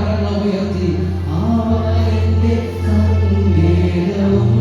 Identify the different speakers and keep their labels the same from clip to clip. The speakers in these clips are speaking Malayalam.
Speaker 1: കരങ്ങൾ ഉയർത്തി അവന്റെ സംഗീതവും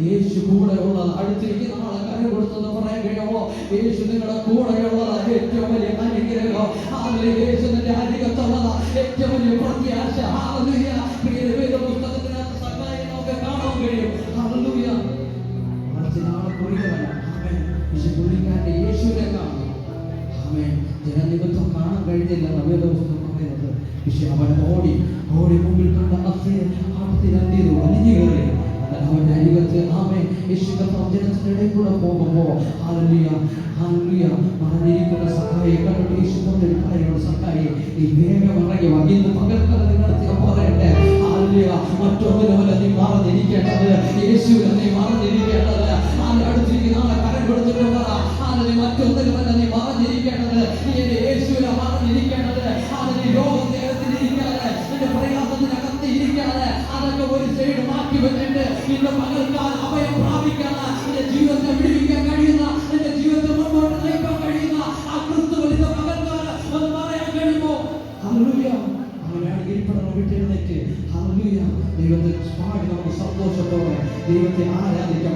Speaker 1: യേശു കൂടെയുള്ള അടുത്തിരിക്കുന്ന ആളെ കരം കൊടുത്തെന്ന് പറയാൻ കഴിയുമോ? യേശു നിങ്ങളുടെ കൂടെയുള്ളത് ഏറ്റവും വലിയ അനുഗ്രഹം. യേശു നിന്റെ അരികത്തുള്ളത് ഏറ്റവും വലിയ പ്രത്യാശ. വേദപുസ്തകത്തിനകത്ത് സക്കായി നമുക്ക് കാണാൻ കഴിയും. പുള്ളിക്കാരന്റെ യേശുവിനെ കാണുന്നു. ജനനിമിത്തം കാണാൻ കഴിഞ്ഞില്ലെന്ന് വേദപുസ്തകം പറയുന്നത്. പക്ഷെ അവൻ ഓടി മുമ്പിൽ കണ്ട ആട്ടത്തിനെന്ത് വലിഞ്ഞു കയറി അവന്റെ അരികത്ത് യേശുവിന്റെ ജനത്തിനിടയിൽ കൂടെ പോകുമ്പോ മറഞ്ഞിരിക്കുന്ന സഖായെ കണ്ടിട്ട് യേശു പറയുന്ന സഖായെ ഈ വേഗം ഇറങ്ങി വാ. ഇന്ന് പകൽക്കാലം നിങ്ങളെ പറയട്ടെ, മറ്റൊന്നിനുമല്ല നീ മറഞ്ഞിരിക്കേണ്ടത്, യേശുവിനെ നീ മറഞ്ഞിരിക്കേണ്ടത്. അടുത്തിരിക്കുന്ന ആളെ കരം കൊടുത്തിട്ട് പറ, മറ്റൊന്നിനുമല്ല നീ മറഞ്ഞിരിക്കേണ്ടത്, നീ എന്റെ യേശുവിനെ മറഞ്ഞിരിക്കേണ്ടത്. നീ രോഗത്തിനകത്തിരിക്കാതെ, നിന്റെ പ്രയാസത്തിനകത്ത് ഇരിക്കാതെ, അതൊക്കെ ഒരു സൈഡ് മാറ്റി വെച്ചിട്ട് നിന്റെ പകൽക്കാലം അഭയം പ്രാപിക്കാതെ നിന്റെ ജീവിതത്തെ വിടുവിക്കാൻ കഴിയുന്ന, നിന്റെ ജീവിതത്തെ മുന്നോട്ട് നയിക്കാൻ കഴിയുന്ന ആ ക്രിസ്തുവിൽ ഇന്ന് പകൽക്കാലം ഒന്ന് പറയാൻ കഴിയുമോ? ഹല്ലേലൂയ. അവനാണ് ഇരിപ്പിടം വിട്ടെഴുന്നേറ്റ് ദൈവത്തെ പാടി നമുക്ക് സന്തോഷത്തോടെ ദൈവത്തെ ആരാധിക്കാം.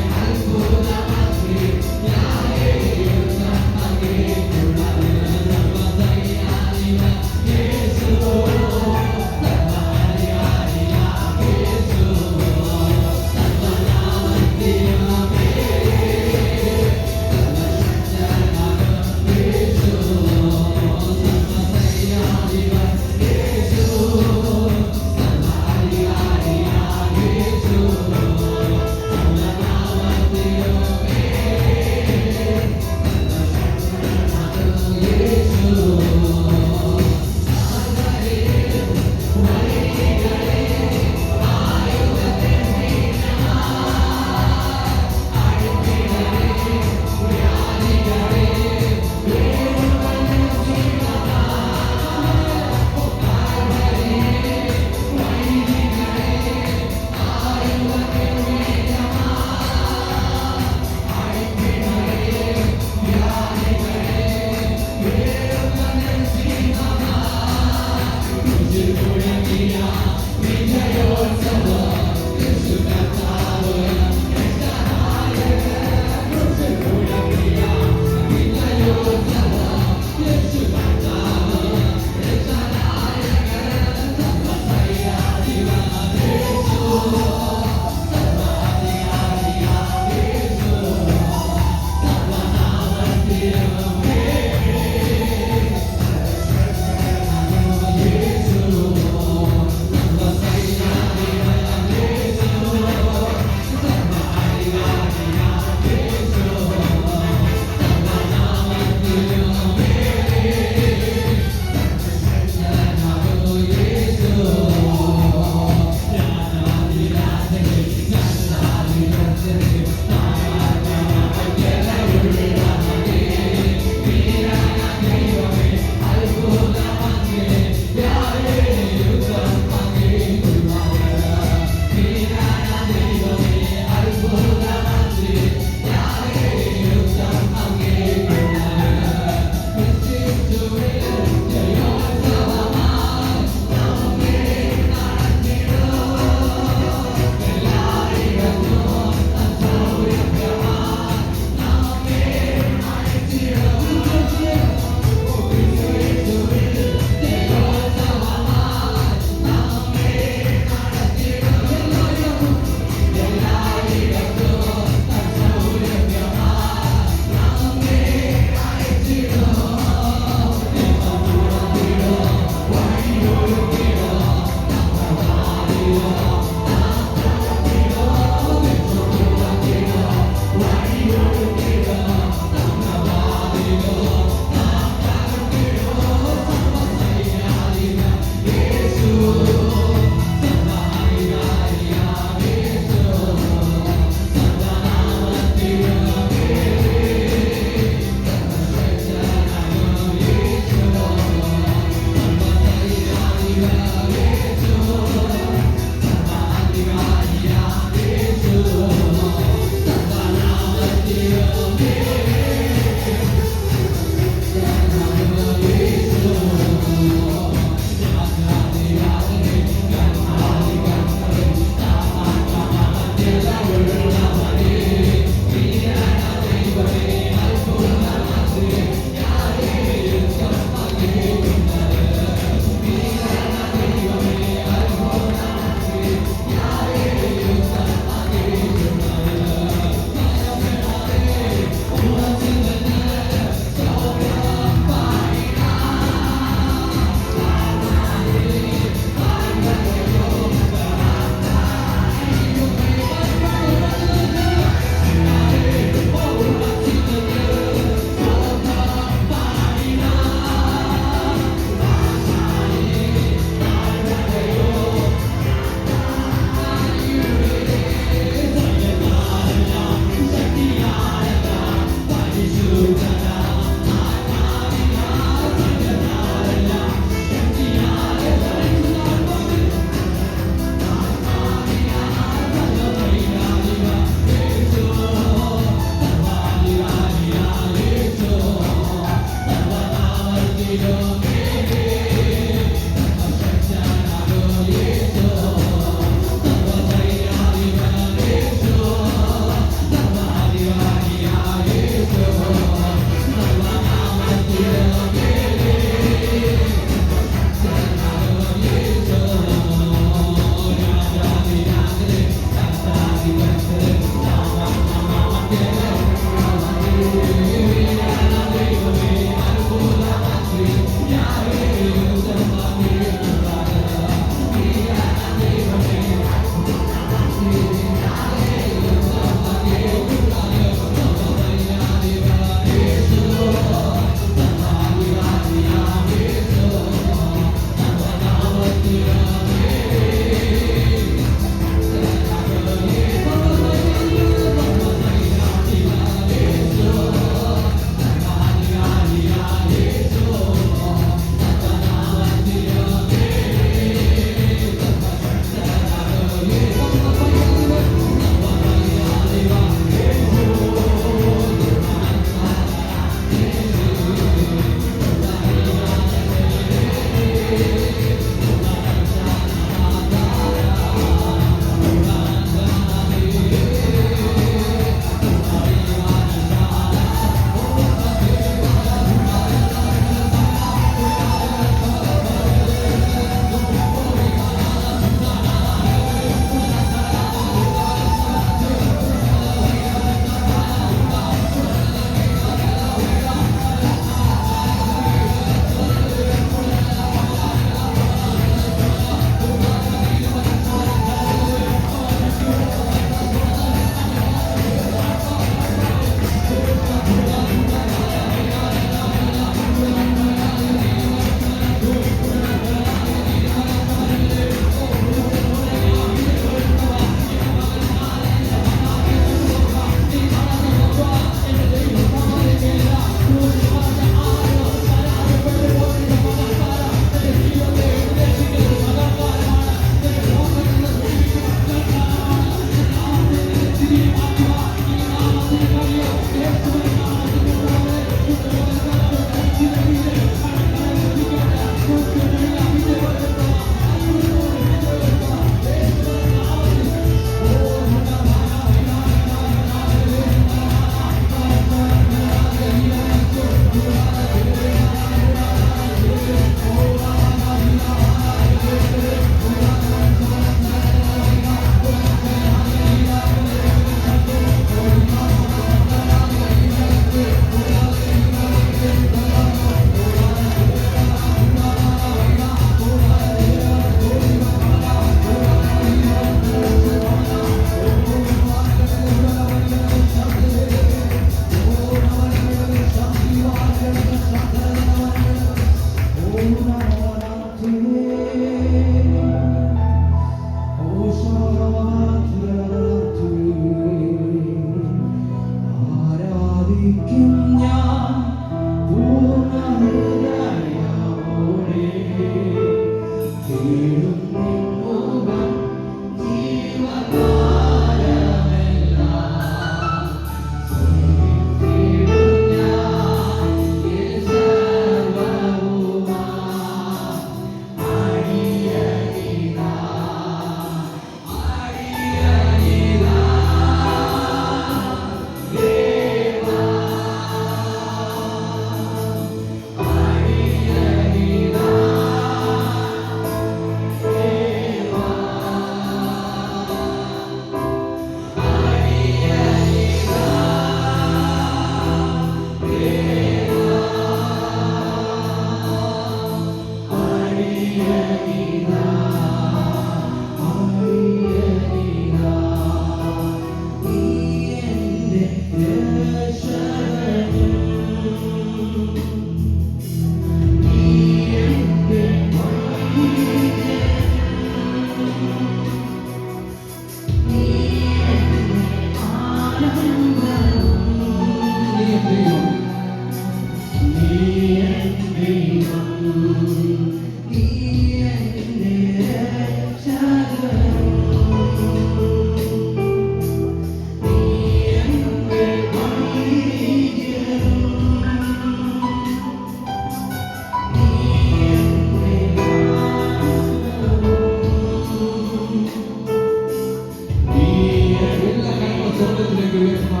Speaker 2: Hallelujah.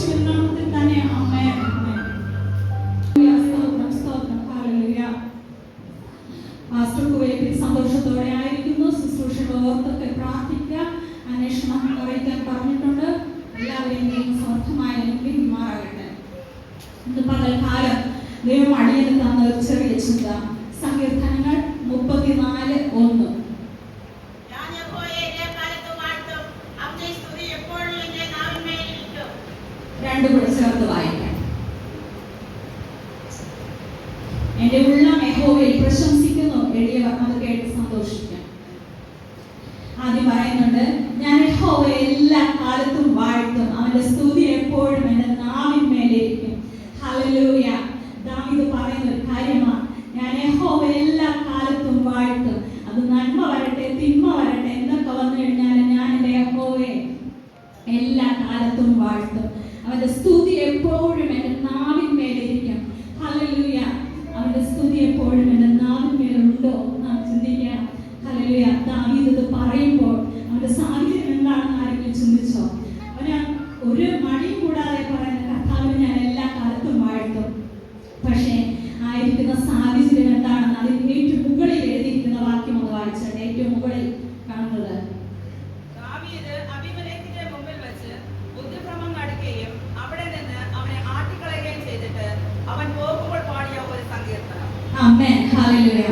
Speaker 2: യേശുവിൻ നാമത്തിൽ തന്നെ ആമേൻ. സ്തോത്രം, സ്തോത്രം, ഹല്ലേലൂയ. പാസ്റ്റർക്ക് വേണ്ടി സന്തോഷത്തോടെ ആയിരിക്കുന്നു. ശുശ്രൂഷകൾ ഓർത്തൊക്കെ പ്രാർത്ഥിക്കുക. അന്വേഷണം അറിയിക്കാൻ പറഞ്ഞിട്ടുണ്ട്. എല്ലാവരെയും സമർത്ഥമായ അനുഗ്രഹിക്കുമാറാകട്ടെ. ഇന്ന് പകൽക്കാലം ദൈവം അടിയന് തന്ന ഒരു ചെറിയ ചിന്ത. സങ്കീർത്തനങ്ങൾ 34:1. രണ്ടും കൂടെ ചേർത്ത് വായിക്കാം. എന്റെ ഉള്ളം യഹോവയിൽ പ്രശംസിക്കുന്നു, എളിയവർ അത് കേട്ട് സന്തോഷിക്കാം. ആദ്യം പറയുന്നുണ്ട്, ഞാൻ യഹോവയെ എല്ലാ കാലത്തും വാഴ്ത്തും, അവന്റെ സ്തുതി എപ്പോഴും എന്റെ നാവിന്മേലിരിക്കും. ഹല്ലേലൂയ. ദാവീദ് പറയുന്ന ഒരു കാര്യമാണ്, ഞാൻ യഹോവയെ എല്ലാ കാലത്തും വാഴ്ത്തും. അത് നന്മ വരട്ടെ തിന്മ വരട്ടെ എന്തൊക്കെ വന്നു കഴിഞ്ഞാൽ ഞാൻ എന്റെ യഹോവയെ എല്ലാ കാലത്തും വാഴ്ത്തും. അവന്റെ സ്തുതി എപ്പോഴും എന്റെ നാവിന്മേലിരിക്കും. ഹല്ലേലൂയ. അവന്റെ സ്തുതി എപ്പോഴും എന്റെ നാവിന്മേലുണ്ടോ നാം ചിന്തിക്കണം. ഹല്ലേലൂയ. ദാവീദ് ഇത് പറയുമ്പോൾ അവന്റെ സാഹചര്യം എന്താണെന്ന് ആരെങ്കിലും ചിന്തിച്ചോ? അവന് ഒരു മടിയും കൂടാതെ പറയുന്ന, കർത്താവിനെ ഞാൻ എല്ലാ കാലത്തും വാഴ്ത്തും. പക്ഷേ ആയിരിക്കുന്ന സാഹചര്യം എന്താണെന്ന് അതിന് ഏറ്റവും മുകളിൽ എഴുതിയിരിക്കുന്ന വാക്യം ഒന്ന് വായിച്ചാൽ ഏറ്റവും മുകളിൽ കാണുന്നത്, ആമേൻ. ഹല്ലേലൂയ.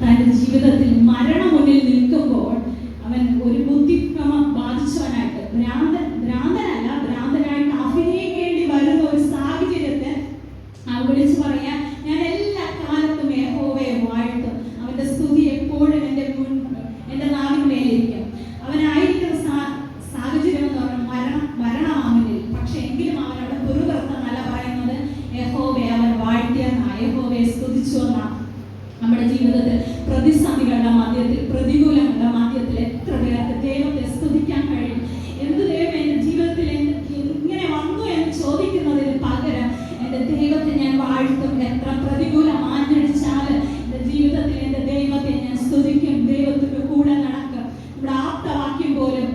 Speaker 2: തന്റെ ജീവിതത്തിൽ മരണം മുന്നിൽ നിൽക്കുമ്പോൾ അവൻ ഒരു ബുദ്ധിഭ്രമം ബാധിച്ചവനായിട്ട്, ഭ്രാന്തനായിട്ട് അഭിനയിക്കേണ്ടി വരുന്ന ഒരു സാഹചര്യത്തെ വിളിച്ചു പറയാൻ, ഞാൻ എല്ലാ കാലത്തും യഹോവയെ വാഴ്ത്തും, അവന്റെ സ്തുതി എപ്പോഴും എന്റെ നാവിന്മേലിരിക്കും. അവനായിരിക്കുന്ന സാഹചര്യം എന്ന് പറഞ്ഞാൽ മരണമാകുന്നില്ല. പക്ഷെ എങ്കിലും അവൻ അവിടെ പുറത്തിറക്കുന്നല്ല പറയുന്നത്, യഹോവയെ അവൻ വാഴ്ത്തിയെന്നാ, യഹോവയെ സ്തുതിച്ചു എന്നാ. നമ്മുടെ ജീവിതത്തിൽ പ്രതിസന്ധികളുടെ മധ്യത്തിൽ, പ്രതികൂലങ്ങളുടെ മധ്യത്തിൽ എത്ര പേർക്ക് ദൈവത്തെ സ്തുതിക്കാൻ കഴിയും? എന്ത് ദൈവം എന്റെ ജീവിതത്തിൽ ഇങ്ങനെ വന്നു എന്ന് ചോദിക്കുന്നതിന് പകരം എന്റെ ദൈവത്തെ ഞാൻ വാഴ്ത്തും. എത്ര പ്രതികൂലം ആഞ്ഞടിച്ചാൽ എന്റെ ജീവിതത്തിൽ എന്റെ ദൈവത്തെ ഞാൻ സ്തുതിക്കും, ദൈവത്തിന്റെ കൂടെ നടക്കും. നമ്മുടെ ആപ്തവാക്യം പോലും,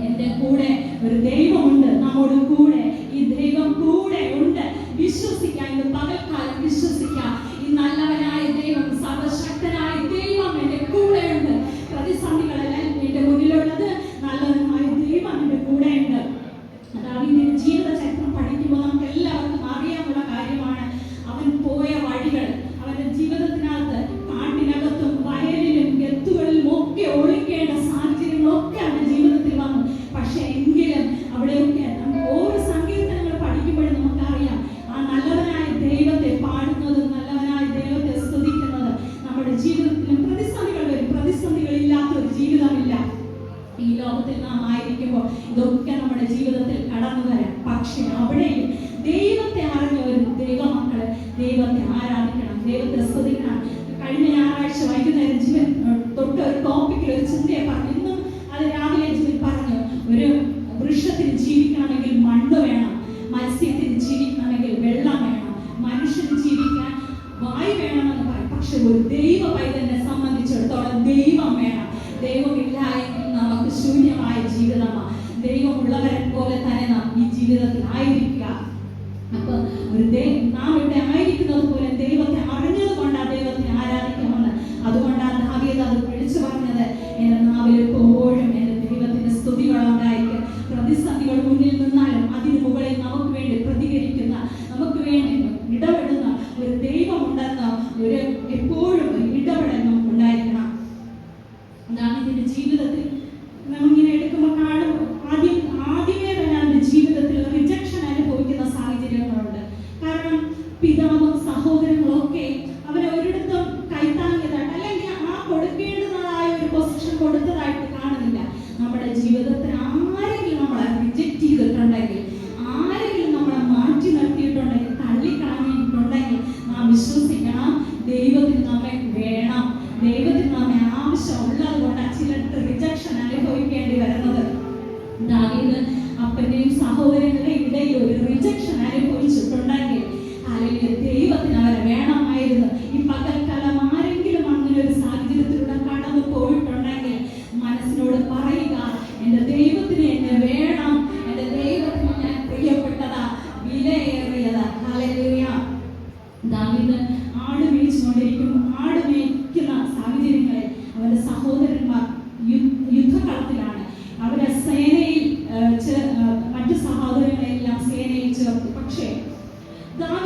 Speaker 2: എന്റെ കൂടെ ഒരു ദൈവമുണ്ട്, നമ്മോട് കൂടെ ഈ ദൈവം കൂടെ ഉണ്ട്. വിശ്വസിക്കാം, ഇന്ന് പകൽക്കാലം വിശ്വസിക്കാം. ഈ നല്ലവനായ ദൈവം, സർവശക്തനായ ദൈവം എന്റെ കൂടെയുണ്ട്. പ്രതിസന്ധികളെല്ലാം എന്റെ മുന്നിലുള്ളത്, നല്ലവനായ ദൈവം എന്റെ കൂടെയുണ്ട്. ദാവീദിന്റെ ജീവിത ചരിത്രം പഠിക്കുമ്പോൾ നമുക്ക് എല്ലാവർക്കും അറിയാനുള്ള കാര്യമാണ്. അവൻ പോയ വഴികൾ, അവന്റെ ജീവിതത്തിനകത്ത് കാട്ടിനകത്തും വയലിലും ഗത്തുകളിലും ഒക്കെ ഒളിക്കേണ്ട സാഹചര്യങ്ങളൊക്കെ അവന്റെ ജീവിതത്തിൽ വന്നു. പക്ഷെ എങ്കിലും അവിടെയൊക്കെ ഓരോ സങ്കീർത്തനങ്ങൾ പഠിക്കുമ്പോഴും നമുക്കറിയാം, ആ നല്ലവനായ ദൈവത്തെ പാടുന്നതും നല്ലവനായ ദൈവത്തെ സ്തുതിക്കുന്നതും നമ്മുടെ ജീവിതത്തിലും പ്രതിസന്ധികൾ വരും. പ്രതിസന്ധികളില്ലാത്ത ഒരു ജീവിതമില്ല ഈ ലോകത്തിൽ നാം ആയിരിക്കുമ്പോൾ. ഇതൊക്കെ നമ്മുടെ ജീവിതത്തിൽ കടന്നു വരാം. പക്ഷെ അവിടെയും ദൈവത്തെ അറിഞ്ഞ ഒരു ദൈവമക്കള് ദൈവത്തെ ആരാധിക്കണം, ദൈവത്തെ സ്തുതിക്കണം. കഴിഞ്ഞ ഞായറാഴ്ച വൈകുന്നേരം ജീവൻ തൊട്ട് ഒരു ടോപ്പിക്കിൽ ഒരു ചിന്തയെ പറഞ്ഞു. ഇന്നും അത് രാവിലെ ജീവൻ പറഞ്ഞു, ഒരു വൃക്ഷത്തിന് ജീവിക്കണമെങ്കിൽ മണ്ണ് വേണം, മത്സ്യത്തിന് ജീവിക്കണമെങ്കിൽ വെള്ളം വേണം, മനുഷ്യന് ജീവിക്കാൻ വായു വേണമെന്ന് പറയും. പക്ഷെ ഒരു ദൈവ പൈതലിനെ സംബന്ധിച്ചിടത്തോളം ദൈവം വേണം. ദൈവമില്ല എങ്കിൽ നമുക്ക് ശൂന്യമായ ജീവിതമാണ്. ദൈവമുള്ളവരെ പോലെ തന്നെ നാം ഈ ജീവിതത്തിൽ ആയിരിക്കുക. അപ്പൊ ഒരു നാം ഇവിടെ ആയിരിക്കുന്നത് പോലെ ദൈവത്തെ അറിഞ്ഞത് കൊണ്ടാണ് ദൈവത്തെ ആരാധിക്കാമെന്ന്. അതുകൊണ്ടാണ് ദാവീദ് അത് വിളിച്ചു പറഞ്ഞത്, എന്റെ നാവിൽ എപ്പോഴും എന്റെ ദൈവത്തിന്റെ സ്തുതികളുണ്ടായിരിക്കും. പ്രതിസന്ധികൾ മുന്നിൽ നിന്നാലും അതിന് മുകളിൽ നമുക്ക് വേണ്ടി പ്രതികരിക്കുന്ന, നമുക്ക് വേണ്ടി ഇടപെടുന്ന ഒരു ദൈവമുണ്ടെന്ന് ഒരു എപ്പോഴും ഒരു ഇടപെടൽ നമുക്ക് ഉണ്ടായിരിക്കണം. ദാവീദിന്റെ ജീവിതത്തിൽ നമ്മിങ്ങനെ എടുക്കുമ്പോൾ കാണുമ്പോൾ ആദ്യമേ തന്നെ അവന്റെ ജീവിതത്തിൽ റിജക്ഷൻ അനുഭവിക്കുന്ന സാഹചര്യങ്ങളുണ്ട്. കാരണം പിതാവും സഹോദരങ്ങളും ഒക്കെ അവരെ ഒരിടത്തും കൈത്താങ്ങിയതായിട്ട്, അല്ലെങ്കിൽ ആ കൊടുക്കേണ്ടതായ ഒരു പൊസിഷൻ കൊടുത്തതായിട്ട് കാണുന്നില്ല. നമ്മുടെ ജീവിതത്തിൽ ആരെങ്കിലും നമ്മളെ റിജക്ട് ചെയ്ത്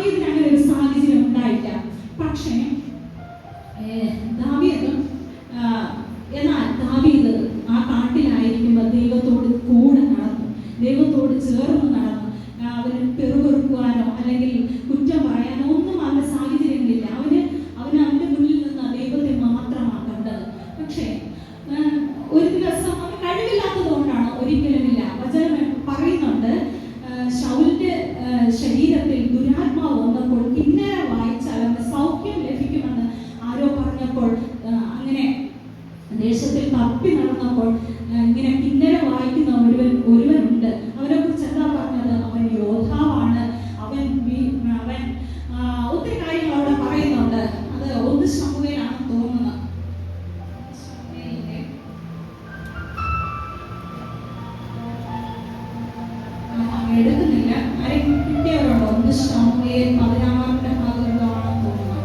Speaker 2: ദാവീദിന് അങ്ങനെ ഒരു സാഹചര്യം ഉണ്ടായില്ല. പക്ഷേ എന്നാൽ ദാവീദ് ആ കാട്ടിലായിരിക്കുമ്പോൾ ദൈവത്തോട് കൂടെ നടന്നു, ദൈവത്തോട് ചേർന്ന് നടന്നു. അവന് പെറുപെറുക്കുവാനോ അല്ലെങ്കിൽ കുറ്റം പറയാനോ ഒന്നും അവന്റെ സാഹചര്യങ്ങളില്ല. അവന്റെ മുന്നിൽ നിന്ന് ദൈവത്തെ മാത്രമാണ് കണ്ടത്. പക്ഷേ ഒരു ദിവസം അവന് കഴിവില്ലാത്തത് കൊണ്ടാണ്, ഒരിക്കലുമില്ല. വചനം പറയുന്നുണ്ട്, ശൗലിന്റെ ശരീരത്തിൽ ദുരാത്മാവ് വന്നപ്പോൾ കിന്നര വായിച്ചാൽ അവന് സൗഖ്യം ലഭിക്കുമെന്ന് ആരോ പറഞ്ഞപ്പോൾ, അങ്ങനെ ദേശത്തിൽ തപ്പി നടന്നപ്പോൾ ഇങ്ങനെ കിന്നര വായിക്കുന്ന ഒരുവനുണ്ട്. അവനെ കുറിച്ച് എന്താ പറഞ്ഞത്? അവൻ യോദ്ധാവാണ്, അവൻ ഒത്തിരി കാര്യങ്ങൾ അവിടെ പറയുന്നുണ്ട്. അത് 1 ശമൂവേലാണെന്ന് തോന്നുന്നത്. എടുക്കുന്നില്ല, ആരെങ്കിലും കിട്ടിയവരുണ്ടോ? 1 ശമൂവേൽ 16-ാമത്തെ ഭാഗത്താണെന്ന് തോന്നുന്നത്.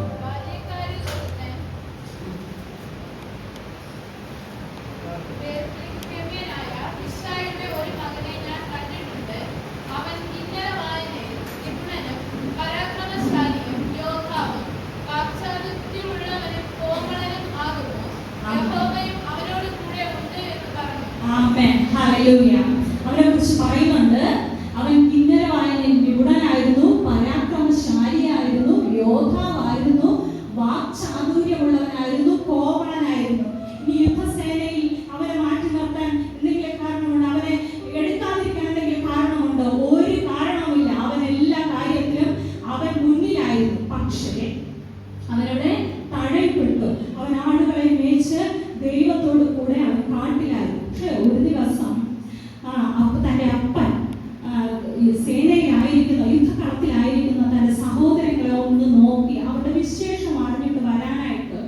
Speaker 2: അവനെ കുറിച്ച് പറയുന്നുണ്ട്, അവൻ കിന്നരവായനിൽ വിപുടനായിരുന്നു, പരാക്രമശാലിയായിരുന്നു, യോദ്ധാവായിരുന്നു, വാക്ചാതുര്യമുള്ളവനായിരുന്നു, കോമളനായിരുന്നു. ഇനി യുദ്ധസേനയിൽ അവനെ മാറ്റി നിർത്താൻ എന്തെങ്കിലും കാരണമുണ്ടോ? അവനെ എടുക്കാതിരിക്കാൻ എന്തെങ്കിലും കാരണമുണ്ടോ? ഒരു കാരണവുമില്ല. അവൻ എല്ലാ കാര്യത്തിലും അവൻ മുന്നിലായിരുന്നു. പക്ഷേ അവരുടെ തഴയപ്പെട്ടു. അവൻ ആടുകളെ മേച്ച് ദൈവത്തോട് കൂടെ അവൻ കാട്ടിലായിരുന്നു. പക്ഷെ ഒരു ദിവസം തന്റെ അപ്പൻ സേനയിലായിരിക്കുന്ന, യുദ്ധകളത്തിലായിരിക്കുന്ന തന്റെ സഹോദരങ്ങളെ ഒന്ന് നോക്കി അവരുടെ വിശേഷം അറിഞ്ഞിട്ട് വരാനായിട്ട്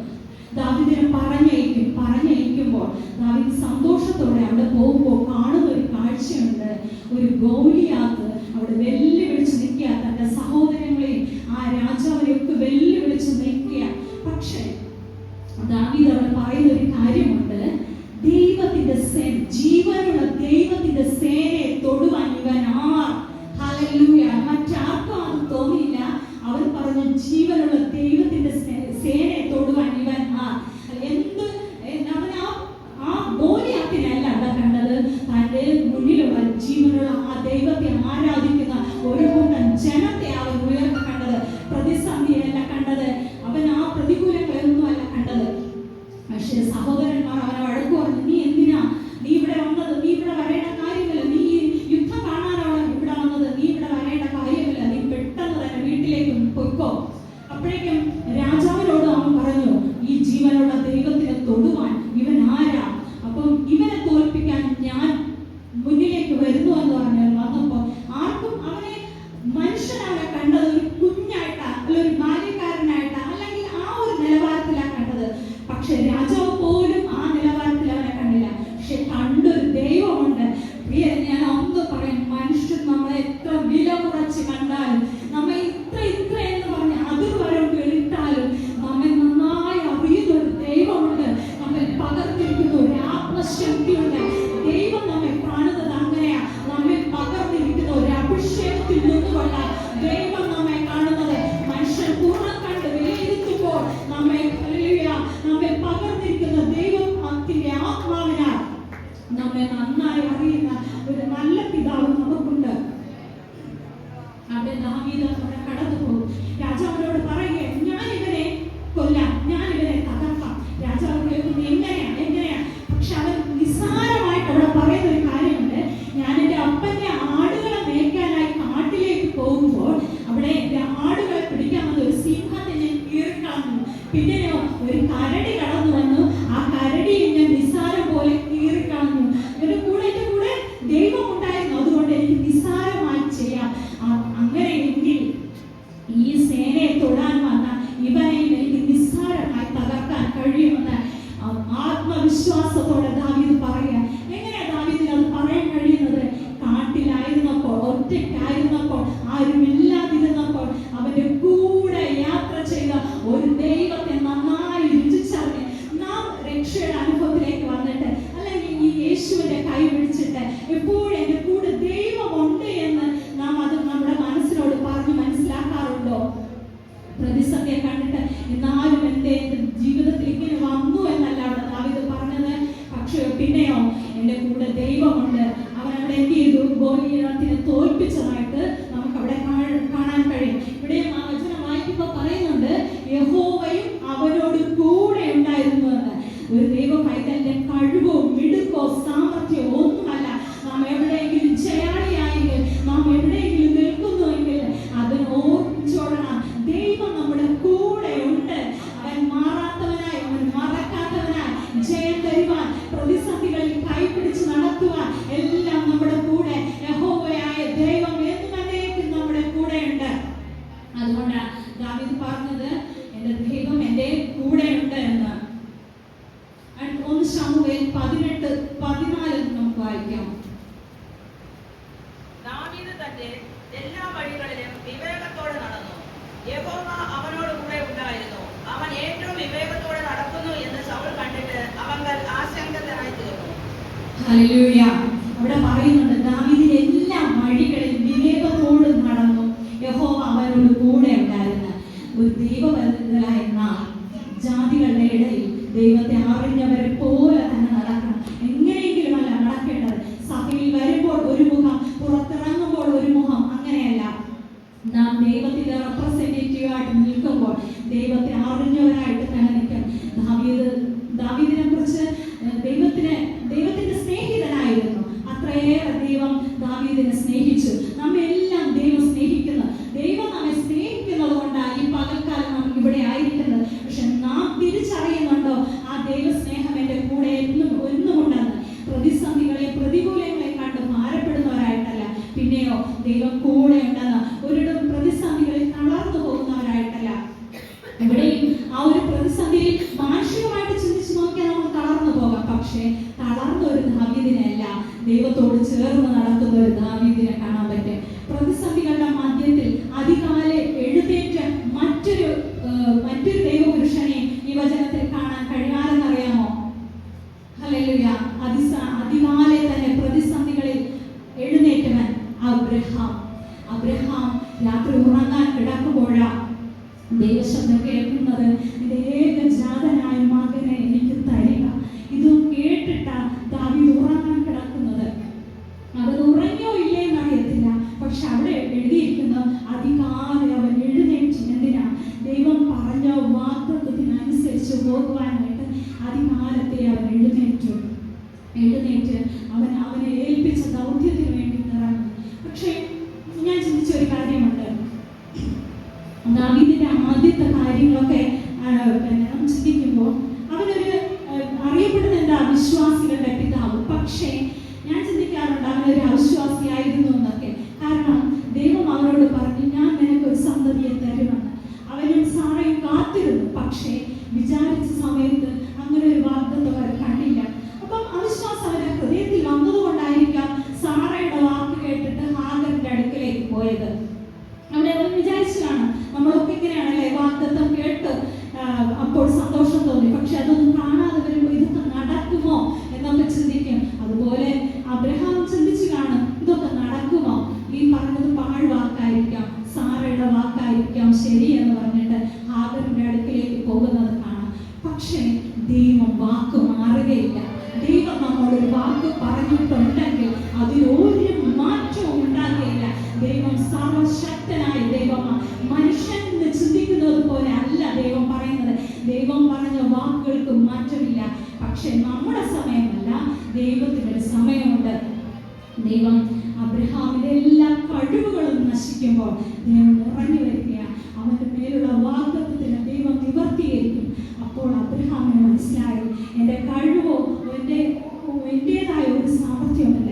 Speaker 2: ദാവീദിനെ പറഞ്ഞയക്കുമ്പോൾ ദാവീദ് സന്തോഷത്തോടെ അവിടെ പോകുമ്പോൾ കാണുന്ന ഒരു കാഴ്ചയുണ്ട്. ഒരു ഗോലിയാത്ത് അവിടെ വെല്ലുവിളിച്ച് നിൽക്കുക, തന്റെ സഹോദരങ്ങളെയും ആ രാജാവിനെയൊക്കെ വെല്ലുവിളിച്ച് നിൽക്കുക. പക്ഷേ ദാവീദ് അവിടെ പറയുന്ന ഒരു കാര്യമുണ്ട്, ദൈവത്തിന്റെ ജീവനുള്ള ദൈവത്തിന്റെ സേനയെ തൊടുവാൻ ഇവൻ ആർ. ഹല്ലേലൂയ. മറ്റാർക്കും അത് തോന്നിയില്ല. അവൻ പറഞ്ഞു, ജീവനുള്ള ദൈവത്തിന്റെ സേനയെ തൊടുവാൻ ഇവൻ ആർ. അവൻ ആ ഗോലിയാത്തിനല്ല അവിടെ കണ്ടത്, തന്റെ മുന്നിലുള്ള ജീവനുള്ള ആ ദൈവത്തെ ആരാധിക്കുന്ന ഒരു കൂട്ടം ജനത്തെ അവൻ ഉയർന്നു കണ്ടത്. പ്രതിസന്ധിയല്ല കണ്ടത്, അവൻ ആ പ്രതികൂലങ്ങളൊന്നും അല്ല കണ്ടത്. പക്ഷേ സഹോദരന്മാർ അവനെ വഴക്കു പറഞ്ഞു, നീ എന്തിനാ നീ ഇവിടെ വന്നത്? നീ ഇവിടെ വരേണ്ട കാര്യമില്ല, നീ യുദ്ധം കാണാനാണ് ഇവിടെ വന്നത്, നീ ഇവിടെ വരേണ്ട കാര്യമില്ല, നീ പെട്ടെന്ന് തന്നെ വീട്ടിലേക്ക് പൊയ്ക്കോ. അപ്പോഴേക്കും രാജാവിനോട് അവൻ പറഞ്ഞു, ഈ ജീവനുള്ള ദൈവത്തിനെ തൊടുവാൻ ഇവൻ ആരാ? അപ്പം ഇവനെ തോൽപ്പിക്കാൻ ഞാൻ മുന്നിലേക്ക് വരുന്നു എന്ന് പറഞ്ഞു. വന്നപ്പോ ആർക്കും അവനെ മനുഷ്യനവനെ കണ്ടത് ഒരു കുഞ്ഞായിട്ടാ, അല്ല ഒരു ബാല്യക്കാരനായിട്ടാ, അല്ലെങ്കിൽ ആ ഒരു നിലവാരത്തിലാണ് കണ്ടത്. പക്ഷെ രാജാവ് പോലും ആ നിലവാരത്തിൽ അവനെ കണ്ടില്ല. പക്ഷെ കണ്ടൊരു ദൈവമുണ്ട്. ഞാൻ ഒന്ന് പറയാം, മനുഷ്യൻ നമ്മളെ എത്ര വില കുറച്ച് കണ്ടാലും, നമ്മെ ഇത്ര എന്ന് പറഞ്ഞ് അതുവരെ വെളിട്ടാലും നമ്മെ നന്നായി അറിയുന്ന ഒരു ദൈവമുണ്ട്. നമ്മെ പകർന്നിരിക്കുന്ന ഒരു ആത്മശക്തിയുണ്ട്. ദൈവം നമ്മെ കാണുന്നത് അങ്ങനെയാ. നമ്മെ പകർന്നിരിക്കുന്ന ഒരു അഭിഷേകത്തിൽ നിന്നുകൊണ്ട ദൈവം നമ്മെ കാണുന്നത്. മനുഷ്യൻ പൂർണ്ണം കണ്ട് വിലയിരുത്തുമ്പോൾ നമ്മെ പകർന്നിരിക്കുന്ന ദൈവത്തിന്റെ ആത്മാവിനാൽ നമ്മെ നന്നായി അറിയുന്ന ഒരു നല്ല പിതാവ് നമുക്കുണ്ട്. അവിടെ ദാവീദ് അവിടെ കടന്നു പോകും. രാജാവിനോട് പറയുക, ഞാൻ ഇവരെ കൊല്ലാം, ഞാൻ ഇവരെ തകർക്കാം. രാജാവ് കേൾക്കുന്നത് എങ്ങനെയാ? പക്ഷെ അവൻ നിസ്സാരമായിട്ട് അവിടെ പറയുന്ന ഒരു കാര്യമുണ്ട്, ഞാൻ എൻ്റെ അപ്പന്റെ ആടുകളെ മേയ്ക്കാനായി കാട്ടിലേക്ക് പോകുമ്പോൾ അവിടെ ആടുകളെ പിടിക്കാൻ വന്ന ഒരു സിംഹത്തെ ഞാൻ കീറിക്കളഞ്ഞു. പിന്നെയോ ഒരു കരടി കടന്നു വന്നു, ആ കരടിയെ ഞാൻ നിസ്സാരം പോലെ കീറിക്കളഞ്ഞു. എന്റെ കൂടെ ദൈവം ഉണ്ടായിരുന്നു, അതുകൊണ്ട് എനിക്ക് നിസ്സാരമായി ചെയ്യാം. അങ്ങനെയെങ്കിൽ ഈ സേനയെ തൊടാൻ വന്ന ഇവനെയും എനിക്ക് നിസ്സാരമായി തകർക്കാൻ കഴിയുമെന്ന് ആത്മവിശ്വാസത്തോടെ ദാവീദ് പറയുക. എങ്ങനെയാ ദാവീദിന് അത് പറയാൻ കഴിയുന്നത്? കാട്ടിലായിരുന്നപ്പോൾ, ഒറ്റയ്ക്കായിരുന്നപ്പോൾ, ആരുമില്ലാതിരുന്നപ്പോൾ അവന്റെ കൂടെ യാത്ര ചെയ്ത ഒരു ദൈവത്തെ നന്നായി രുചിച്ചറിഞ്ഞ് നാം രക്ഷയുടെ അനുഭവത്തിലേക്ക് വന്നിട്ട്, അല്ലെങ്കിൽ ഈ യേശുവിന്റെ കൈ പിടിച്ചിട്ട് എപ്പോഴും എൻ്റെ കൂടെ ദൈവമുണ്ട് എന്ന് നാം അത് നമ്മുടെ മനസ്സിനോട് പറഞ്ഞ് മനസ്സിലാക്കാറുണ്ടോ?
Speaker 3: വിവേകത്തോടെ നടന്നു. യഹോവ അവനോട് കൂടെ ഉണ്ടായിരുന്നു. അവൻ ഏറ്റവും വിവേകത്തോടെ നടക്കുന്നു എന്ന് ശൗൽ കണ്ടിട്ട് അവൻ ആശങ്കതനായി തീർന്നു.
Speaker 2: ഹല്ലേലൂയ. അവിടെ പറയുന്നുണ്ട് ദാവീദിന്റെ എല്ലാ വഴികളിലും വിവേകത്തോട് നടന്നു. യഹോവ അവനോട് കൂടെ ഉണ്ടായിരുന്നു. ഒരു ദൈവവരനായ നാം ജാതികളുടെ ഇടയിൽ ദൈവത്തെ അറിഞ്ഞവരെ പോലെ തന്നെ നടക്കണം. എങ്ങനെയെങ്കിലും അല്ല നടക്കേണ്ടത്. സഭയിൽ വരുമ്പോൾ ഒരു മുഖം, പുറത്തിറങ്ങുമ്പോൾ ഒരു മുഖം, അങ്ങനെയല്ല. നാം ദൈവത്തിന്റെ റെപ്രസെന്റേറ്റീവ് ആയിട്ട് നിൽക്കുമ്പോൾ ദൈവത്തെ അറിഞ്ഞവരായിട്ട് തന്നെ നിൽക്കണം. ദാവീദിനെ കുറിച്ച് ദൈവത്തിന്റെ സ്നേഹിതനായിരുന്നു. അത്രയേറെ ദൈവം ദാവീദിനെ സ്നേഹിച്ചു. നമ്മെല്ലാം ദൈവം സ്നേഹിക്കുന്നു. ദൈവം നമ്മെ സ്നേഹിക്കുന്നത് കൊണ്ടാണ് ഈ പകൽക്കാലം നാം ഇവിടെ ആയിരിക്കുന്നത്. പക്ഷെ നാം തിരിച്ചറിയുന്നുണ്ടോ ആ ദൈവസ്നേഹം എൻ്റെ കൂടെ ഒന്നുമുണ്ടെന്ന്? പ്രതിസന്ധികളെ പ്രതികൂലങ്ങളെ കണ്ട് ഭാരപ്പെടുന്നവരായിട്ടല്ല, പിന്നെയോ ദൈവം കൂടെ ഉണ്ടെന്ന് ഒരിടം പ്രതിസന്ധികളിൽ തളർന്നു പോകുന്നവരായിട്ടല്ല. ഇവിടെയും ആ ഒരു പ്രതിസന്ധിയിൽ മാനുഷികമായിട്ട് ചിന്തിച്ചു നോക്കിയാൽ നമുക്ക് തളർന്നു പോകാം. പക്ഷേ തളർന്ന ഒരു ദാവീദിനെയല്ല, ദൈവത്തോട് ചേർന്ന് നടക്കുന്ന ഒരു ദാവീദിനെ കാണാൻ പറ്റും. പ്രതിസന്ധികളുടെ മധ്യത്തിൽ അതികാലെ എഴുന്നേറ്റ മറ്റൊരു ദൈവപുരുഷനെ ഈ വചനത്തിൽ കാണാൻ കഴിയാമെന്നറിയാമോ? ഹല്ലേലൂയ. അതികാലെ തന്നെ പ്രതിസന്ധികളിൽ എഴുന്നേറ്റവൻ അബ്രഹാം രാത്രി ഉറങ്ങാൻ കിടക്കുമ്പോഴാണ് ദൈവശബ്ദം കേൾക്കുന്നത്, നിന്റെ ഏകജാതനായ മകനെ എനിക്ക് തരിക. ഇത് കേട്ടിട്ട ദാവീദ് ഉറങ്ങാൻ കിടക്കുന്നത്. അത് ഉറങ്ങിയോ ഇല്ലേ എന്നറിയത്തില്ല. പക്ഷെ അവിടെ എഴുതിയിരിക്കുന്നു അതികാലെ അവൻ എഴുന്നേറ്റ്. എന്തിനാ? ദൈവം പറഞ്ഞ വാഗ്ദത്തത്തിനനുസരിച്ച് പോകുവാനായിട്ട് അതികാലത്തെ അവൻ എഴുന്നേറ്റ് അവനെ ഏൽപ്പിച്ച ദൗത്യത്തിന് വേണ്ടി ഇറങ്ങി. പക്ഷെ ഞാൻ ചിന്തിച്ച ഒരു കാര്യമുണ്ട്. ദാവീദിന്റെ ആദ്യത്തെ കാര്യങ്ങളൊക്കെ നാം ചിന്തിക്കുമ്പോൾ അവനൊരു അറിയപ്പെടുന്ന എന്താ വിശ്വാസികളുടെ പിതാവ്. പക്ഷേ ഞാൻ ചിന്തിക്കാറുണ്ട് അവനൊരു അവിശ്വാസിയായിരുന്നു എന്നൊക്കെ. കാരണം ദൈവം അവനോട് പറഞ്ഞു, ഞാൻ നിനക്കൊരു സന്തതിയെ തരുമെന്ന്. അവനും സാറയും കാത്തിരുന്നു. പക്ഷേ വിചാരിച്ച സമയത്ത് അങ്ങനെ ഒരു വാഗ്ദത്തം അവർ കണ്ടില്ല. അപ്പം അവിശ്വാസം അവരുടെ ഹൃദയത്തിൽ വന്നതുകൊണ്ടായിരിക്കാം സാറയുടെ വാക്ക് കേട്ടിട്ട് ഹാഗറിന്റെ അടുക്കലേക്ക് പോയത്. അവിടെ അവൻ വിചാരിച്ചു കാണാം, നമ്മളൊക്കെ ഇങ്ങനെയാണല്ലേ, വാഗ്ദത്തം കേട്ട് അപ്പോൾ സന്തോഷം തോന്നി. പക്ഷെ അതൊന്നും കാണാതെ വരുമ്പോൾ ഇതൊക്കെ നടക്കുമോ എന്നൊക്കെ ചിന്തിക്കും. അതുപോലെ അബ്രഹാം ചിന്തിച്ചു കാണും, ഇതൊക്കെ നടക്കുമോ? ഈ പറഞ്ഞത് പാഴ്വാക്കായിരിക്കാം, സാറയുടെ വാക്കായിരിക്കാം ശരി എന്ന് പറഞ്ഞിട്ട് ഹാഗറിന്റെ അടുക്കിലേക്ക് പോകുന്നത് കാണാം. പക്ഷേ ദൈവം വാക്ക് മാറുകയില്ല. ദൈവം നമ്മളൊരു വാക്ക് പറഞ്ഞിട്ടുണ്ടെങ്കിൽ അതിലൊരു മാറ്റവും ഉണ്ടാകുകയില്ല. ദൈവം സർവശക്തനായ ദൈവമാണ്. മനുഷ്യൻ ചിന്തിക്കുന്നത് പോലെ അല്ല ദൈവം പറയുന്നത്. ദൈവം പറഞ്ഞ വാക്കുകൾക്ക് മാറ്റമില്ല. പക്ഷെ നമ്മുടെ സമയമല്ല, ദൈവത്തിനൊരു സമയമുണ്ട്. ദൈവം അബ്രഹാമിന്റെ എല്ലാ കഴിവുകളും നശിക്കുമ്പോൾ ദൈവം ഇറങ്ങി വരികയാണ്. അവന്റെ മേലുള്ള വാഗ്ദത്തത്തിന് ദൈവം നിവർത്തീകരിക്കും. അപ്പോൾ അബ്രഹാമിന് മനസ്സിലായി, എൻ്റെ കഴിവോ എന്റേതായ ഒരു സാമർഥ്യമല്ല.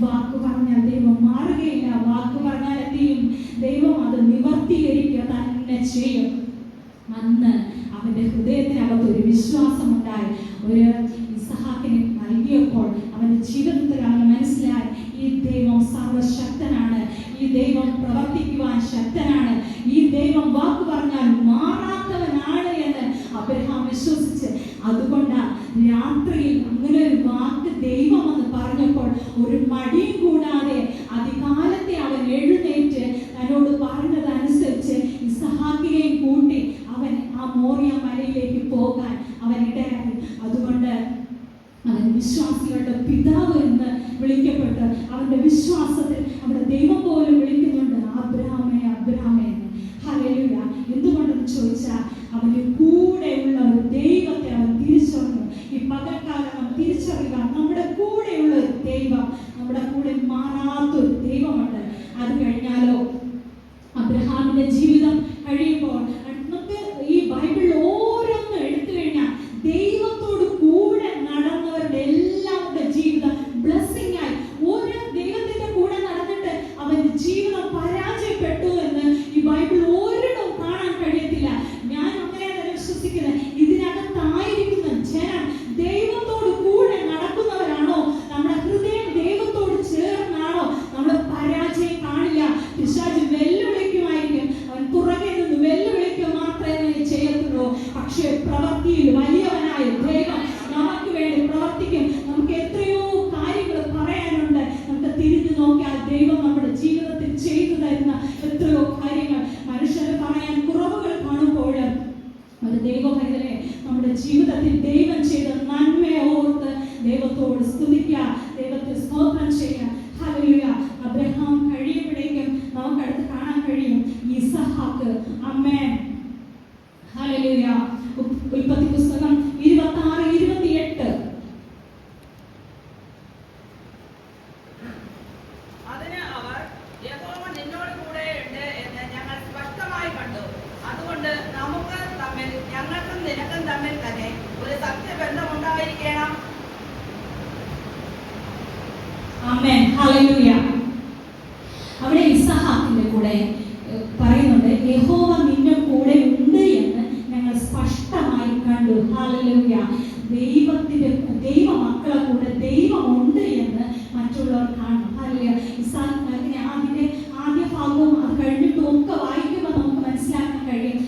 Speaker 2: വാക്ക് പറഞ്ഞാൽ ദൈവം മാറുകയില്ല. വാക്ക് പറഞ്ഞാൽ എന്ത് ചെയ്യും? ദൈവം അത് നിവർത്തീകരിക്കുക തന്നെ ചെയ്യും. അന്ന് അവന്റെ ഹൃദയത്തിനകത്ത് ഒരു വിശ്വാസം ഉണ്ടായി. ഒരു ഇസഹാക്കിനെ നൽകിയപ്പോൾ അവന്റെ ജീവിതത്തിൽ അവന് മനസ്സിലായി, ഈ ദൈവം സർവശക്തനാണ്, ഈ ദൈവം പ്രവർത്തിക്കുവാൻ ശക്തനാണ്, ഈ ദൈവം വാക്ക് പറഞ്ഞാൽ മാറാത്തവനാണ് എന്ന് അബ്രഹാം വിശ്വസിച്ച്, അതുകൊണ്ടാണ് രാത്രിയിൽ അങ്ങനെ ഒരു വാക്ക് ദൈവം എന്ന് പറഞ്ഞപ്പോൾ ഒരു മടിയും കൂടാതെ അതികാലത്തെ അവൻ എഴുന്നേറ്റ് തന്നോട് പറഞ്ഞതനുസരിച്ച് ഇസഹാക്കിനെയും കൂട്ടി അവൻ ആ മോറിയ മലയിലേക്ക് പോകാൻ അവൻ ഇടയായി. അതുകൊണ്ട് അവൻ വിശ്വാസികളുടെ പിതാവ് എന്ന് വിളിക്കപ്പെട്ട് അവന്റെ വിശ്വാസത്തിൽ അവിടെ ദൈവം പോലും വിളിക്കുന്നുണ്ട്, അബ്രഹാമേ അബ്രഹാമേ. ഹല്ലേലൂയ. എന്തുകൊണ്ടെന്ന് ചോദിച്ചാൽ അവന്റെ കൂടെയുള്ള ഒരു ദൈവത്തെ അവൻ തിരിച്ചറിഞ്ഞു. ഈ പകൽക്കാലം നാം തിരിച്ചറിയുക, നമ്മുടെ കൂടെയുള്ള ഒരു ദൈവം, നമ്മുടെ കൂടെ മാറാത്തൊരു ദൈവമുണ്ട്. അത് കഴിഞ്ഞാലോ അബ്രഹാമിന്റെ ജീവിതം കഴിയുമ്പോൾ നമുക്ക് ഈ ബൈബിളിൽ ഓരോന്നും എടുത്തു കഴിഞ്ഞാൽ ദൈവത്തോട് കൂടെ നടന്നവരുടെ എല്ലാവരുടെ ജീവിതം ബ്ലെസ്സിംഗ് ആയി. ഓരോ ദൈവത്തിന്റെ കൂടെ നടന്നിട്ട് അവന്റെ ജീവിതം പരാജയപ്പെട്ടു എന്ന് ഈ ബൈബിൾ ഒരിടവും കാണാൻ കഴിയത്തില്ല. ഞാൻ അങ്ങനെയാണ് വിശ്വസിക്കുന്നത്. ഇതിനകത്തായിരിക്കുന്ന ജനം ദൈവത്തോട് കൂടെ നടക്കുന്നവരാണോ? നമ്മുടെ ഹൃദയം ദൈവത്തോട് ചേർന്നാണോ? നമ്മൾ പരാജയം കാണില്ല. പിശാച് വെല്ലുവിളിക്കുമായി വാക്ക്. ആമേൻ. ഹല്ലേലൂയ. ഉൽപ്പത്തി പുസ്തകം 26:28.
Speaker 3: അതിന് അവർ, യഹോവ നിന്നോട് കൂടെ ഉണ്ട് എന്ന് ഞങ്ങൾ സ്പഷ്ടമായി കണ്ടു. അതുകൊണ്ട് ഞങ്ങൾക്കും നിനക്കും തമ്മിൽ തന്നെ ഒരു സത്യബന്ധം ഉണ്ടായിരിക്കണം.
Speaker 2: ആമേൻ. ഹല്ലേലൂയ. അവിടെ ഇസഹാക്കിന്റെ കൂടെ പറയുന്നുണ്ട്, യഹോവ നിന്റെ കൂടെ ഉണ്ട് എന്ന് ഞങ്ങൾ സ്പഷ്ടമായി കണ്ടു. ഹല്ലേലൂയ. ദൈവ മക്കളെ കൂടെ ദൈവമുണ്ട് എന്ന് മറ്റുള്ളവർ കാണും. ഹല്ലേലൂയ. ഇസഹാക്കിനെ ആദ്യ ഭാഗവും അത് കഴിഞ്ഞിട്ടും ഒക്കെ വായിക്കുമ്പോൾ നമുക്ക് മനസ്സിലാക്കാൻ കഴിയും,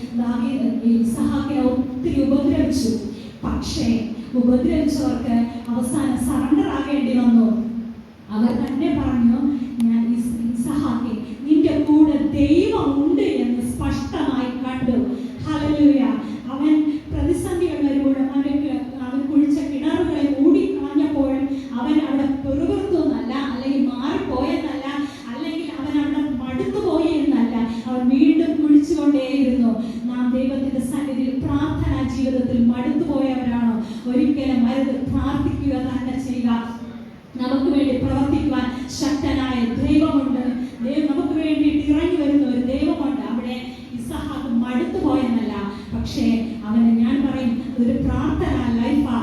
Speaker 2: ഇസഹാക്കിനെ ഒത്തിരി ഉപദ്രവിച്ചു. പക്ഷേ ഉപദ്രവിച്ചവർക്ക് അവസാനം സറണ്ടർ ആകേണ്ടി വന്നു. അവർ തന്നെ പറഞ്ഞു, ഞാൻ ഇസഹാക്കേ, നിന്റെ കൂടെ ദൈവമുണ്ട് എന്ന് സ്പഷ്ടമായി കണ്ടു. ഹല്ലേലൂയ. അവൻ പ്രതിസന്ധികൾ വരുമ്പോഴും അവൻ കുഴിച്ച കിണറുകളെ മൂടിക്കളഞ്ഞപ്പോഴും അവൻ അവിടെ പെറുപെറുത്തൊന്നല്ല, അല്ലെങ്കിൽ മാറിപ്പോയെന്നല്ല, അല്ലെങ്കിൽ അവൻ അവിടെ മടുത്തുപോയി എന്നല്ല, അവൻ വീണ്ടും കുഴിച്ചുകൊണ്ടേയിരുന്നു. നാം ദൈവത്തിന്റെ സന്നിധിയിൽ പ്രാർത്ഥനാ ജീവിതത്തിൽ മടുത്തുപോയവരാണോ? ഒരിക്കലും മരുന്ന് പ്രാർത്ഥിക്കുക തന്നെ ചെയ്യുക. നമുക്ക് വേണ്ടി പ്രവർത്തിക്കുവാൻ ശക്തനായ ദൈവമുണ്ട്. നമുക്ക് വേണ്ടി ഇറങ്ങി വരുന്ന ഒരു ദൈവമുണ്ട്. അവിടെ ഇസഹാക്ക് മടുത്തു പോയെന്നല്ല, പക്ഷേ അവന്, ഞാൻ പറയും, ഒരു പ്രാർത്ഥന ലൈഫാ.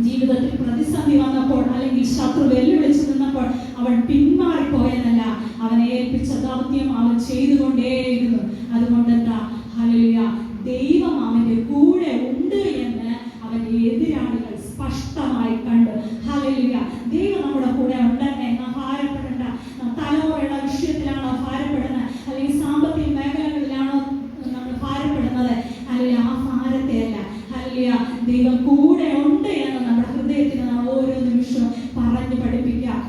Speaker 2: ജീവിതത്തിൽ പ്രതിസന്ധി വന്നപ്പോൾ അല്ലെങ്കിൽ ശത്രു വെല്ലുവിളിച്ചു നിന്നപ്പോൾ അവൻ പിന്മാറിപ്പോയെന്നല്ല, അവനെ ഏൽപ്പിച്ച ദൗത്യം അവൻ ചെയ്തുകൊണ്ടേയിരുന്നു. അതുകൊണ്ട് എന്താ? ഹല്ലേലൂയ. ദൈവം അവന്റെ കൂടെ ഉണ്ട് എന്ന് അവന്റെ എതിരാളികൾ സ്പഷ്ടമായി കണ്ടു. ഹല്ലേലൂയ. ദൈവം നമ്മുടെ കൂടെ ഉണ്ടെന്നെ നാം ഭാരപ്പെടേണ്ട. തലമുറയുടെ വിഷയത്തിലാണോ ഭാരപ്പെടുന്നത്, അല്ലെങ്കിൽ സാമ്പത്തിക മേഖലകളിലാണോ നമ്മൾ ഭാരപ്പെടുന്നത്? അല്ലെങ്കിൽ ആ ഭാരത്തെയല്ല, ഹല്ലേലൂയ, ദൈവം കൂടെ ഉണ്ട് എന്ന് നമ്മുടെ ഹൃദയത്തിന് നാം ഓരോ നിമിഷവും പറഞ്ഞു പഠിപ്പിക്കാം.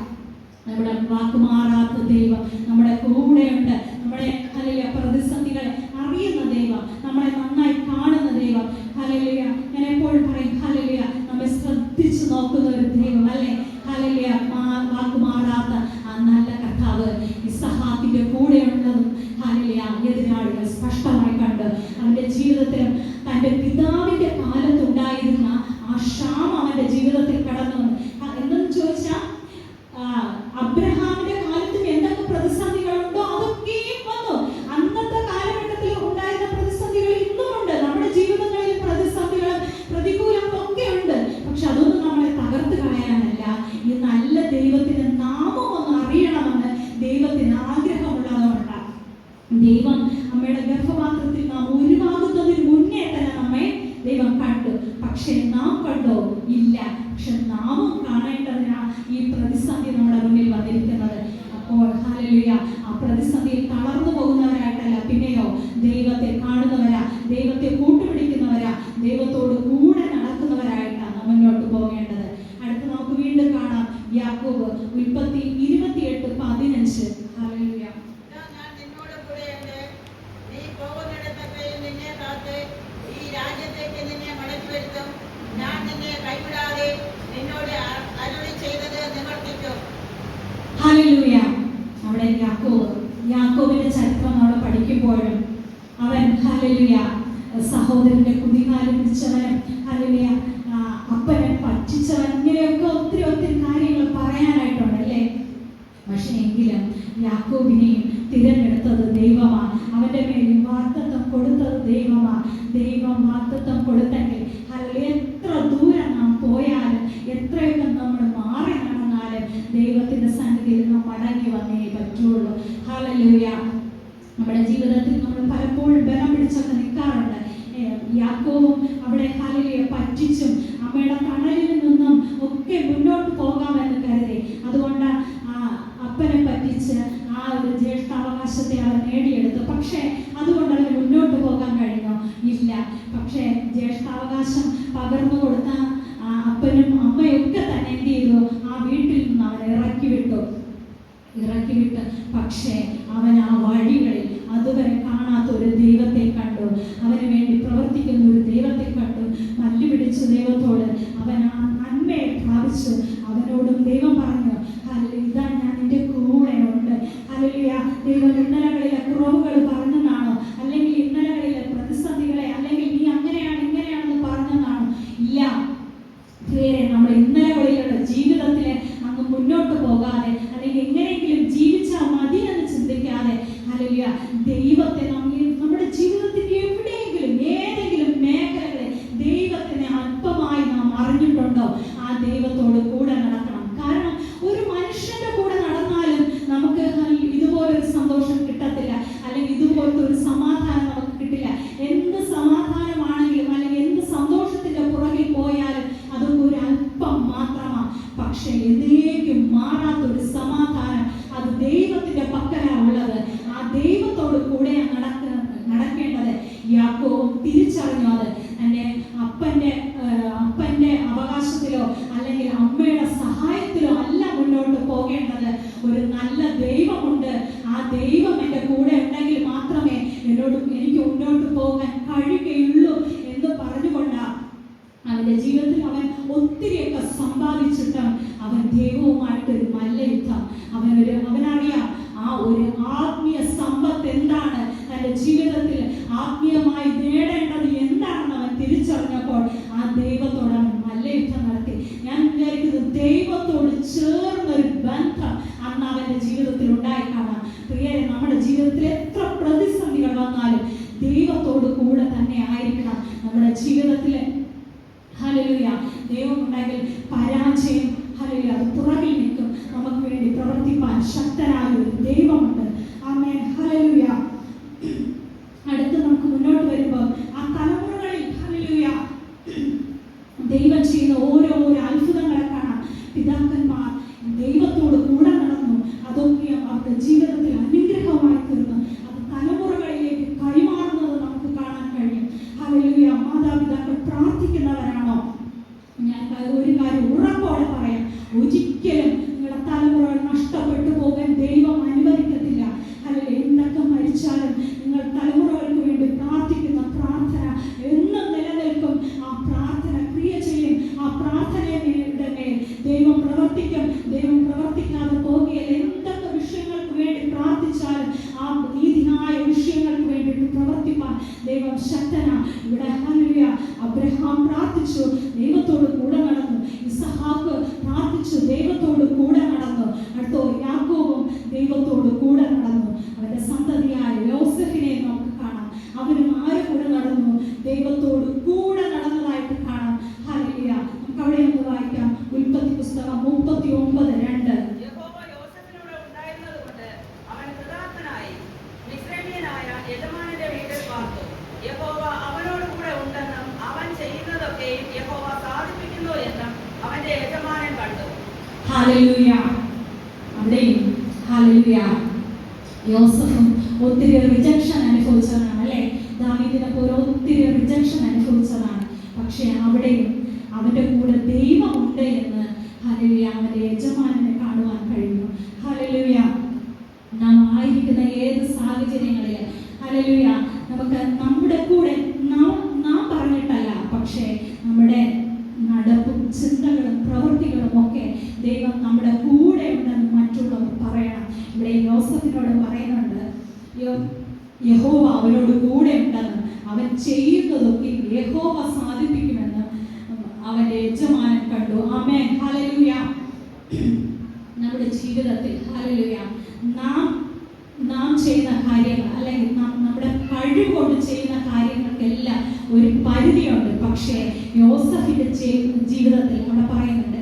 Speaker 2: നമ്മുടെ വാക്കുമാറാത്ത ദൈവം നമ്മുടെ കൂടെയുണ്ട്. നമ്മുടെ ഹല്ലേലൂയ പ്രതിസന്ധികളെ അറിയുന്ന ദൈവം, നമ്മളെ നന്നായി കാണുന്ന ദൈവം. ഹല്ലേലൂയ. ഞാൻ എപ്പോഴും പറയും, ഹല്ലേലൂയ, നമ്മെ ശ്രദ്ധിച്ചു നോക്കുന്ന ഒരു ദൈവം, അല്ലേ? ഹല്ലേലൂയ. വാക്കുമാറാത്ത ആ നല്ല കർത്താവ് ഇസഹാക്കിന്റെ കൂടെയുള്ളതും ഹല്ലേലൂയ എതിരാളികൾ സ്പഷ്ടമായി കണ്ട് അവന്റെ ജീവിതത്തിലും തന്റെ പിതാവിന്റെ കാലത്തുണ്ടായിരുന്ന ആ ക്ഷാമം അവന്റെ ജീവിതത്തിൽ കടന്നു. എന്തെന്ന് ചോദിച്ചാൽ, അബ്രഹാമിന്റെ കാലത്തും എന്തൊക്കെ പ്രതിസന്ധികളുണ്ടോ അതൊക്കെയും വന്നു. അന്നത്തെ കാലഘട്ടത്തിൽ ഉണ്ടായിരുന്ന പ്രതിസന്ധികൾ ഇന്നും ഉണ്ട്. നമ്മുടെ ജീവിതങ്ങളിൽ പ്രതിസന്ധികളും പ്രതികൂലങ്ങളും ഒക്കെ ഉണ്ട്. പക്ഷെ അതൊന്നും നമ്മളെ തകർത്ത് കളയാനല്ല. ഈ നല്ല ദൈവത്തിന് നാമം ഒന്ന് അറിയണമെന്ന് ദൈവത്തിന് ആഗ്രഹമുള്ളതുകൊണ്ട് ദൈവം അമ്മയുടെ ഗർഭപാത്രത്തിൽ നാം ഉരുവാകുന്നതിന് മുന്നേ തന്നെ നമ്മെ ദൈവം കണ്ടു. പക്ഷെ നാം കണ്ടോ? ഇല്ല. പക്ഷെ നാമും കാണേണ്ടതിനാണ് ഈ പ്രതിസന്ധി നമ്മുടെ മുന്നിൽ വന്നിരിക്കുന്നത്. അപ്പോൾ ഹല്ലേലൂയ, ആ പ്രതിസന്ധിയിൽ തളർന്നു പോകുന്നവരായിട്ടല്ല, പിന്നെയോ ദൈവത്തെ കാണുന്നവരാ, ദൈവത്തെ കൂട്ടുപിടിക്കുന്നവരാ, ദൈവത്തോട് കൂടെ നടക്കുന്നവരായിട്ടാണ് മുന്നോട്ട് പോകേണ്ടത്. അടുത്ത് നമുക്ക് വീണ്ടും കാണാം യാക്കോബ് ഉൽപ്പത്തി 28:15. ഹല്ലേലൂയ.
Speaker 4: ഞാൻ നിന്നോട് കൂടെയുണ്ട്. നീ പോകുന്നിടത്തൊക്കെയും നിന്നെ കാത്ത് ഈ രാജ്യത്തേക്ക് നിന്നെ മടക്കി വരുത്തും. ഞാൻ നിന്നെ കൈവിടാതെ നിന്നോട് അരുളി ചെയ്തത് നിവർത്തിക്കും.
Speaker 2: ഹല്ലേലൂയ. അവിടെ യാക്കോബിന്റെ ചരിത്രം നമ്മൾ പഠിക്കുമ്പോഴും അവൻ ഹല്ലേലൂയ സഹോദരന്റെ കുതികാലം പിടിച്ചവനും, ഹല്ലേലൂയ അപ്പനെ പറ്റിച്ചവൻ, ഇങ്ങനെയൊക്കെ ഒത്തിരി കാര്യങ്ങൾ പറയാനായിട്ടുണ്ട്, അല്ലേ? പക്ഷെ എങ്കിലും യാക്കോബിനെയും തിരഞ്ഞെടുത്തത് ദൈവമാണ്. അവന്റെ മേൽ വാഗ്ദത്തം കൊടുത്തത് ദൈവമാണ്. ദൈവം വാഗ്ദത്തം കൊടുത്തെങ്കിൽ എത്ര ദൂരം നാം പോയാലും, എത്രയൊക്കെ നമ്മൾ മാറി നടന്നാലും ദൈവത്തിന്റെ സന്നിധിയിൽ നാം മടങ്ങി വന്നേ പറ്റുള്ളൂ. ഹല്ലേലൂയ. നമ്മുടെ ജീവിതത്തിൽ നമ്മൾ പലപ്പോഴും ബലം പിടിച്ചൊക്കെ നിൽക്കാറുണ്ട്. യാക്കോബും അവിടെ ഹല്ലേലൂയ പറ്റിച്ചും അമ്മയുടെ തണലിൽ നിന്നും ഒക്കെ മുന്നോട്ട് പോകാമെന്ന് കരുതി. അതുകൊണ്ട് അപ്പനെ പറ്റിച്ച് ആ ഒരു ജ്യേഷ്ഠാവകാശത്തെ അവർ നേടിയെടുത്തു. പക്ഷേ അതുകൊണ്ട് അവർ മുന്നോട്ട് പോകാൻ കഴിഞ്ഞോ? ഇല്ല. പക്ഷേ ജ്യേഷ്ഠാവകാശം പകർന്നു കൊടുത്ത അപ്പനും അമ്മയൊക്കെ തന്നെ എന്ത് ചെയ്തു? ആ വീട്ടിൽ നിന്ന് അവരെ ഇറക്കിവിട്ട് പക്ഷേ അവൻ ആ വഴികളിൽ അതുവരെ കാണാത്ത ഒരു ദൈവത്തെ കണ്ടു. അവന് വേണ്ടി പ്രവർത്തിക്കുന്ന ഒരു ദൈവത്തെ കണ്ടു. മല്ലു പിടിച്ച ദൈവത്തോട് അവൻ ആ നന്മയെ പ്രാപിച്ചു. അവനോടും ദൈവം പറഞ്ഞു, ഹല്ലേലൂയ, ഇതാ ഞാൻ നിന്റെ കൂടെ ഉണ്ട്. ഹല്ലേലൂയ. ദൈവം ഇന്നലകളിലെ കുറവുകൾ പറഞ്ഞെന്നാണോ, അല്ലെങ്കിൽ ഇന്നലകളിലെ പ്രതിസന്ധികളെ, അല്ലെങ്കിൽ നീ അങ്ങനെയാണ് ഇങ്ങനെയാണെന്ന് പറഞ്ഞെന്നാണോ? ഇല്ല പ്രിയരെ, നമ്മൾ ഇന്നലകളിലുള്ള ജീവിതത്തിലെ അങ്ങ് മുന്നോട്ട് പോകാതെ, അല്ലെങ്കിൽ എങ്ങനെയെങ്കിലും ജീവിച്ചാൽ മതി എന്ന് ചിന്തിക്കാതെ, ഹല്ലേലൂയ, ദൈവത്തെ നമ്മുടെ ജീവിതത്തിന്റെ എവിടെയെങ്കിലും ഏതെങ്കിലും മേഖലകളിൽ ദൈവത്തിനെ അല്പമായി നാം അറിഞ്ഞിട്ടുണ്ടോ? ആ ദൈവത്തോട് കൂടെ നടക്കണം. കാരണം ഒരു മനുഷ്യന്റെ കൂടെ നടന്നാലും നമുക്ക് ഇതുപോലൊരു സന്തോഷം കിട്ടത്തില്ല, അല്ലെങ്കിൽ ഇതുപോലത്തെ ഒരു സമാധാനം നമുക്ക് കിട്ടില്ല. എന്ത് സമാധാനമാണെങ്കിലും അല്ലെങ്കിൽ എന്ത് സന്തോഷത്തിന്റെ പുറകിൽ പോയാലും അതൊക്കെ ഒരു അല്പം മാത്രമാണ്. പക്ഷെ എന്നേക്കും മാറാത്തൊരു സമാധാനം അത് ദൈവത്തിന്റെ പക്കലാണ് ഉള്ളത്. ആ ദൈവത്തോട് കൂടെയാണ് നടക്കേണ്ടത്. യാക്കോബ് തിരിച്ചറിഞ്ഞു അത് തന്റെ അപ്പന്റെ അവകാശത്തിലോ അല്ലെങ്കിൽ അമ്മയുടെ സഹായത്തിലോ അല്ല മുന്നോട്ട് പോകേണ്ടത്. ഒരു നല്ല ദൈവമുണ്ട്, ആ ദൈവം എൻ്റെ കൂടെ ഉണ്ടെങ്കിൽ മാത്രമേ എനിക്ക് മുന്നോട്ട് പോകാൻ കഴിയുകയുള്ളൂ എന്ന് പറഞ്ഞുകൊണ്ടാണ് അവന്റെ ജീവിതത്തിൽ അവൻ ഒത്തിരിയൊക്കെ സമ്പാദിച്ചിട്ടും അവൻ ദൈവവുമായിട്ടൊരു മല്ലയുദ്ധം. അവനറിയാം ആ ഒരു ആത്മീയ സമ്പത്ത് എന്താണ്, തന്റെ ജീവിതത്തിൽ ആത്മീയമായി നേടേണ്ടത് എന്താണെന്ന് അവൻ തിരിച്ചറിഞ്ഞപ്പോൾ ആ ദൈവത്തോട് അവൻ മല്ലയുദ്ധം നടത്തി. ഞാൻ വിചാരിക്കുന്നത് ദൈവത്തോട് ചേർന്നൊരു ബന്ധം അന്ന് അവന്റെ ജീവിതത്തിൽ ഉണ്ടായി കാണാം. പ്രിയരെ, നമ്മുടെ ജീവിതത്തിൽ എത്ര പ്രതിസന്ധികൾ വന്നാലും ദൈവത്തോട് കൂടെ തന്നെ ആയിരിക്കണം നമ്മുടെ ജീവിതത്തിലെ. ഹല്ലേലൂയ, ദൈവം ഉണ്ടെങ്കിൽ പരാജയം ഹല്ലേലൂയ അത് പുറകിൽ നിൽക്കും. നമുക്ക് വേണ്ടി പ്രവർത്തിപ്പാൻ ശക്തനായ ഒരു ദൈവമുണ്ട്. ആമേൻ, ഹല്ലേലൂയ. അടുത്ത് നമുക്ക് മുന്നോട്ട് വരുമ്പോൾ ആ തലമുറകളിൽ ഹല്ലേലൂയ ദൈവം ചെയ്യുന്ന ഓരോ അത്ഭുതങ്ങളെ കാണാം. പിതാക്കന്മാർ ദൈവത്തോട് കൂടെ നടന്നു, അതൊക്കെ അവരുടെ ജീവിതത്തിൽ അനുഗ്രഹമായി തീർന്നു. അത് തലമുറകളിലേക്ക് കൈമാറുന്നത് നമുക്ക് കാണാൻ കഴിയും. ഹല്ലേലൂയ, മാതാപിതാക്കൾ പ്രാർത്ഥിക്കുന്നവരാണോ? ഞാൻ ഒരു കാര്യം ഉറപ്പോടെ പറയാം, ഒരിക്കലും നിങ്ങളുടെ തലമുറകൾ നഷ്ടപ്പെട്ടു പോകാൻ ദൈവം അനുവദിക്കത്തില്ല. അല്ലെങ്കിൽ എന്തൊക്കെ മരിച്ചാലും നിങ്ങൾ തലമുറകൾക്ക് വേണ്ടി പ്രാർത്ഥിക്കുന്ന പ്രാർത്ഥന എന്നും നിലനിൽക്കും. ആ പ്രാർത്ഥന ക്രിയ ചെയ്യും. ആ പ്രാർത്ഥനയുടെ മേൽ ദൈവം പ്രവർത്തിക്കും. ദൈവം പ്രവർത്തിക്കാതെ പോകുകയില്ല. എന്തൊക്കെ വിഷയങ്ങൾക്ക് വേണ്ടി പ്രാർത്ഥിച്ചാലും ആ നീതിയായ വിഷയങ്ങൾക്ക് വേണ്ടിയിട്ട് പ്രവർത്തിപ്പാൻ ദൈവം ശക്തനാ. ഇവിടെ ഹല്ലേലൂയ, അബ്രഹാം പ്രാർത്ഥിച്ചു, ദൈവത്തോട് കൂടെ നടന്നു. ഇസഹാക്ക് പ്രാർത്ഥിച്ചു, ദൈവത്തോട് കൂടെ നടന്നു. അടുത്ത യാക്കോബും ദൈവത്തോട് കൂടെ നടന്നു. അവന്റെ സന്തതിയായ യോസഫിനെ നമുക്ക് കാണാം. അവനും ആരെ കൂടെ നടന്നു? ദൈവത്തോട് കൂടെ നടന്നതായിട്ട് കാണാം. ഹല്ലേലൂയ, നമുക്ക് അവിടെ ഒന്ന് വായിക്കാം. ഉൽപ്പത്തി പുസ്തകം 39:2.
Speaker 3: യഹോവ യോസേഫിനോട് ഉണ്ടായിരുന്നതുകൊണ്ട് അവൻ കൃതാർത്ഥനായി മിസ്രൈമ്യനായ യജമാനന്റെ വീട്ടിൽ പാർത്തു. യഹോവ അവനോട് കൂടെ ഉണ്ടെന്നും അവൻ ചെയ്യുന്നതൊക്കെയും യഹോവ സാധിപ്പിക്കുന്നു എന്നും അവന്റെ യജമാനൻ കണ്ടു.
Speaker 2: ഹല്ലേലൂയ, അവിടെയും ഹല്ലേലൂയ യോസഫും ഒത്തിരി റിജക്ഷൻ അനുഭവിച്ചവനാണ്, അല്ലെ? ദാവീദിനെ പോലെ ഒത്തിരി റിജക്ഷൻ അനുഭവിച്ചതാണ്. പക്ഷെ അവിടെയും അവന്റെ കൂടെ ദൈവമുണ്ട് എന്ന് ഹല്ലേലൂയ അവന്റെ യജമാനനെ കാണുവാൻ കഴിയുന്നു. ഹല്ലേലൂയ, നാം ആയിരിക്കുന്ന ഏത് സാഹചര്യങ്ങളിൽ ഹല്ലേലൂയ നമുക്ക് നമ്മുടെ കൂടെ നാം പറഞ്ഞിട്ടല്ല, പക്ഷേ നമ്മുടെ നടപ്പും ചിന്തകളും പ്രവൃത്തികളും ഒക്കെ ദൈവം നമ്മുടെ കൂടെ ഉണ്ടെന്ന് മറ്റുള്ളവർ പറയണം. ഇവിടെ യോസഫിനോട് പറയുന്നുണ്ട്, യഹോവ അവനോട് കൂടെ ഉണ്ടെന്ന്, അവൻ ചെയ്യുന്നതൊക്കെ യഹോവ സാധിപ്പിക്കുമെന്ന് അവന്റെ യജമാനൻ കണ്ടു. ആമേൻ, ഹല്ലേലൂയ. നമ്മുടെ ജീവിതത്തിൽ ഹല്ലേലൂയ നാം ചെയ്യുന്ന കാര്യങ്ങൾ അല്ലെങ്കിൽ നമ്മുടെ കഴിവുകൊണ്ട് ചെയ്യുന്ന കാര്യങ്ങൾക്കെല്ലാം ഒരു പരിധിയുണ്ട്. പക്ഷേ യോസഫിന്റെ ജീവിതത്തിൽ അവിടെ പറയുന്നുണ്ട്,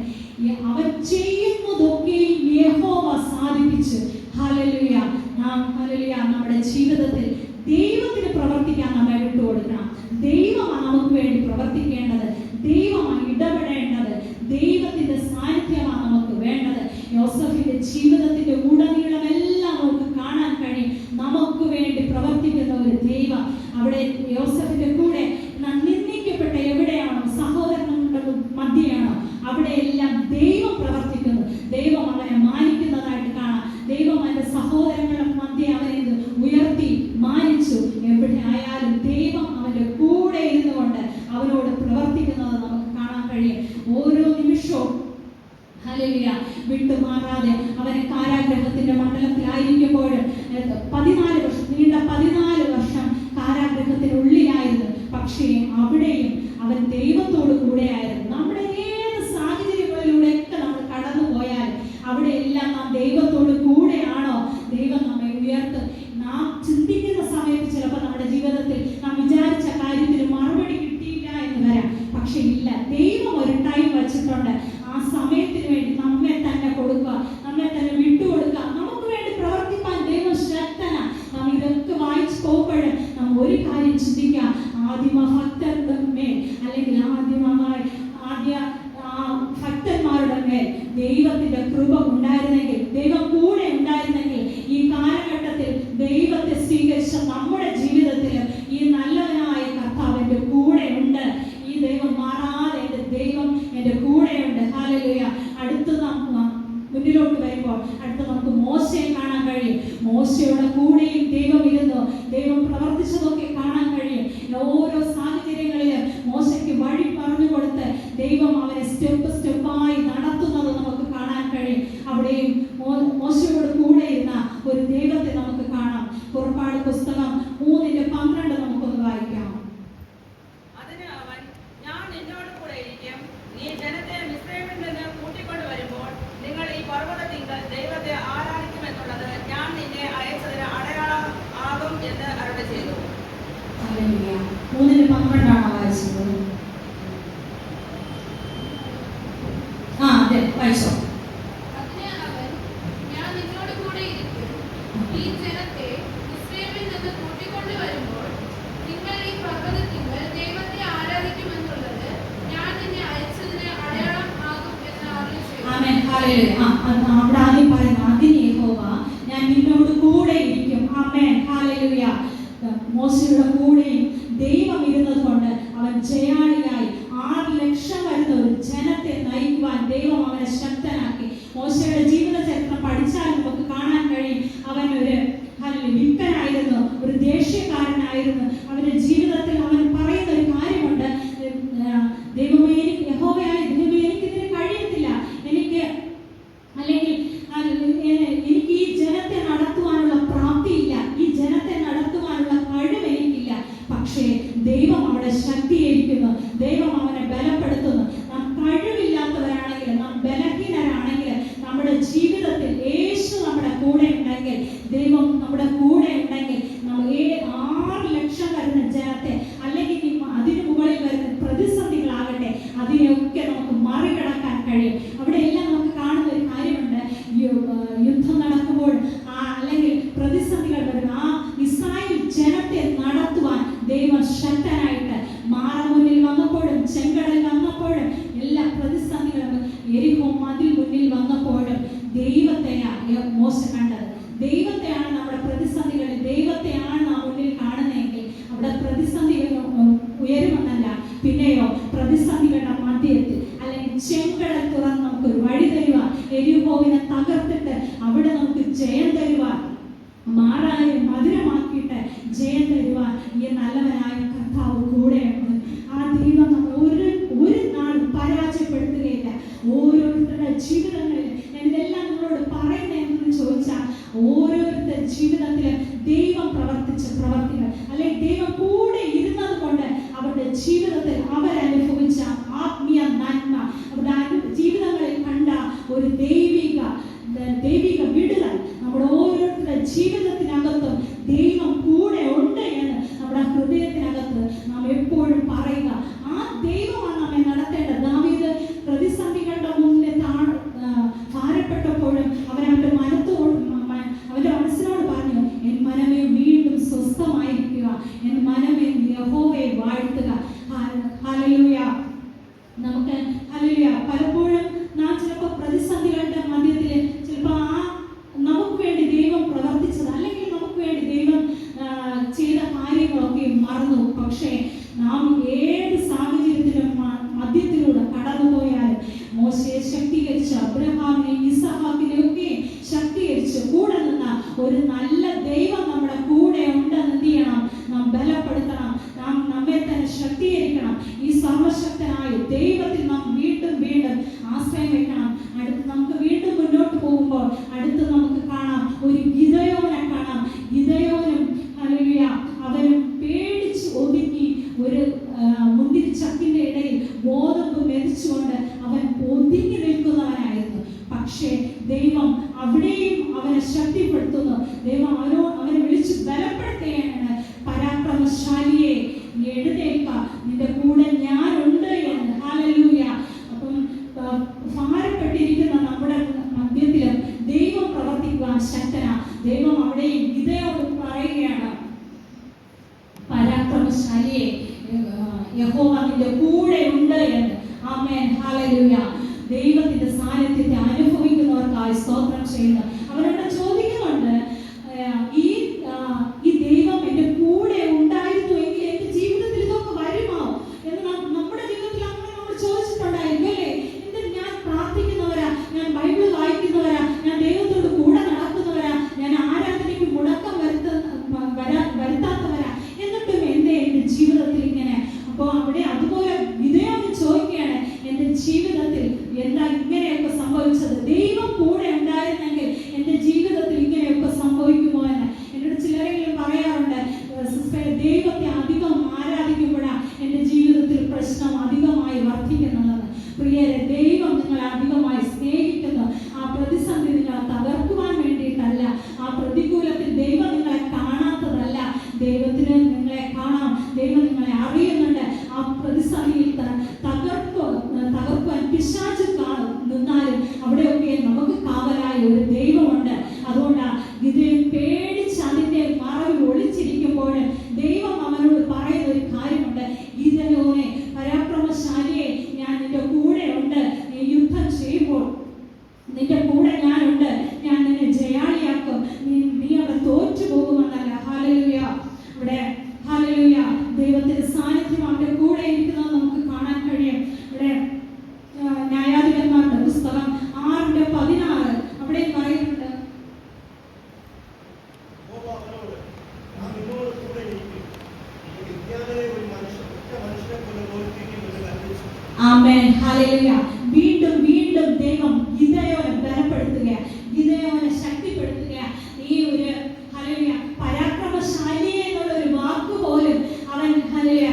Speaker 2: അവൻ ചെയ്യുന്നതൊക്കെ യഹോവ സാധിപ്പിച്ചു. ഹല്ലേലൂയ, ഹല്ലേലൂയ നമ്മുടെ ജീവിതത്തിൽ ദൈവത്തിന് പ്രവർത്തിക്കാൻ നമ്മെ വിട്ടുകൊടുക്കണം. ദൈവമാണ് നമുക്ക് വേണ്ടി പ്രവർത്തിക്കേണ്ടത്, ദൈവമാണ് ഇടപെടേണ്ടത്, ദൈവത്തിന്റെ സാന്നിധ്യമാണ് നമുക്ക് വേണ്ടത്. യോസഫിന്റെ ജീവിതത്തിന്റെ ഉടനീളമെല്ലാം നമുക്ക് കാണാൻ കഴിയും. നമുക്ക് വേണ്ടി പ്രവർത്തിക്കുന്ന ഒരു ദൈവം അവിടെ യോസഫിന്റെ കൂടെ നിന്ദിക്കപ്പെട്ട എവിടെയാണോ, സഹോദരങ്ങളുടെ മധ്യയാണോ, അവിടെയെല്ലാം ദൈവം പ്രവർത്തിക്കുന്നു. ദൈവം അവനെ മാനിക്കുന്നതായിട്ട് കാണാം. ദൈവം അവന്റെ സഹോദരങ്ങളുടെ മധ്യ അവനെ ഉയർത്തി മാനിച്ചു. എവിടെ ആയാലും ദൈവം അവന്റെ കൂടെ ഇരുന്നു കൊണ്ട് അവനോട് പ്രവർത്തിക്കുന്നത് നമുക്ക് കാണാൻ കഴിയും. ഓരോ നിമിഷവും ഹല്ലേലൂയ വിട്ടുമാറാതെ അവനെ നീണ്ട 14 വർഷം കാരാഗ്രഹത്തിനുള്ളിലായിരുന്നു. പക്ഷേ അവിടെയും അവൻ ദൈവത്തോട് കൂടെയായിരുന്നു. നമ്മുടെ ഏത് സാഹചര്യങ്ങളിലൂടെയൊക്കെ നമ്മൾ കടന്നു പോയാൽ അവിടെയെല്ലാം നാം ദൈവത്തോട് കൂടെയാണോ, ദൈവം നമ്മെ ഉയർത്തും. നാം ചിന്തിക്കുന്ന സമയത്ത് ചിലപ്പോൾ നമ്മുടെ ജീവിതത്തിൽ നാം വിചാരിച്ച കാര്യത്തിന് മറുപടി കിട്ടിയില്ല എന്ന് വരാം. പക്ഷെ ഇല്ല, ദൈവം ഒരു ടൈം വച്ചിട്ടുണ്ട്. ആ സമയത്തിന് വേണ്ടി നമ്മെ തന്നെ കൊടുക്കുക, നമ്മെ തന്നെ വിട്ടുകൊടുക്കുക. നമുക്ക് വേണ്ടി പ്രവർത്തിക്കാൻ ദൈവം ശക്തന. നാം ഇതൊക്കെ വായിച്ചു പോകുമ്പോഴും നാം ഒരു കാര്യം ചിന്തിക്കുക, ആദിമഭക്തരുടെ മേൽ അല്ലെങ്കിൽ ആദ്യ ഭക്തന്മാരുടെ മേൽ ദൈവത്തിന്റെ കൃപ ഉണ്ടായിരുന്നെങ്കിൽ, ദൈവം കൂടെ ഉണ്ടായിരുന്നെങ്കിൽ, ഈ കാലഘട്ടത്തിൽ ദൈവത്തെ സ്വീകരിച്ച നമ്മുടെ ജീവിതത്തിൽ ഈ നല്ലവനായ കർത്താവിന്റെ കൂടെ ഉണ്ട്. ഈ ദൈവം മാറാതെ എൻ്റെ ദൈവം എൻ്റെ കൂടെയുണ്ട്. ഹല്ലേലൂയ. അടുത്ത് നാം മുന്നിലോട്ട് വരുമ്പോൾ അടുത്ത് നമുക്ക് മോശയെ കാണാൻ കഴിയും. മോശയുടെ കൂടെയും ദൈവം ഇരുന്നു. ദൈവം പ്രവർത്തിച്ചതൊക്കെ കാണാൻ കഴിയും. ഓരോ സാഹചര്യങ്ങളിൽ മോശയ്ക്ക് വഴി പറഞ്ഞു കൊടുത്ത് ദൈവം അവനെ സ്റ്റെപ്പായി നടത്തുന്നത് നമുക്ക് കാണാൻ കഴിയും. അവിടെയും മോശയോട് കൂടെ ഇരുന്ന ഒരു ദൈവത്തെ നമുക്ക് കാണാം. പുറപ്പാട് പുസ്തകം 3:12 നമുക്കൊന്ന് വായിക്കാം.
Speaker 3: അതിന് അവൻ, ഞാൻ നിന്നോട് കൂടെ ഇരിക്കും. നീ ജനത്തെ മിസ്രയീമിൽ നിന്ന് കൂട്ടിക്കൊണ്ട് വരുമ്പോൾ നിങ്ങൾ ഈ പർവ്വതത്തിങ്കൽ ദൈവത്തെ ആരാധിക്കുമെന്നുള്ളത് ഞാൻ നിന്നെ അയച്ചതിന് അടയാളം ആകും എന്ന് അരുളി ചെയ്തു.
Speaker 2: 3:12 വായിച്ചത്. അതെ, വായിച്ചോ.
Speaker 5: അതിന് അവൻ, ഞാൻ നിന്നോട് കൂടെ ഇരിക്കും. ഈ ജനത്തെ മിസ്രയീമിൽ നിന്ന് കൂട്ടിക്കൊണ്ട് വരുമ്പോൾ നിങ്ങൾ ഈ പർവ്വതത്തിങ്കൽ ദൈവത്തെ ആരാധിക്കുമെന്നുള്ളത് ഞാൻ നിന്നെ അയച്ചതിന് അടയാളം ആകും എന്ന് അരുളി ചെയ്തു.
Speaker 2: ആമേൻ. ഹല്ലേലൂയ. അവിടെ ആദ്യം പറയുന്നു, അതിന് യഹോവ ഞാൻ നിന്നോട് കൂടെ ഇരിക്കും. ആമേൻ. ഹല്ലേലൂയ. മോശയുടെ കൂടെയും ദൈവം ഇരുന്നത് കൊണ്ട് അവൻ ജയാളിയായി 6 ലക്ഷം വരുന്ന ഒരു ജനത്തെ നയിക്കുവാൻ ദൈവം അവനെ ശക്തനാക്കി. മോശയുടെ ജീവിത ചരിത്രം പഠിച്ചാൽ നമുക്ക് കാണാൻ കഴിയും. അവൻ ഒരു വിക്കനായിരുന്നു, ഒരു ദേഷ്യക്കാരനായിരുന്നു. അവന്റെ ജീവിതത്തിൽ അവൻ പറയുന്ന ഒരു കാര്യമുണ്ട്, ദൈവമേ, യഹോവയായ ദൈവമേ, എനിക്കിതിന് കഴിയത്തില്ല, എനിക്ക് ഈ ജനത്തെ നടത്തുവാനുള്ള പ്രാപ്തിയില്ല, ഈ ജനത്തെ നടത്തുവാനുള്ള കഴിവ് എനിക്കില്ല. പക്ഷേ ദൈവം അവിടെ ശക്തിയേൽക്കുന്നു, ദൈവം അവനെ ബലപ്പെടുത്തുന്നു. നാം കഴിവില്ലാത്തവരാണെങ്കിൽ, നാം ബലഹീനരാണെങ്കിൽ, നമ്മുടെ ജീവിതത്തിൽ യേശു നമ്മുടെ കൂടെ ഉണ്ടെങ്കിൽ, ദൈവം നമ്മുടെ കൂടെ ഉണ്ടെങ്കിൽ, നമ്മൾ 6 ലക്ഷം വരുന്ന ജനത്തെ അല്ലെങ്കിൽ അതിനു മുകളിൽ വരുന്ന പ്രതിസന്ധികളാകട്ടെ, അതിനെയൊക്കെ നമുക്ക് മറികടക്കാൻ കഴിയും. അവിടെ എല്ലാം നമുക്ക് കാണുന്ന ഒരു കാര്യമുണ്ട്. യുദ്ധം നടക്കുമ്പോൾ അല്ലെങ്കിൽ പ്രതിസന്ധികൾ വരുന്ന ഇസ്രായേൽ ജനത്തെ നടത്തുവാൻ ദൈവം ശക്തനായിട്ട് മുന്നിൽ വന്നപ്പോഴും, ചെങ്കടൽ വന്നപ്പോഴും, എല്ലാ പ്രതിസന്ധികളും, എരിഹോ മതിൽ മുന്നിൽ വന്നപ്പോഴും ദൈവത്തെയാണ് മോശ കണ്ടത്. ദൈവത്തെയാണ് നമ്മുടെ പ്രതിസന്ധികളിൽ, ദൈവത്തെയാണ് നാം മുന്നിൽ കാണുന്നതെങ്കിൽ അവിടെ പ്രതിസന്ധികൾ ഉയരുമെന്നല്ല, പിന്നെയോ പ്രതിസന്ധികളുടെ മധ്യത്തിൽ അല്ലെങ്കിൽ ചെങ്കടൽ തുറന്ന് നമുക്കൊരു വഴി തരുവാൻ, എരിഹോവിനെ തകർത്തിട്ട് അവിടെ നമുക്ക് ജയം തരുവാൻ, മാറായ മധുരമാക്കിയിട്ട് ജയം തരുവാൻ ഈ നല്ലവനായ കർത്താവ് കൂടെയുണ്ട്. ആ ദൈവം നമ്മൾ ഒരു നാളും പരാജയപ്പെടുത്തുകയില്ല. ഓരോരുത്തരുടെ ജീവിതങ്ങളിൽ എന്തെല്ലാം നിങ്ങളോട് പറയുന്നതെന്ന് ചോദിച്ചാൽ, ഓരോരുത്തരുടെ ജീവിതത്തിലും ദൈവം പ്രവർത്തിച്ച പ്രവർത്തികൾ അല്ലെങ്കിൽ ദൈവം കൂടെ ഇരുന്നത് കൊണ്ട് അവരുടെ ജീവിതത്തിൽ അവരനുഭവിച്ച ആത്മീയ നന്മ, അവരുടെ ജീവിതങ്ങളിൽ കണ്ട ഒരു ദൈവിക വിടുതൽ നമ്മുടെ ഓരോരുത്തരുടെ ജീവിതത്തിനകത്തും ദൈവം കൂടെ ഉണ്ട് എന്ന് നമ്മുടെ ഹൃദയത്തിനകത്ത് നാം എപ്പോഴും അവന്റെ കൂടെ ഉണ്ട് എന്ന്. ആമേൻ, ഹല്ലേലൂയ. ദൈവത്തിന്റെ സാന്നിധ്യത്തെ അനുഭവിക്കുന്നവർക്കായി സ്തോത്രം ചെയ്യുന്നു. അവരോട് ചോദിക്കുന്നുണ്ട്, ഈ ദൈവം എന്റെ കൂടെ ഉണ്ടായിരുന്നു എങ്കിൽ എന്റെ ജീവിതത്തിൽ ഇതൊക്കെ വരുമോ എന്ന്. നമ്മുടെ ജീവിതത്തിൽ അങ്ങനെ നമ്മൾ ചോദിച്ചിട്ടുണ്ടായിരിക്കും അല്ലേ? എന്തിന് ഞാൻ പ്രാർത്ഥിക്കുന്നവരാ, ഞാൻ ബൈബിൾ വായിക്കുന്നവരാ, ഞാൻ ദൈവത്തോട് കൂടെ നടക്കുന്നവരാ, ഞാൻ ആരാധനയ്ക്ക് മുടക്കം വരുത്താത്തവരാ, എന്നിട്ടും എന്റെ ജീവിതത്തിൽ ഇങ്ങനെ. അപ്പോൾ അവിടെ അതുപോലെ വിധേയം ചോദിക്കുകയാണ്, എന്റെ ജീവിതത്തിൽ എന്താ ഇങ്ങനെയൊക്കെ സംഭവിച്ചത്? ദൈവം കൂടെ ഉണ്ടായിരുന്നെങ്കിൽ എന്റെ ജീവിതത്തിൽ ഇങ്ങനെയൊക്കെ സംഭവിക്കുമോ എന്ന്. എന്നോട് ചിലരെങ്കിലും പറയാറുണ്ട്, സിസ്റ്റർ ദൈവത്തെ അധികം ആരാധിക്കുമ്പോഴാണ് എന്റെ ജീവിതത്തിൽ പ്രശ്നം അധികമായി വർദ്ധിക്കുന്നുള്ളത്. പ്രിയരെ, ദൈവം നിങ്ങളെ അധികമായി സ്നേഹിക്കുന്നു. ആ പ്രതിസന്ധി നിങ്ങളെ തകർക്കുവാൻ വേണ്ടിയിട്ടല്ല, ആ പ്രതികൂലത്തിൽ ദൈവം നിങ്ങളെ കാണാത്തതല്ല. ദൈവത്തിന് നിങ്ങളെ കാണാം, ദൈവം നിങ്ങളെ അറിയുന്നുണ്ട്. ആ പ്രതിസന്ധിയിൽ തകർക്കുവാൻ പിശാച് നിന്നാലും അവിടെയൊക്കെ നമുക്ക് കാവലായ ഒരു ദൈവമുണ്ട്. അതുകൊണ്ടാണ് ഗിദെയോൻ പേടിച്ച് അതിന്റെ മറവിൽ ഒളിച്ചിരിക്കുമ്പോൾ ദൈവം അവനോട് പറയുന്ന ഒരു കാര്യമുണ്ട്, ഗിദെയോനെ, പരാക്രമശാലിയെ, ഞാൻ നിന്റെ കൂടെ ഉണ്ട്. നീ യുദ്ധം ചെയ്യുമ്പോൾ നിന്റെ കൂടെ ഞാനുണ്ട്. ഞാൻ നിന്നെ ജയാളിയാക്കും. നീ അവിടെ തോറ്റു പോകുമെന്നല്ല. ഹല്ലേലൂയ. ഇവിടെ ഹല്ലേലൂയ, ദൈവത്തിന്റെ സാന്നിധ്യം അവന്റെ കൂടെ ഇരിക്കുന്നത് നമുക്ക് കാണാൻ കഴിയും. ഇവിടെ ന്യായാധിപന്മാരുടെ പുസ്തകം 6:16 അവിടെ പറയുന്നുണ്ട്, ആമേൻ, ഹല്ലേലൂയ. വീണ്ടും വീണ്ടും ദൈവം ഗിദെയോനെ ബലപ്പെടുത്തുക, ഗിദെയോനെ ശക്തിപ്പെടുത്തുക. ഈ ഒരു ഹല്ലേലൂയ പരാക്രമശാലി എന്നുള്ള ഒരു വാക്ക് പോലും അവൻ ഹല്ലേലൂയ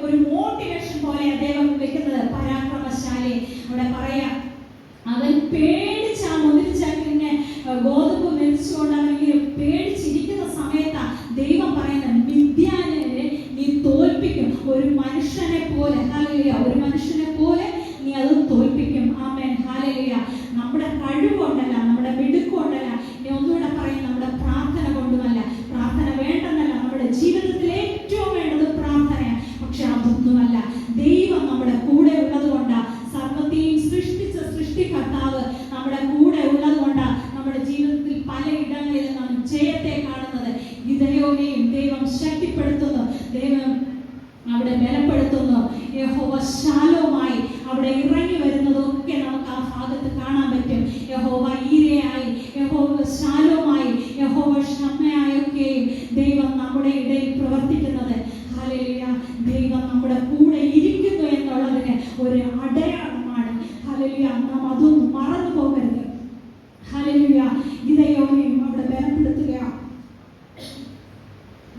Speaker 2: ഒരു മോട്ടിവേഷൻ പോലെ ദൈവം വെക്കുന്നത്. പരാക്രമശാലി അവിടെ പറയാ, അവൻ പേടിച്ച് ആ മുതിർച്ചക്കിനെ ഗോതമ്പ് മെതിച്ചുകൊണ്ട് അവനിങ്ങനെ പേടിച്ചിരിക്കുന്ന സമയത്താ ദൈവം പറയുന്ന, മിദ്യാനെ നീ തോൽപ്പിക്കും. ഒരു മനുഷ്യനെ പോലെ, ഹല്ലേലൂയ, ഒരു മനുഷ്യനെ പോലെ നീ അത് തോൽപ്പിക്കും. ആമേൻ, ഹല്ലേലൂയ. നമ്മുടെ കഴിവുകൊണ്ടല്ല, നമ്മുടെ മിടുക്കൊണ്ടല്ല, ഇനി ഒന്നുകൂടെ പറയും, നമ്മുടെ പ്രാർത്ഥന കൊണ്ടുമല്ല. പ്രാർത്ഥന വേണ്ടെന്നല്ല, നമ്മുടെ ജീവിതത്തിൽ ഏറ്റവും വേണ്ടത് പ്രാർത്ഥനയാണ്. പക്ഷെ അതൊന്നുമല്ല, ദൈവം നമ്മുടെ കൂടെ ഉള്ളത് കൊണ്ടാണ്. സർവ്വത്തെയും സൃഷ്ടിച്ച സൃഷ്ടികർത്താവ് നമ്മുടെ കൂടെ ഉള്ളത് കൊണ്ടാണ് നമ്മുടെ ജീവിതത്തിൽ പലയിടങ്ങളിൽ നാം ജയത്തെ കാണുന്നത്. ഗിദെയോനെയും ദൈവം ശക്തിപ്പെടുത്തുന്നു, ദൈവം അവിടെ ബലപ്പെടുത്തുന്നു. യഹോവ ശാലോമായി അവിടെ ഇറങ്ങി വരുന്നതൊക്കെ നമുക്ക് ആ ഭാഗത്ത് കാണാൻ പറ്റും. യഹോവ ഈരയായി, യഹോവ ശാലോമായി, യഹോവ ക്ഷമയായൊക്കെ ദൈവം നമ്മുടെ ഇടയിൽ പ്രവർത്തിക്കുന്നത്. ഹല്ലേലൂയ. ദൈവം നമ്മുടെ കൂടെ ഇരിക്കുന്നു എന്നുള്ളതിന് ഒരു അടയാളമാണ്. ഹല്ലേലൂയ. നാം അതൊന്നും മറന്നു പോകരുത്. ഹല്ലേലൂയ. ഗിദെയോനെയും അവിടെ ബലപ്പെടുത്തുക.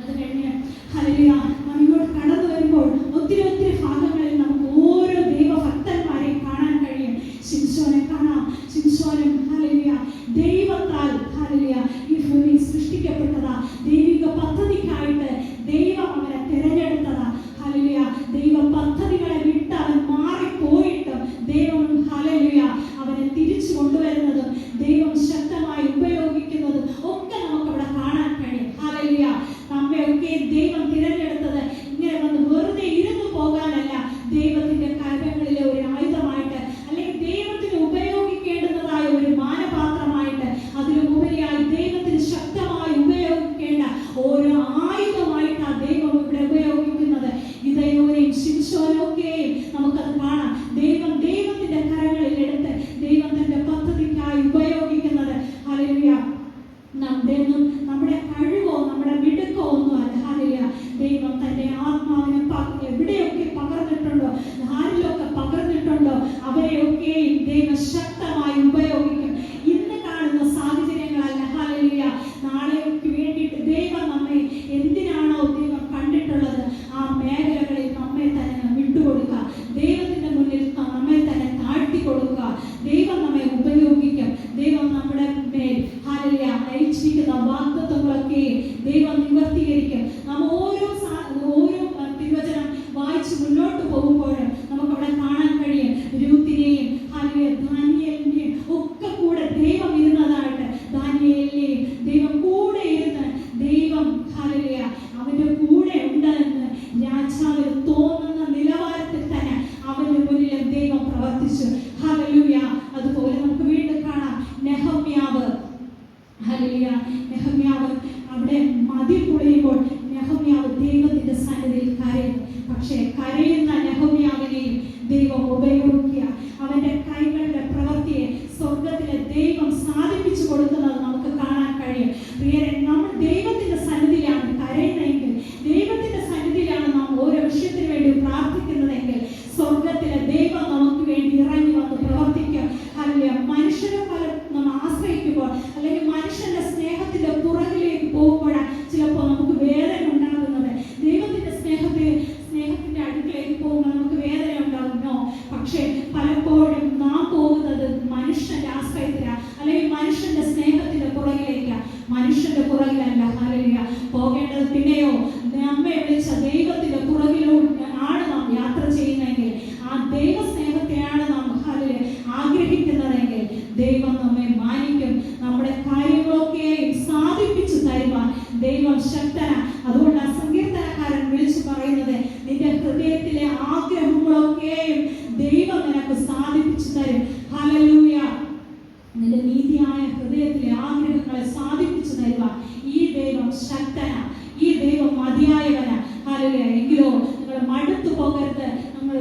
Speaker 2: അത് കഴിഞ്ഞ് ഹല്ലേലൂയ നാം ഇങ്ങോട്ട് കടന്നു വരുമ്പോൾ ഒത്തിരി ഭാഗങ്ങളിൽ നമുക്ക് ഓരോ ദൈവഭക്തന്മാരെയും കാണാൻ കഴിയും. ശിംശോനെ കാണാം. ശിംശോനും ഹല്ലേലൂയ ദൈവത്താൽ ഹല്ലേലൂയ ഈ ഭൂമി സൃഷ്ടിക്കപ്പെട്ടതാ. ദൈവിക പദ്ധതിക്കായിട്ട് ദൈവം അവനെ തിരഞ്ഞെടുത്തതാ. ഹല്ലേലൂയ. ദൈവ പദ്ധതികളെ വിട്ട് അവൻ മാറിപ്പോയിട്ടും ദൈവം ഹല്ലേലൂയ അവനെ തിരിച്ചു കൊണ്ടുവരുന്നതും ദൈവം ശക്തമായി ഉപയോഗിക്കുന്നതും ഒക്കെ നമുക്കവിടെ കാണാൻ കഴിയും. ഹല്ലേലൂയ. നമ്മയൊക്കെ ദൈവം തിരഞ്ഞെടുത്തത് ഇങ്ങനെ വന്ന് വെറുതെ ഇരുന്നു പോകാനല്ല, ദൈവത്തിന്റെ കരങ്ങളിലെ ഒരു ആയുധമായിട്ട്, അല്ലെങ്കിൽ ദൈവത്തിന് ഉപയോഗിക്കേണ്ടതായ ഒരു മാനപാത്രമായിട്ട്, അതിലുപരിയായി ദൈവത്തിന് ശക്തമായി ഉപയോഗിക്കേണ്ട ഓരോ ആയുധമായിട്ടാണ് ദൈവം ഇവിടെ ഉപയോഗിക്കുന്നത്. ഗിദെയോനെയും ശിംശോനെയൊക്കെയും നമുക്കത് കാണാം. ദൈവം ദൈവത്തിന്റെ കരങ്ങളിൽ എടുത്ത് ദൈവം തന്റെ പദ്ധതിക്കായി ഉപയോഗിക്കുന്നത്. ഹല്ലേലൂയ. നമ്മുടെ കഴിവോ നമ്മുടെ മിടുക്കോ ഒന്നും അല്ല. ഹല്ലേലൂയ. ദൈവം തന്റെ ആത്മാവിനെ എവിടെയൊക്കെ പകർന്നിട്ടുണ്ടോ, ആരിലൊക്കെ പകർന്നിട്ടുണ്ടോ, അവരെയൊക്കെയും ദൈവം ശക്തമായി ഉപയോഗിക്കും. ഇന്ന് കാണുന്ന സാഹചര്യങ്ങളല്ല. ഹല്ലേലൂയ. നാളെക്ക് വേണ്ടിയിട്ട് ദൈവം നമ്മെ എന്തിനാണോ ദൈവം കണ്ടിട്ടുള്ളത് ആ മേഖലകളിൽ നമ്മെ തന്നെ വിട്ടുകൊടുക്കുക. ദൈവത്തിന്റെ മുന്നിൽ നമ്മെ തന്നെ താഴ്ത്തി കൊടുക്കുക. ദൈവം നമ്മെ ഉപയോഗിക്കും. ദൈവം നമ്മുടെ മേൽ ഹല്ലേലൂയ അയച്ചിരിക്കുന്ന വാഗ്ദത്തങ്ങളൊക്കെ ദൈവം നിവർത്തീകരിക്കും. നാം ഓരോ തിരുവചനം വായിച്ച് മുന്നോട്ട് പോകുമ്പോഴും നമുക്കവിടെ കാണാൻ കഴിയും. രൂത്തിനെയും ഹല്ലേലൂയ ദാനിയേലിനെയും ഒക്കെ കൂടെ ദൈവം ഇരുന്നതായിട്ട്, ദാനിയേലിനെയും ദൈവം കൂടെ ഇരുന്ന് ദൈവം ഹല്ലേലൂയ അവന്റെ കൂടെ ഉണ്ട് എന്ന് രാജാവിന് തോന്നുന്ന നിലവാരത്തിൽ പൊട്ടിപ്പൊളിയുമ്പോൾ നെഹമ്യാവ് ദൈവത്തിന്റെ സന്നിധിയിൽ കരയും. പക്ഷേ കരയുന്ന നെഹമ്യാവിനെയും ദൈവം ഉപയോഗിക്കുക. അവന്റെ കൈകളുടെ പ്രവൃത്തിയെ സ്വർഗത്തിലെ ദൈവം സാധിപ്പിച്ചു കൊടുക്കുന്നത് നമുക്ക് കാണാൻ കഴിയും. പ്രിയരെ, നമ്മൾ ദൈവത്തിന്റെ സന്നിധിയിലാണ് കരയുന്നതെങ്കിൽ, ദൈവത്തിന്റെ സന്നിധിയിലാണ് നാം ഓരോ വിഷയത്തിന് വേണ്ടി പ്രാർത്ഥിക്കുന്നതെങ്കിൽ, സ്വർഗത്തിലെ ദൈവം നമുക്ക് വേണ്ടി ഇറങ്ങി വന്ന് പ്രവർത്തിക്കും. അല്ലെങ്കിൽ മനുഷ്യരെ നാം ആശ്രയിക്കുമ്പോൾ, അല്ലെങ്കിൽ മനുഷ്യന്റെ സ്നേഹത്തിന്റെ പുറകിലേക്ക് പോകുമ്പോഴാണ് ചിലപ്പോൾ നമുക്ക് വേദന ഉണ്ടാകുന്നത്. ദൈവത്തിന്റെ സ്നേഹത്തിന്റെ അടുക്കിലേക്ക് പോകുമ്പോൾ നമുക്ക് വേദന ഉണ്ടാകുന്നോ? പക്ഷേ പലപ്പോഴും നാം പോകുന്നത് മനുഷ്യന്റെ ആശ്രയത്തിലാണ്, അല്ലെങ്കിൽ മനുഷ്യന്റെ സ്നേഹത്തിന്റെ പുറകിലേക്കാണ്, മനുഷ്യന്റെ പുറകിലല്ല. ഹല്ലേലൂയ. പോകേണ്ടത് പിന്നെയോ നമ്മെ വിളിച്ച ദൈവത്തിന്റെ പുറകിലൂടെ ആണ് നാം യാത്ര ചെയ്യുന്നതെങ്കിൽ, ആ ദൈവ സ്നേഹത്തെയാണ് നാം ആഗ്രഹിക്കുന്നതെങ്കിൽ, ദൈവം നമ്മെ മാനിക്കും. നമ്മുടെ കാര്യങ്ങളൊക്കെയും സാധിപ്പിച്ചു തരുവാൻ ദൈവം ശക്തനാണ്. അതുകൊണ്ട് ആ സങ്കീർത്തനക്കാരൻ വിളിച്ചു പറയുന്നത്, നിന്റെ ഹൃദയത്തിലെ ആഗ്രഹങ്ങളൊക്കെയും ദൈവം നിനക്ക് സാധിപ്പിച്ചു തരും. ഹല്ലേലൂയ. നിന്റെ നീതിയായ ഹൃദയത്തിലെ ആഗ്രഹങ്ങളെ സാധിപ്പിച്ചു തരുവാൻ ഈ ദൈവം ശക്തനാണ്, ഈ ദൈവം മതിയായവനാണ്. ഹല്ലേലൂയ. എങ്കിലോ നിങ്ങൾ മടുത്തു പോകരുത്, നിങ്ങൾ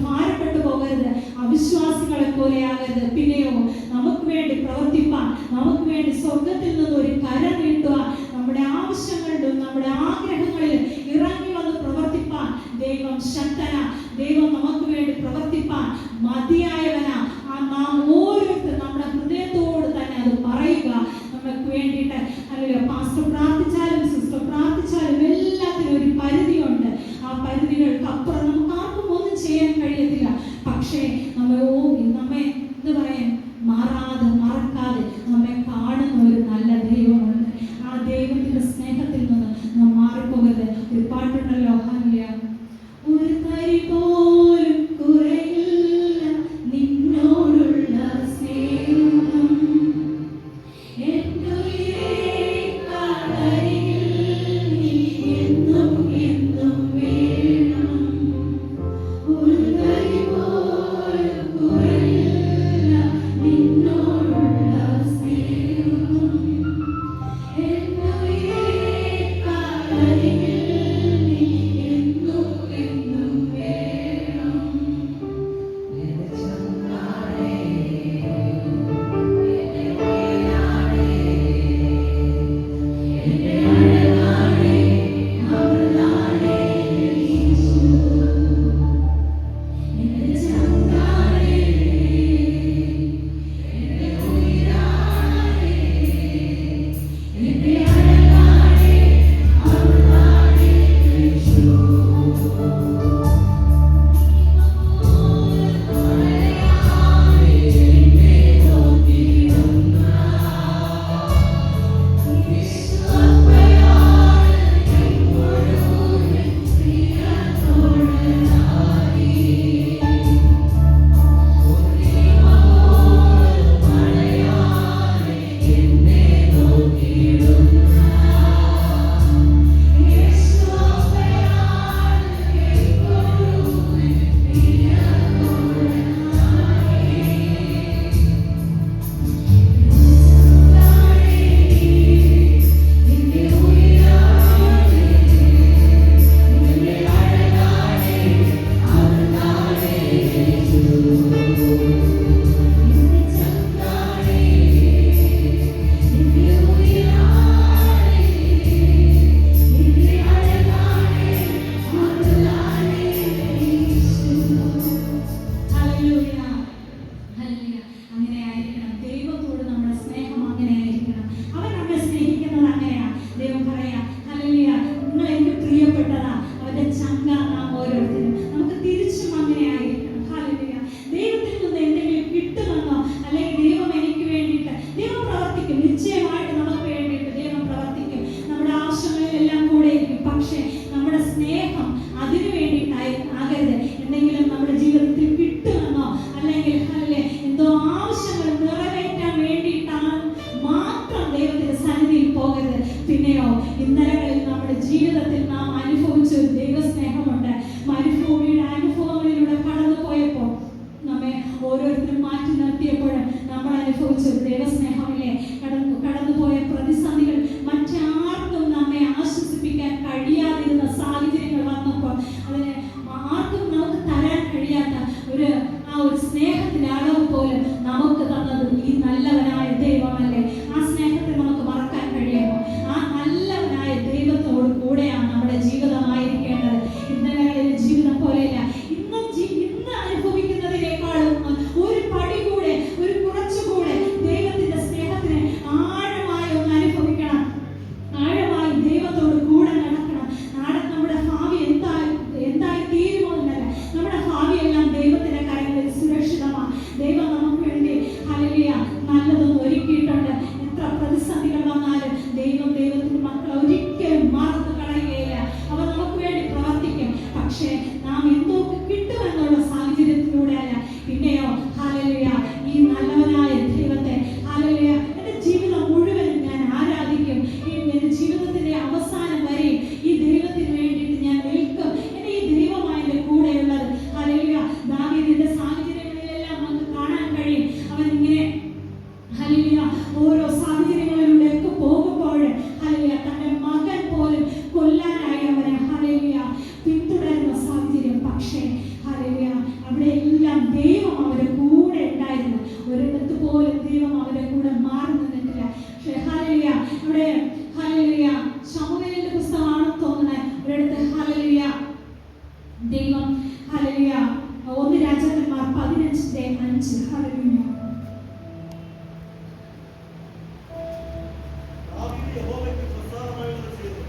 Speaker 2: ഭാരപ്പെട്ടു പോകരുത്, അവിശ്വാസികളെ പോലെയാകരുത്. പിന്നെയോ നമുക്ക് വേണ്ടി പ്രവർത്തിപ്പാൻ, നമുക്ക് വേണ്ടി സ്വർഗത്തിൽ നിന്ന് ഒരു കരം നീട്ടുവാൻ, നമ്മുടെ ആവശ്യങ്ങളിലും നമ്മുടെ ആഗ്രഹങ്ങളിൽ ഇറങ്ങി വന്ന് പ്രവർത്തിപ്പാൻ ദൈവം ശക്തനാ. ദൈവം നമുക്ക് വേണ്ടി പ്രവർത്തിപ്പാൻ മതിയായവനാ. നാം ഓരോരുത്തരും നമ്മുടെ ഹൃദയത്തോട് തന്നെ അത് പറയുക. നമുക്ക് വേണ്ടിയിട്ട് അല്ലെങ്കിൽ പാസ്റ്റർ പ്രാർത്ഥിച്ചാലും സിസ്റ്റർ പ്രാർത്ഥിച്ചാലും എല്ലാത്തിനും ഒരു പരിധിയുണ്ട്. ആ പരിധികൾക്ക് അപ്പുറം നമുക്ക് ആർക്കും ഒന്നും ചെയ്യാൻ കഴിയത്തില്ല. പക്ഷേ നമ്മെ എന്താ പറയാൻ മറക്കാതെ നമ്മെ കാണുന്ന ഒരു നല്ല ദൈവമുണ്ട്. ആ ദൈവത്തിന്റെ സ്നേഹത്തിൽ നിന്ന് നാം മാറിപ്പോകരുത്. ഒരു പാട്ടുണ്ടല്ലോ, ഹല്ലേലൂയ. ഒരു തരി പോലും കുറയില്ല നിന്നോടുള്ള സ്നേഹം, എന്നും എന്നും വേണം. ഒരു തരി പോലും കുറയില്ല നിന്നോടുള്ള സ്നേഹം, അനുഭവിച്ച ഒരു ദൈവസ്നേഹമില്ലേ? കടന്നുപോയ പ്രതിസന്ധികൾ മറ്റാർക്കും 9:5. ഹല്ലേലൂയ.
Speaker 6: യഹോവയ്ക്ക് പ്രസാദമായുള്ളത് ചെയ്തു.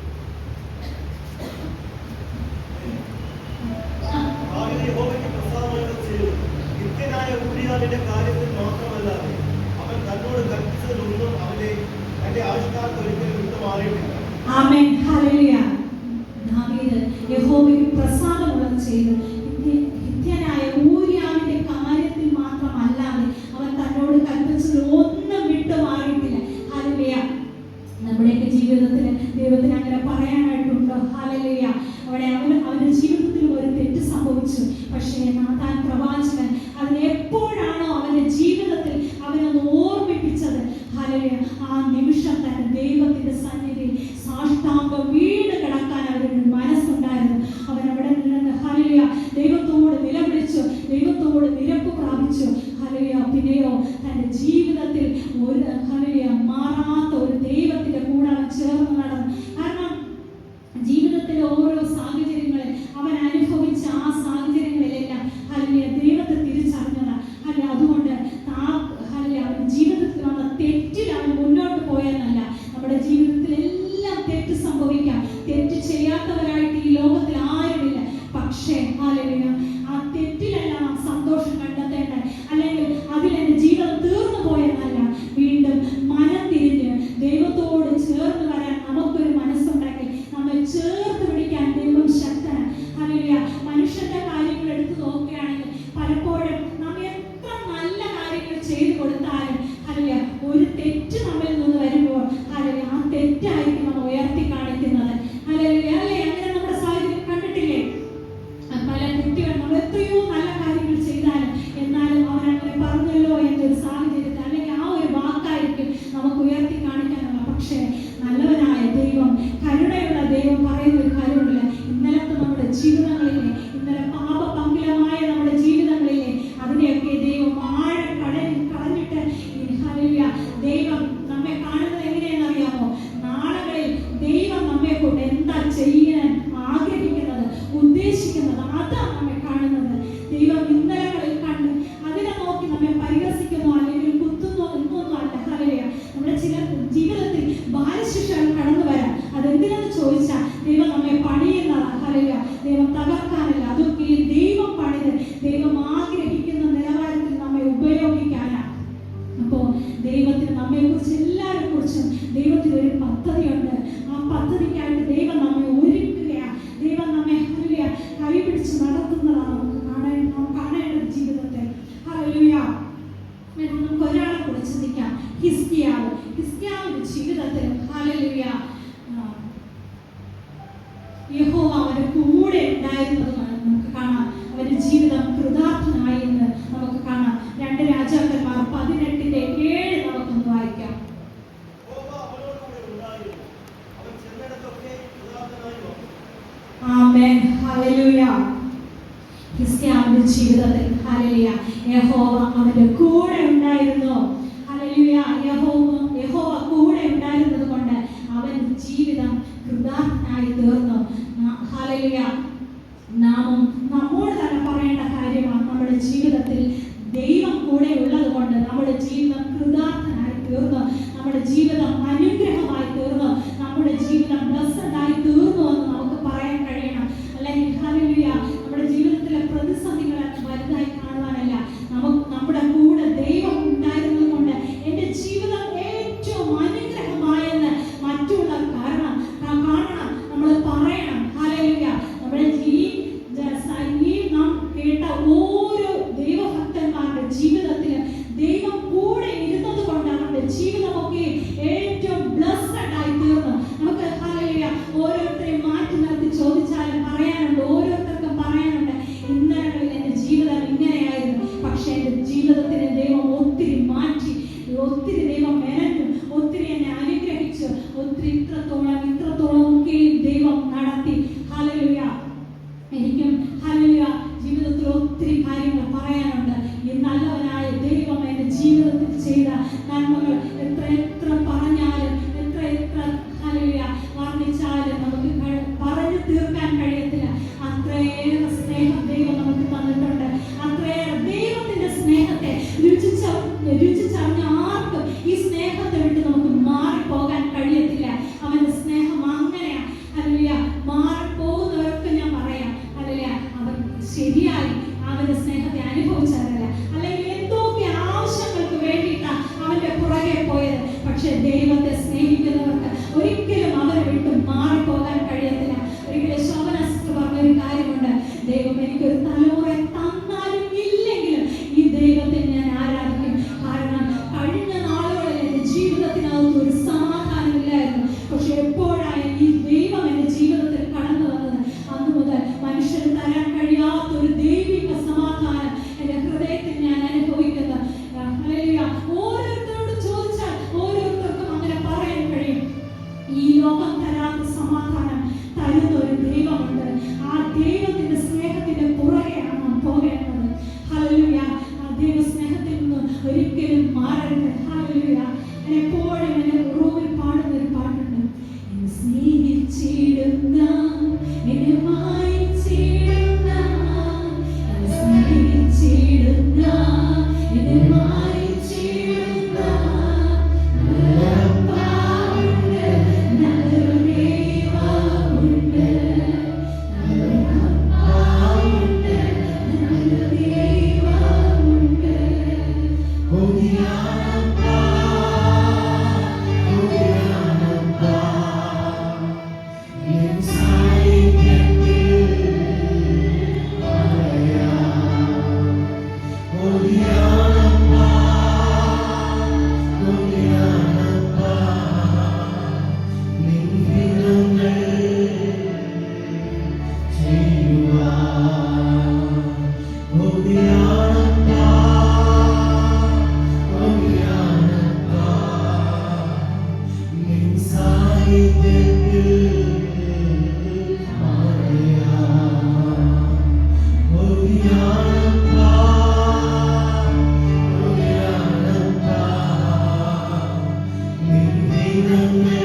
Speaker 6: യഹോവയ്ക്ക് പ്രസാദമായുള്ളത് ചെയ്തു. നിത്യനായ ഊരിയാവിന്റെ കാര്യത്തിൽ മാത്രമല്ലാതെ അവൻ തന്നോട് കൽപ്പിച്ചതിലൊന്നും അവനെ തന്റെ ആവശ്യക്കാർക്ക് ഒരിക്കലും വിട്ടുമാറിയിട്ടില്ല.
Speaker 2: ആമേൻ. ഹല്ലേലൂയ. ദാവീദ് യഹോവയ്ക്ക് പ്രസാദമുള്ളത് ചെയ്തു. ഹിത്യനായ ഊരിയാവിന്റെ കാര്യത്തിൽ മാത്രമല്ലാതെ അവൻ തന്നോട് കൽപ്പിച്ചത് ഒന്നും വിട്ടുമാറിയിട്ടില്ല. ഹല്ലേലൂയ. നമ്മുടെയൊക്കെ ജീവിതത്തിൽ ദൈവത്തിന് അങ്ങനെ പറയാനായിട്ടുണ്ടോ? ഹല്ലേലൂയ. അവന്റെ ജീവിതത്തിൽ ഒരു തെറ്റ് സംഭവിച്ചു. പക്ഷേ നാഥാൻ പ്രവാചകൻ അതിനെപ്പോഴാണോ അവന്റെ ജീവിതത്തിൽ അവനൊന്ന് ഓർമ്മിപ്പിച്ചത്, ഹല്ലേലൂയ, ആ നിമിഷം തന്നെ ദൈവത്തിന്റെ സന്നിധിയിൽ സാഷ്ടാംഗം വീണ് കിടക്കാൻ അവന് മനസ്സുണ്ടായിരുന്നു. അവൻ അവിടെ നിന്ന് ഹല്ലേലൂയ ദൈവത്തോട് നിലവിളിച്ചു, ദൈവത്തോട് നിരപ്പ് പ്രാപിച്ചു. ഹല്ലേലൂയ. പിന്നെയോ തന്റെ ജീവിതത്തിൽ ഒരു ഹല്ലേലൂയ മാറാത്ത ഒരു ദൈവത്തിന്റെ കൂടെ അവൻ ചേർന്ന് നടന്നു. കാരണം ജീവിതത്തിലെ ഓരോ സാഹചര്യങ്ങളിൽ അവൻ അനുഭവിച്ച ആ സാഹചര്യങ്ങളിലെല്ലാം ഹല്ലേലൂയ ദൈവത്തെ തിരിച്ചറിഞ്ഞതാണ്. അല്ല, അതുകൊണ്ട് ഹല്ലേലൂയ അവൻ ജീവിതത്തിൽ വന്ന തെറ്റിൽ അവൻ മുന്നോട്ട് പോയെന്നല്ല. നമ്മുടെ ജീവിതത്തിൽ എല്ലാം തെറ്റ് സംഭവിക്കാം. തെറ്റ് ചെയ്യാത്തവരായിട്ട് ഈ ലോകത്തിൽ ആരുമില്ല. പക്ഷേ ഹല്ലേലൂയ ആ തെറ്റിലെല്ലാം സന്തോഷം കണ്ടെത്തേണ്ടത്, അല്ലെങ്കിൽ അതിലെന്റെ ജീവിതം തീർന്നു പോയെന്നല്ല. വീണ്ടും മനം തിരിഞ്ഞ് ദൈവത്തോട് ചേർന്ന് വരാൻ നമുക്കൊരു മനസ്സുണ്ടെങ്കിൽ നമ്മെ ചേർത്ത് പിടിക്കാൻ ദൈവം ശക്തനാണ്. ഹല്ലേലൂയ. മനുഷ്യന്റെ കാര്യങ്ങൾ എടുത്തു നോക്കുകയാണെങ്കിൽ പലപ്പോഴും നാം എത്ര നല്ല കാര്യങ്ങൾ ചെയ്തു കൊടുത്താലും ഹല്ലേലൂയ ഒരു തെറ്റ് നമ്മിൽ നിന്ന് വരുമ്പോൾ ഹല്ലേലൂയ ആ തെറ്റായിരിക്കും നമ്മൾ ഉയർത്തി കാണിക്കുന്നത്. ഹല്ലേലൂയ. അല്ലേ? അങ്ങനെ നമ്മുടെ സാഹചര്യം കണ്ടിട്ടില്ലേ? പല കുട്ടികൾ നമ്മൾ എത്രയോ നല്ല കാര്യങ്ങൾ ചെയ്താലും എന്നാലും അവരങ്ങനെ പറഞ്ഞല്ലോ എന്നൊരു സാഹചര്യത്തിൽ അല്ലെങ്കിൽ ആ ഒരു വാക്കായിരിക്കും നമുക്ക് ഉയർത്തി കാണിക്കാനുള്ള. പക്ഷേ നല്ലവനായ ദൈവം, കരുണയുള്ള ദൈവം പറയുന്ന ഒരു കാര്യമില്ല. ഇന്നലത്തെ നമ്മുടെ ജീവിതങ്ങളിലെ, ഇന്നലെ പാപപങ്കിലമായ നമ്മുടെ ജീവിതങ്ങളിലെ അതിനെയൊക്കെ ദൈവം ആഴം കളഞ്ഞിട്ട് ഹല്ലേലൂയ ദൈവം നമ്മെ കാണുന്നത് എങ്ങനെയെന്നറിയാമോ? നാളുകളിൽ ദൈവം നമ്മെ കൊണ്ട് എന്താ ചെയ്യാൻ ആഗ്രഹിക്കുന്നത്, ഉദ്ദേശിക്കുന്നത്, അതാണ് നമ്മെ കാണുന്നത്. ദൈവം ഇന്നലകളിൽ കണ്ട് അതിനെ നോക്കി നമ്മെ പരിഹസിക്കുന്നു അല്ലെങ്കിൽ കുത്തുന്നു എന്നൊന്നും അല്ല. ഹല്ലേലൂയ. നമ്മുടെ ചില ജീവിതത്തിൽ ബാലശിക്ഷകൾ കടന്നു വരാം. അതെന്തിനെന്ന് ചോദിച്ചാൽ ദൈവം നമ്മെ പണിയുന്നതാണ്. ഹല്ലേലൂയ. ദൈവം തകർക്കാനല്ല, അതൊക്കെ ദൈവം പണിത് ദൈവം ആഗ്രഹിക്കുന്ന നിലവാരത്തിൽ നമ്മെ ഉപയോഗിക്കാനാണ്. അപ്പോ ദൈവത്തിന് നമ്മെ കുറിച്ച് എല്ലാവരെ കുറിച്ചും ദൈവത്തിന് ഒരു പദ്ധതിയുണ്ട്. ആ പദ്ധതിക്കായിട്ട് ദൈവം നമ്മെ ഒരുക്കുകയാണ്. ദൈവം നമ്മെ ഹല്ലേലൂയ കൈപിടിച്ച് നടത്തുന്നതാണ് നാം കാണേണ്ടത് ജീവിതത്തെ. ഹല്ലേലൂയ. നമുക്ക് ഒരാളെ കുറിച്ച് ചിന്തിക്കാം. ഹിസ്കിയാവിന്റെ ജീവിതത്തിൽ ഹല്ലേലൂയ യഹോവ അവന്റെ കൂടെ ഉണ്ടായിരുന്നതാണ് നമുക്ക് കാണാം. അവന്റെ ജീവിതം കൃതാർത്ഥനായി എന്ന് നമുക്ക് കാണാം. 2 രാജാക്കന്മാർ 18:7 നമുക്കൊന്ന് വായിക്കാം. ആമേൻ. ഹല്ലേലൂയ. ഹിസ്കിയാവിന്റെ ജീവിതത്തിൽ ഹല്ലേലൂയ യഹോവ അവന്റെ കൂടെ ഉണ്ടായിരുന്നു. ഹല്ലേലൂയ. യഹോവ കൂടെ ഉണ്ടായിരുന്നത് കൊണ്ട് അവന്റെ ജീവിതം കൃതാർത്ഥനായി തീർന്നു. ഹല്ലേലൂയ. നാമും നമ്മോട് തന്നെ പറയേണ്ട കാര്യമാണ്, നമ്മുടെ ജീവിതത്തിൽ ദൈവം കൂടെ ഉള്ളത് കൊണ്ട് നമ്മുടെ ജീവിതം കൃതാർത്ഥനായി തീർന്നു, നമ്മുടെ ജീവിതം അനുഗ്രഹമായി തീർന്നു, നമ്മുടെ ജീവിതം ബ്ലെസ്സഡായി തീർന്നു എന്ന് നമുക്ക് പറയാൻ കഴിയണം. അല്ലെങ്കിൽ ഹല്ലേലൂയ നമ്മുടെ ജീവിതത്തിലെ പ്രതിസന്ധികളെ വലുതായി കാണുവാനല്ല, നമ്മുടെ കൂടെ ദൈവം ഉണ്ടായിരുന്നത് കൊണ്ട് എൻ്റെ ജീവിതം ഏറ്റവും അനുഗ്രഹമായെന്ന് മറ്റുള്ളവർ കാണണം, നമ്മൾ പറയണം. ഹല്ലേലൂയ. നമ്മുടെ ഈ നാം കേട്ട ഓരോ ദൈവഭക്തരും മാറാത്ത സമാധാനം തരുന്ന ഒരു ദൈവമുണ്ട്. ആ ദൈവത്തിന്റെ സ്നേഹത്തിന്റെ പുറകെയാണ് നാം പോകേണ്ടത്. ഹല്ലേലൂയ. ആ ദൈവ സ്നേഹത്തിൽ നിന്ന് ഒരിക്കലും മാറരുത്. ഹല്ലേലൂയ. ഞാൻ എപ്പോഴും എൻ്റെ റൂമിൽ പാടുന്ന ഒരു പാട്ടുണ്ട്. എന്നെ സ്നേഹിച്ചിടുന്ന, എന്നെ മായിച്ചിടുന്ന, എന്നെ സ്നേഹിച്ചിടുന്ന, എന്നെ മായിച്ചിടുന്ന നല്ലപ്പാവുണ്ട്, നല്ലൊരു ദൈവമുണ്ട്, നല്ലപ്പാവുണ്ട്, നല്ലൊരു ദൈവമുണ്ട്.
Speaker 1: കൊതിയാണപ്പാ, കൊതിയാണപ്പാ, എൻ സാന്നിധ്യത്തിൽ പറയാം. കൊതിയാണപ്പാ, കൊതിയാണപ്പാ, നിൻ ഹിതങ്ങൾ ചെയ്യുവാൻ. കൊതിയാണപ്പാ, കൊതിയാണപ്പാ, നിൻ സാന്നിധ്യത്തിൽ പറയാം. കൊതിയാണപ്പാ, കൊതിയാണപ്പാ, നിൻ ഹിതങ്ങൾ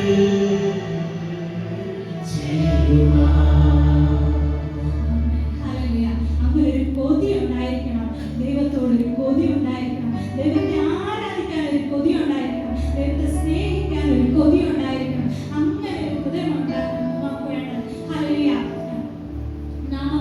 Speaker 1: ചെയ്യുവാൻ.
Speaker 2: ഹല്ലേലൂയ. അങ്ങനെ ഒരു കൊതി ഉണ്ടായിരിക്കണം. ദൈവത്തോടൊരു കൊതി ഉണ്ടായിരിക്കണം. ദൈവത്തെ ആരാധിക്കാൻ ഒരു കൊതി ഉണ്ടായിരിക്കണം. ദൈവത്തെ സ്നേഹിക്കാൻ ഒരു കൊതി ഉണ്ടായിരിക്കണം. അങ്ങനെ ഒരു ഹൃദയം നമുക്ക് വേണ്ടത്. ഹല്ലേലൂയ. നാം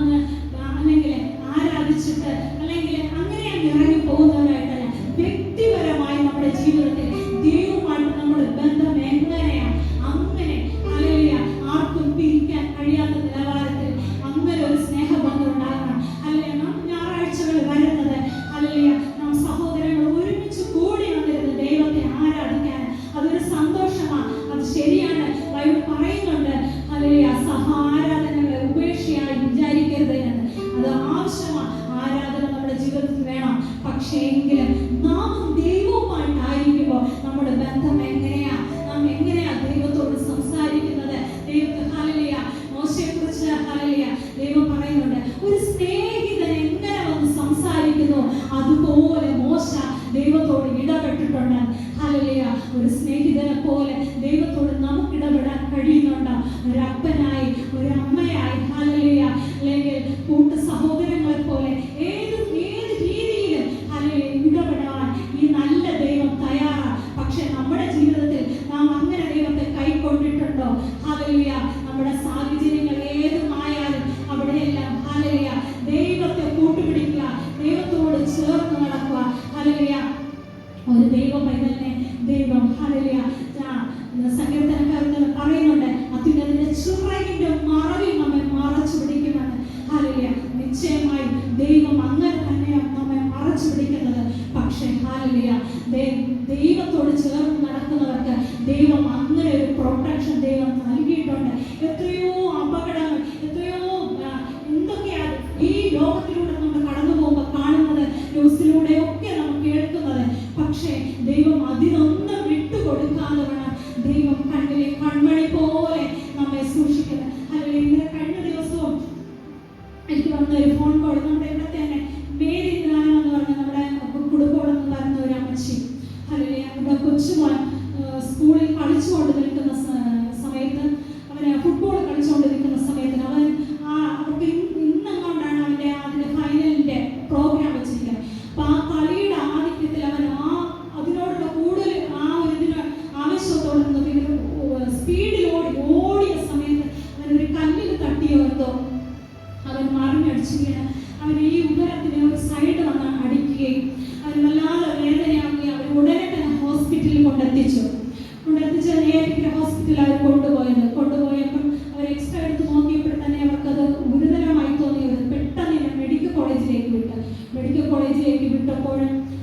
Speaker 2: അല്ലെങ്കിൽ ആരാധിച്ചിട്ട് അല്ലെങ്കിൽ അങ്ങനെ ഇറങ്ങി പോകുന്നവരായിട്ടല്ല, വ്യക്തിപരമായി നമ്മുടെ ജീവിതത്തിൽ ദൈവവുമായിട്ട് നമ്മുടെ ബന്ധം എങ്ങനെയാണ്, അങ്ങനെ ഹല്ലേലൂയ ആർക്കും പിരിക്കാൻ കഴിയാത്ത നിലവാരത്തിൽ അങ്ങനെ ഒരു സ്നേഹബന്ധം ഉണ്ടാകണം. ഹല്ലേലൂയ. നാം ഞായറാഴ്ചകളിൽ വരുന്നത്, ഹല്ലേലൂയ, നാം സഹോദരങ്ങൾ ഒരുമിച്ച് കൂടി വന്നിരുന്ന് ദൈവത്തെ ആരാധിക്കാൻ അതൊരു സന്തോഷമാണ്. അത് ശരിയാണ്. ബൈബിൾ പറയുന്നുണ്ട്, ഹല്ലേലൂയ, ആരാധനകളെ ഉപേക്ഷയായി വിചാരിക്കരുത് എന്ന്. അത് ആവശ്യമാണ്. ആരാധന നമ്മുടെ ജീവിതത്തിൽ വേണം. പക്ഷേ എങ്കിലും നാം ദൈവവുമായിട്ടായിരിക്കുമ്പോൾ നമ്മുടെ ബന്ധം എങ്ങനെയാ, നാം എങ്ങനെയാ ദൈവത്തോട് സംസാരിക്കുന്നത്? ദൈവത്തെ ഹല്ലേലൂയ, മോശയെക്കുറിച്ച് ഹല്ലേലൂയ ദൈവം പറയുന്നുണ്ട്, ഒരു സ്നേഹിതൻ എങ്ങനെ വന്ന് സംസാരിക്കുന്നു അതുപോലെ മോശ ദൈവത്തോട് ഇടപെട്ടിട്ടുണ്ട്. ഹല്ലേലൂയ. ഒരു സ്നേഹിതനെ പോലെ ദൈവത്തോട് നമുക്ക് ഇടപെടാൻ കഴിയുന്നുണ്ട്. ഒരു അപ്പനായി, ഒരു അമ്മയായി, ഹല്ലേലൂയ, അല്ലെങ്കിൽ കൂട്ടു സഹോദരങ്ങളെ പോലെ ഏത് രീതിയിലും ഹല്ലേലൂയ ഇടപെടാൻ ഈ നല്ല ദൈവം തയ്യാറാണ്. പക്ഷെ നമ്മുടെ ജീവിതത്തിൽ നാം അങ്ങനെ ദൈവത്തെ കൈക്കൊണ്ടിട്ടുണ്ടോ? ഹല്ലേലൂയ. നമ്മുടെ സാഹചര്യങ്ങൾ ഏതുമായാലും അവിടെയെല്ലാം ഹല്ലേലൂയ ദൈവത്തെ കൂട്ടുപിടിക്കുക, ദൈവത്തോട് ചേർന്ന് നടക്കുക. ഹല്ലേലൂയ. ഒരു ദൈവ പൈതലിനെ ദൈവം ഹല്ലേലൂയ സങ്കീർത്തനക്കാരൻ പറയുന്നുണ്ട്, അത്യുന്നതന്റെ ചിറകിന്റെ മറവിൽ നമ്മെ മറച്ചു പിടിക്കുമെന്ന്. ഹല്ലേലൂയ. നിശ്ചയമായും ദൈവം അങ്ങനെ തന്നെയാണ് നമ്മെ മറച്ചു പിടിക്കുന്നത്. പക്ഷേ ഹല്ലേലൂയ ദൈവത്തോട് ചേർന്ന് നടക്കുന്നവർക്ക് ദൈവം അങ്ങനെ ഒരു പ്രൊട്ടക്ഷൻ ദൈവം നൽകിയിട്ടുണ്ട്. എത്രയോ അപകടങ്ങൾ, എത്രയോ എന്തൊക്കെയാണ് ഈ ലോകത്തിലൂടെ നമ്മൾ കടന്നു പോകുമ്പോൾ കാണുന്നത്, ന്യൂസിലൂടെയൊക്കെ നമ്മൾ കേൾക്കുന്നത്. പക്ഷേ ദൈവം അതിനൊന്നും വിട്ടുകൊടുക്കാതെ വേണം ദൈവം കണ്ണിലെ കൺമണി പോലെ നമ്മെ സൂക്ഷിക്കുന്നത്. അല്ലെങ്കിൽ ഇന്നലെ കഴിഞ്ഞ ദിവസവും എനിക്ക് വന്ന ഒരു ഫോൺ കോൾ, നമ്മുടെ ഇവിടുത്തെ തന്നെ മേരി ജ്ഞാനം എന്ന് പറഞ്ഞ നമ്മുടെ കുടുംബോളം വരുന്ന ഒരു അമ്മച്ചി. അല്ലെങ്കിൽ നമ്മുടെ കൊച്ചുമോൻ സ്കൂളിൽ കളിച്ചുകൊണ്ട് നിൽക്കുന്ന സമയത്ത്, അവന് ഫുട്ബോൾ കളിച്ചുകൊണ്ട് നിൽക്കുന്ന സമയത്തിന് അവർക്ക് ഇന്നെങ്ങോണ്ടാണ് അതിന്റെ ഫൈനലിന്റെ പ്രോഗ്രാം വെച്ചിരിക്കുന്നത്. അപ്പൊ ആ കളിയുടെ ആധിക്യത്തിൽ അവൻ അതിനോടുള്ള കൂടുതൽ ആവേശത്തോടെ സ്പീഡിൽ ഓടിയ സമയത്ത് അവനൊരു കല്ലിൽ തട്ടിയോ എന്തോ അവൻ മറിഞ്ഞടിച്ചു വീണ് അവന് ഈ ഉദരത്തിന് ഒരു സൈഡ് വന്ന് അടിക്കുകയും അവന് വല്ലാതെ വേദനയാവുകയും അവർ ഉടനെ തന്നെ ഹോസ്പിറ്റലിൽ കൊണ്ടെത്തിച്ചു. നേരിട്ട് ഹോസ്പിറ്റലിൽ അവർ കൊണ്ടുപോയപ്പോൾ അവർ എക്സ്റേ എടുത്ത് നോക്കിയപ്പോൾ തന്നെ അവർക്കത് ഗുരുതരമായി തോന്നിയത്. പെട്ടെന്ന് മെഡിക്കൽ കോളേജിലേക്ക് വിട്ടപ്പോൾ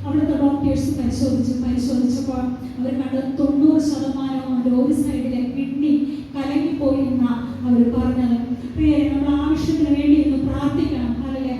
Speaker 2: അവിടുത്തെ ഡോക്ടേഴ്സ് പരിശോധിച്ചപ്പോൾ അവർ കണ്ടത് 90% അവൻ്റെ ഒരു സൈഡിലെ കിഡ്നി കലങ്ങിപ്പോയി എന്നാണ് അവർ പറഞ്ഞത്. പ്രിയരെ, നമ്മൾ ആവശ്യത്തിന് വേണ്ടി ഇന്ന് പ്രാർത്ഥിക്കണം. അല്ലെങ്കിൽ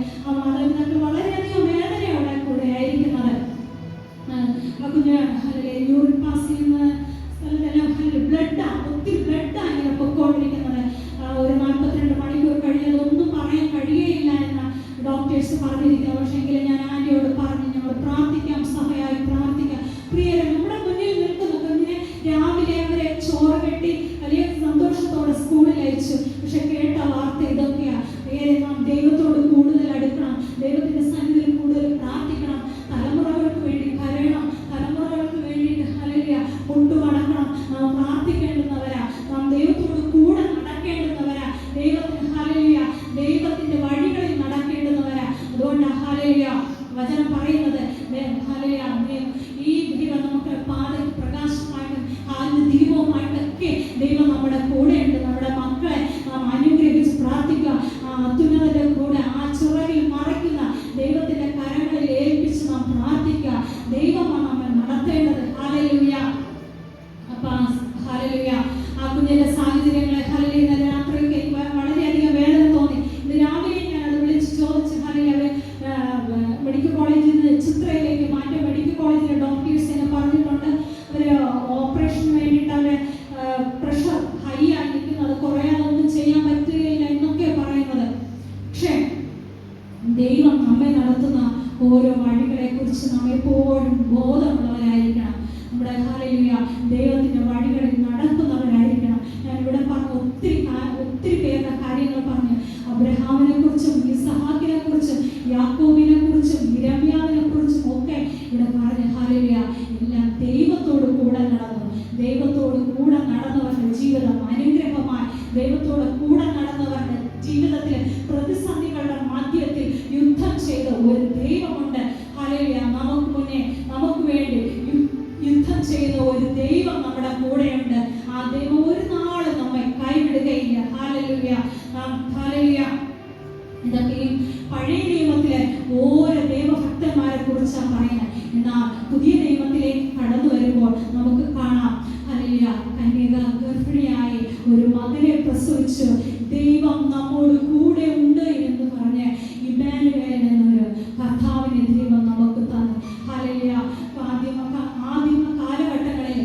Speaker 2: ഓരോ വഴികളെ കുറിച്ച് നാം എപ്പോഴും ബോധമുള്ളവരായിരിക്കണം. നമ്മുടെ ഹല്ലേലൂയ ദൈവത്തിന്റെ വഴികളിൽ നടക്കുന്നവരായിരിക്കണം. ഞാൻ ഇവിടെ പറഞ്ഞ ഒത്തിരി പേരുടെ കാര്യങ്ങൾ പറഞ്ഞു. അബ്രഹാമിനെ കുറിച്ചും ഇസഹാക്കിനെ കുറിച്ചും യാക്കോബിനെ കുറിച്ചും യിരെമ്യാവിനെ കുറിച്ചും ഒക്കെ ഇവിടെ പറഞ്ഞ ഹല്ലേലൂയ എല്ലാം ദൈവത്തോട് കൂടെ നടന്നു. ദൈവത്തോട് കൂടെ നടന്നവരുടെ ജീവിതം അനുഗ്രഹമായി. ദൈവത്തോട് കൂടെ നടന്നവരുടെ ജീവിതത്തിൽ പ്രതിസന്ധികളുടെ മധ്യത്തിൽ യുദ്ധം ചെയ്ത ഒരു ദൈവമുണ്ട്. ഹല്ലേലൂയ നമുക്ക് മുന്നേ നമുക്ക് വേണ്ടി യുദ്ധം ചെയ്യുന്ന ഒരു ദൈവം നമ്മുടെ കൂടെയുണ്ട്. ആ ദൈവം ഒരു നാളും നമ്മെ കൈവിടുകയില്ല. Hallelujah hallelujah. ഇതൊക്കെയും പഴയ നിയമത്തിലെ ഓരോ ദൈവഭക്തന്മാരെ കുറിച്ചാണ് പറയുന്നത്. എന്നാൽ പുതിയ നിയമത്തിലേക്ക് കടന്നു വരുമ്പോൾ നമുക്ക് കാണാം ഹല്ലേലൂയ കന്യക ഗർഭിണിയായി ഒരു മകനെ പ്രസവിച്ചു. ദൈവം നമ്മോട് കൂടെ ഉണ്ട് എന്ന് പറഞ്ഞ് ഇമ്മാനുവേൽ എന്നൊരു കർത്താവിനെ ദൈവം നമുക്ക് തന്നു. ഹല്ലേലൂയ ആദിമ കാലഘട്ടങ്ങളിൽ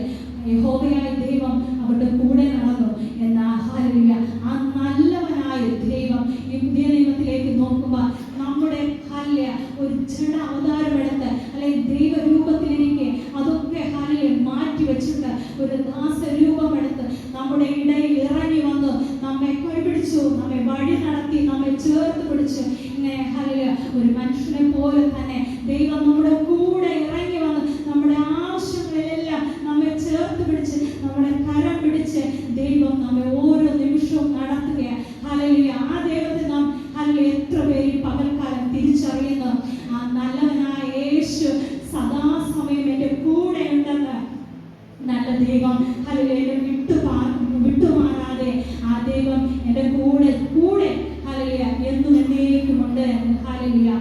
Speaker 2: യഹോവയായ ദൈവം അവരുടെ കൂടെ നടന്നു. എന്നാൽ ഹല്ലേലൂയ ആ നല്ലവനായ ദൈവം ഈ പുതിയ നിയമത്തിലേക്ക് നോക്കുമ്പോൾ നമ്മുടെ ഹല്ലേലൂയ ഒരു ജഡ അവതാരമെടുത്ത് അല്ലെങ്കിൽ ദൈവരൂപത്തിലിരിക്കെ അതൊക്കെ ഹല്ലേലൂയ മാറ്റി വെച്ചിട്ട് ഒരു ദാസരൂപമെടുത്ത് നമ്മുടെ ഇടയിൽ ഇറങ്ങി വന്നു നമ്മെ കൈപിടിച്ചു, നമ്മെ വഴി നടത്തി, നമ്മെ ചേർത്ത് പിടിച്ചു. ഇങ്ങനെ ഹല്ലേലൂയ ഒരു മനുഷ്യനെ പോലെ തന്നെ ദൈവം നമ്മുടെ കൂടെ ഇറങ്ങി വന്ന് നമ്മുടെ ആവശ്യങ്ങളിലെല്ലാം നമ്മെ ചേർത്ത് പിടിച്ച് നമ്മുടെ കരം പിടിച്ച് ദൈവം നമ്മെ ഓരോ നിമിഷവും നടത്തുകയാണ്. ഹല്ലേലൂയ ആ ദൈവത്തെ നാം ഹല്ലേലൂയ എത്ര പേര് പകൽക്കാലം തിരിച്ചറിയുന്നു. ആ നല്ലവനായ യേശു സദാസമയം എൻ്റെ കൂടെ ഉണ്ടെന്ന് നല്ല ദൈവം ഹല്ലേലൂയ വിട്ടുമാറാതെ ആ ദൈവം എൻ്റെ കൂടെ ഹല്ലേലൂയ എന്നും എന്നേക്കുമുണ്ട്. ഹല്ലേലൂയ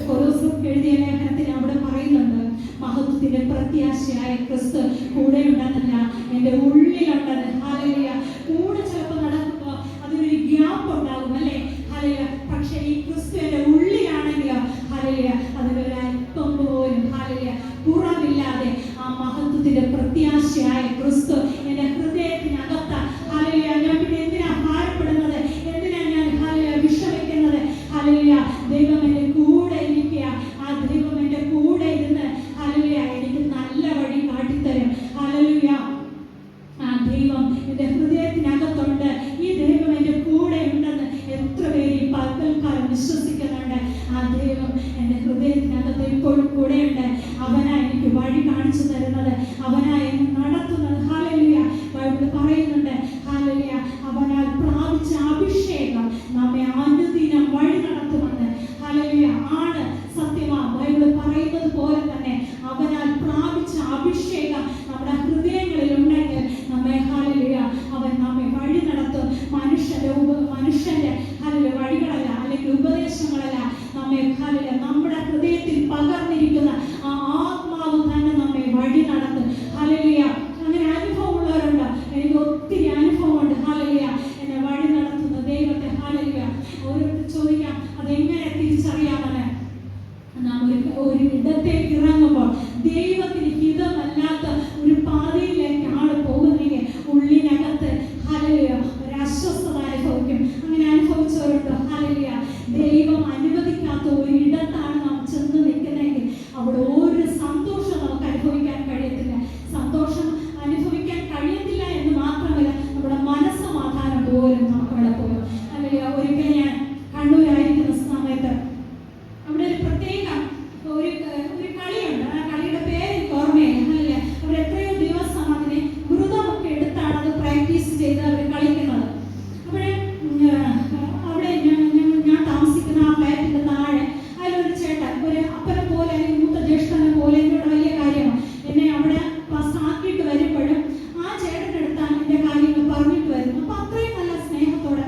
Speaker 2: കൊലോസ്യർക്ക് എഴുതിയ ലേഖനത്തിൽ അവിടെ പറയുന്നുണ്ട് മഹത്വത്തിന്റെ പ്രത്യാശയായ ക്രിസ്തു കൂടെയുണ്ടെന്നല്ല എൻ്റെ ഉള്ളിലുണ്ടെന്ന്. ഹല്ലേലൂയ കൂടെ ചിലപ്പോൾ നടക്കുമ്പോൾ അതിനൊരു ഗ്യാപ്പ് ഉണ്ടാകും അല്ലേ ഹല്ലേലൂയ. പക്ഷേ ഈ ക്രിസ്തു എൻ്റെ ഉള്ളിലാണെങ്കിലോ ഹല്ലേലൂയ അതിനൊരു അല്പം പോലും ഹല്ലേലൂയ കുറവില്ലാതെ ആ മഹത്വത്തിന്റെ പ്രത്യാശയായ ക്രിസ്തു എൻ്റെ ഹൃദയത്തിനകത്ത ഹല്ലേലൂയ. ഞാൻ പിന്നെ എന്തിനാ ഭാരപ്പെടുന്നത്, എന്തിനാ ഞാൻ ഹല്ലേലൂയ വിഷമിക്കുന്നത്? ഹല്ലേലൂയ ദൈവം എൻ്റെ കൂടെ ഇരിക്കുക. ആ ദൈവം എൻ്റെ കൂടെ ഇരുന്ന് ഹല്ലേലൂയ എനിക്ക് നല്ല വഴി കാട്ടിത്തരും. ഹല്ലേലൂയ ആ ദൈവം എൻ്റെ ഹൃദയത്തിനകത്തുണ്ട്. ഈ ദൈവം എൻ്റെ കൂടെ ഉണ്ടെന്ന് എത്ര പേര് ഈ പകൽക്കാലം വിശ്വസിക്കുന്നുണ്ട്? ആ ദൈവം എൻ്റെ ഹൃദയത്തിനകത്ത് ഇപ്പോഴും കൂടെയുണ്ട്. അവനാ എനിക്ക് വഴി കാണിച്ചു തരുന്നത്, അവനാ എന്നെ നടത്തുന്നത്. ഹല്ലേലൂയ ബൈബിൾ പറയുന്നുണ്ട് ഹല്ലേലൂയ അവനാൽ പ്രാപിച്ച അഭിഷേകം നമ്മെ അനുദിനം വഴി നടത്തുമെന്ന്. ഹല്ലേലൂയ ആണ് സത്യമാ. ബൈബിൾ പറയുന്നത് പോലെ തന്നെ അവനാൽ പ്രാപിച്ച അഭിഷേകം നമ്മുടെ ഹൃദയങ്ങളിൽ ഉണ്ടെങ്കിൽ നമ്മെ ഹല്ലേലൂയ അവൻ നമ്മെ വഴി നടത്തും. മനുഷ്യന്റെ ഹല്ലേലൂയ വഴികളല്ല അല്ലെങ്കിൽ ഉപദേശങ്ങളല്ല നമ്മെ ഹല്ലേലൂയ നമ്മുടെ ഹൃദയത്തിൽ പകർന്നിരിക്കുന്ന ആ ആത്മാവ് തന്നെ നമ്മെ വഴി നടത്തും. ഹല്ലേലൂയ അങ്ങനെ അനുഭവമുള്ളവരുണ്ട്. എനിക്ക് ഒത്തിരി അനുഭവമുണ്ട്. ഹല്ലേലൂയ എന്നെ വഴി നടത്തുന്ന ദൈവത്തെ. ഹല്ലേലൂയ ഓരോരുത്തർ ചോദിക്കാം അതെങ്ങനെ തിരിച്ചറിയാമെന്ന്. നാം ഒരു ഇടത്തേക്ക് ഇറങ്ങുമ്പോൾ ദൈവത്തിന് ഹിതമല്ലാത്ത ഒരു പാതയിലേക്കാണ് പോകുന്നെങ്കിൽ ഉള്ളിനകത്ത് ഹല്ലേലൂയ ഒരു അസ്വസ്ഥത അനുഭവിക്കും. അങ്ങനെ അനുഭവിച്ചവരുണ്ട്. ഹല്ലേലൂയ ദൈവം അനുവദിക്കാത്ത ഒരു ഇടത്താണ് നാം ചെന്ന് നിൽക്കുന്നതെങ്കിൽ അവിടെ ഒരു സന്തോഷം നമുക്ക് അനുഭവിക്കാൻ കഴിയത്തില്ല. സന്തോഷം അനുഭവിക്കാൻ കഴിയത്തില്ല എന്ന് മാത്രമല്ല നമ്മുടെ മനസ്സമാധാനം പോലും നമുക്ക് അവിടെ പോകും. അല്ലെങ്കിൽ ഒരിക്കൽ ഞാൻ കണ്ണൂരായിരിക്കുന്ന സമയത്ത് അവിടെ ഒരു പ്രത്യേക ഒരു കളിയുണ്ട്. ആ കളിയുടെ പേര് എനിക്ക് ഓർമ്മയില്ല. അല്ലേ അവർ എത്രയോ ദിവസം അതിനെ വ്രതമൊക്കെ എടുത്താണ് അത് പ്രാക്ടീസ് ചെയ്ത് അവർ കളിക്കുന്നത്. അവിടെ ഞാൻ താമസിക്കുന്ന ആ ഫ്ലാറ്റിന്റെ താഴെ അതിലൊരു ചേട്ടൻ ഒരു അപ്പനെ പോലെ അല്ലെങ്കിൽ മൂത്ത ജ്യേഷ്ഠനെ പോലെ എന്നോട് വലിയ കാര്യമാണ്. എന്നെ അവിടെ ആക്കിയിട്ട് വരുമ്പോഴും ആ ചേട്ടൻ്റെ അടുത്താണ് എൻ്റെ കാര്യങ്ങൾ പറഞ്ഞിട്ട് വരുന്നത്. അപ്പൊ അത്രയും നല്ല സ്നേഹത്തോടെ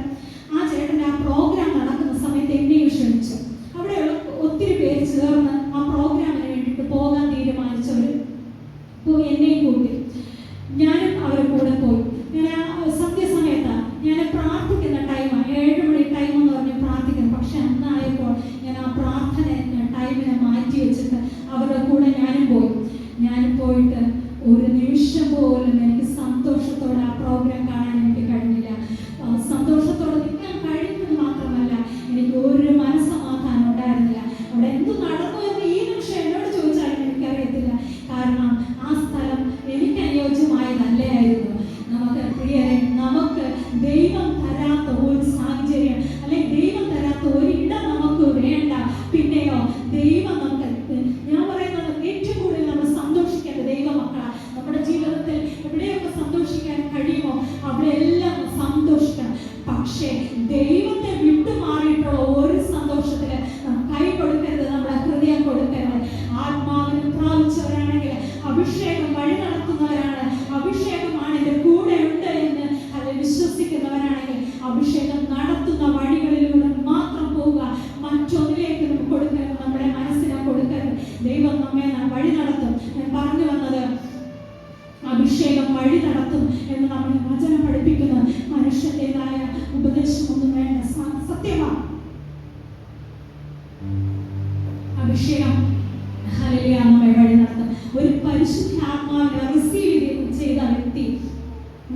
Speaker 2: പക്ഷേ ദൈവത്തെ വിട്ടുമാറിയിട്ടുള്ള ഒരു സന്തോഷത്തിന് നാം കൈ കൊടുക്കരുത്, നമ്മുടെ ഹൃദയം കൊടുക്കരുത്. ആത്മാവിനെ പ്രാപിച്ചവരാണെങ്കിൽ അഭിഷേകം വഴി നടത്തുന്നവരാണ്, അഭിഷേകമാണ് എൻ്റെ കൂടെ ഉണ്ട് എന്ന് അത് വിശ്വസിക്കുന്നവരാണെങ്കിൽ അഭിഷേകം നടത്തുന്ന വഴികളിലൂടെ മാത്രം പോവുക. മറ്റൊന്നിലേക്ക് നമുക്ക് കൊടുക്കരുത്, നമ്മുടെ മനസ്സിനെ കൊടുക്കരുത്. ദൈവം നമ്മെ വഴി നടത്തും. ഞാൻ പറഞ്ഞു വന്നത് അഭിഷേകം വഴി നടത്തും എന്ന് നമ്മൾ വചനം പഠിപ്പിക്കുന്ന മനുഷ്യൻ്റെതായ ഉപദേശമൊന്നും വേണ്ട, സത്യമാണ്. അഭിഷേകം ഹല്ലേലൂയ നമ്മെ വഴി നടത്തും. ഒരു പരിശുദ്ധാത്മാവിനെ റിസീവ് ചെയ്ത വ്യക്തി,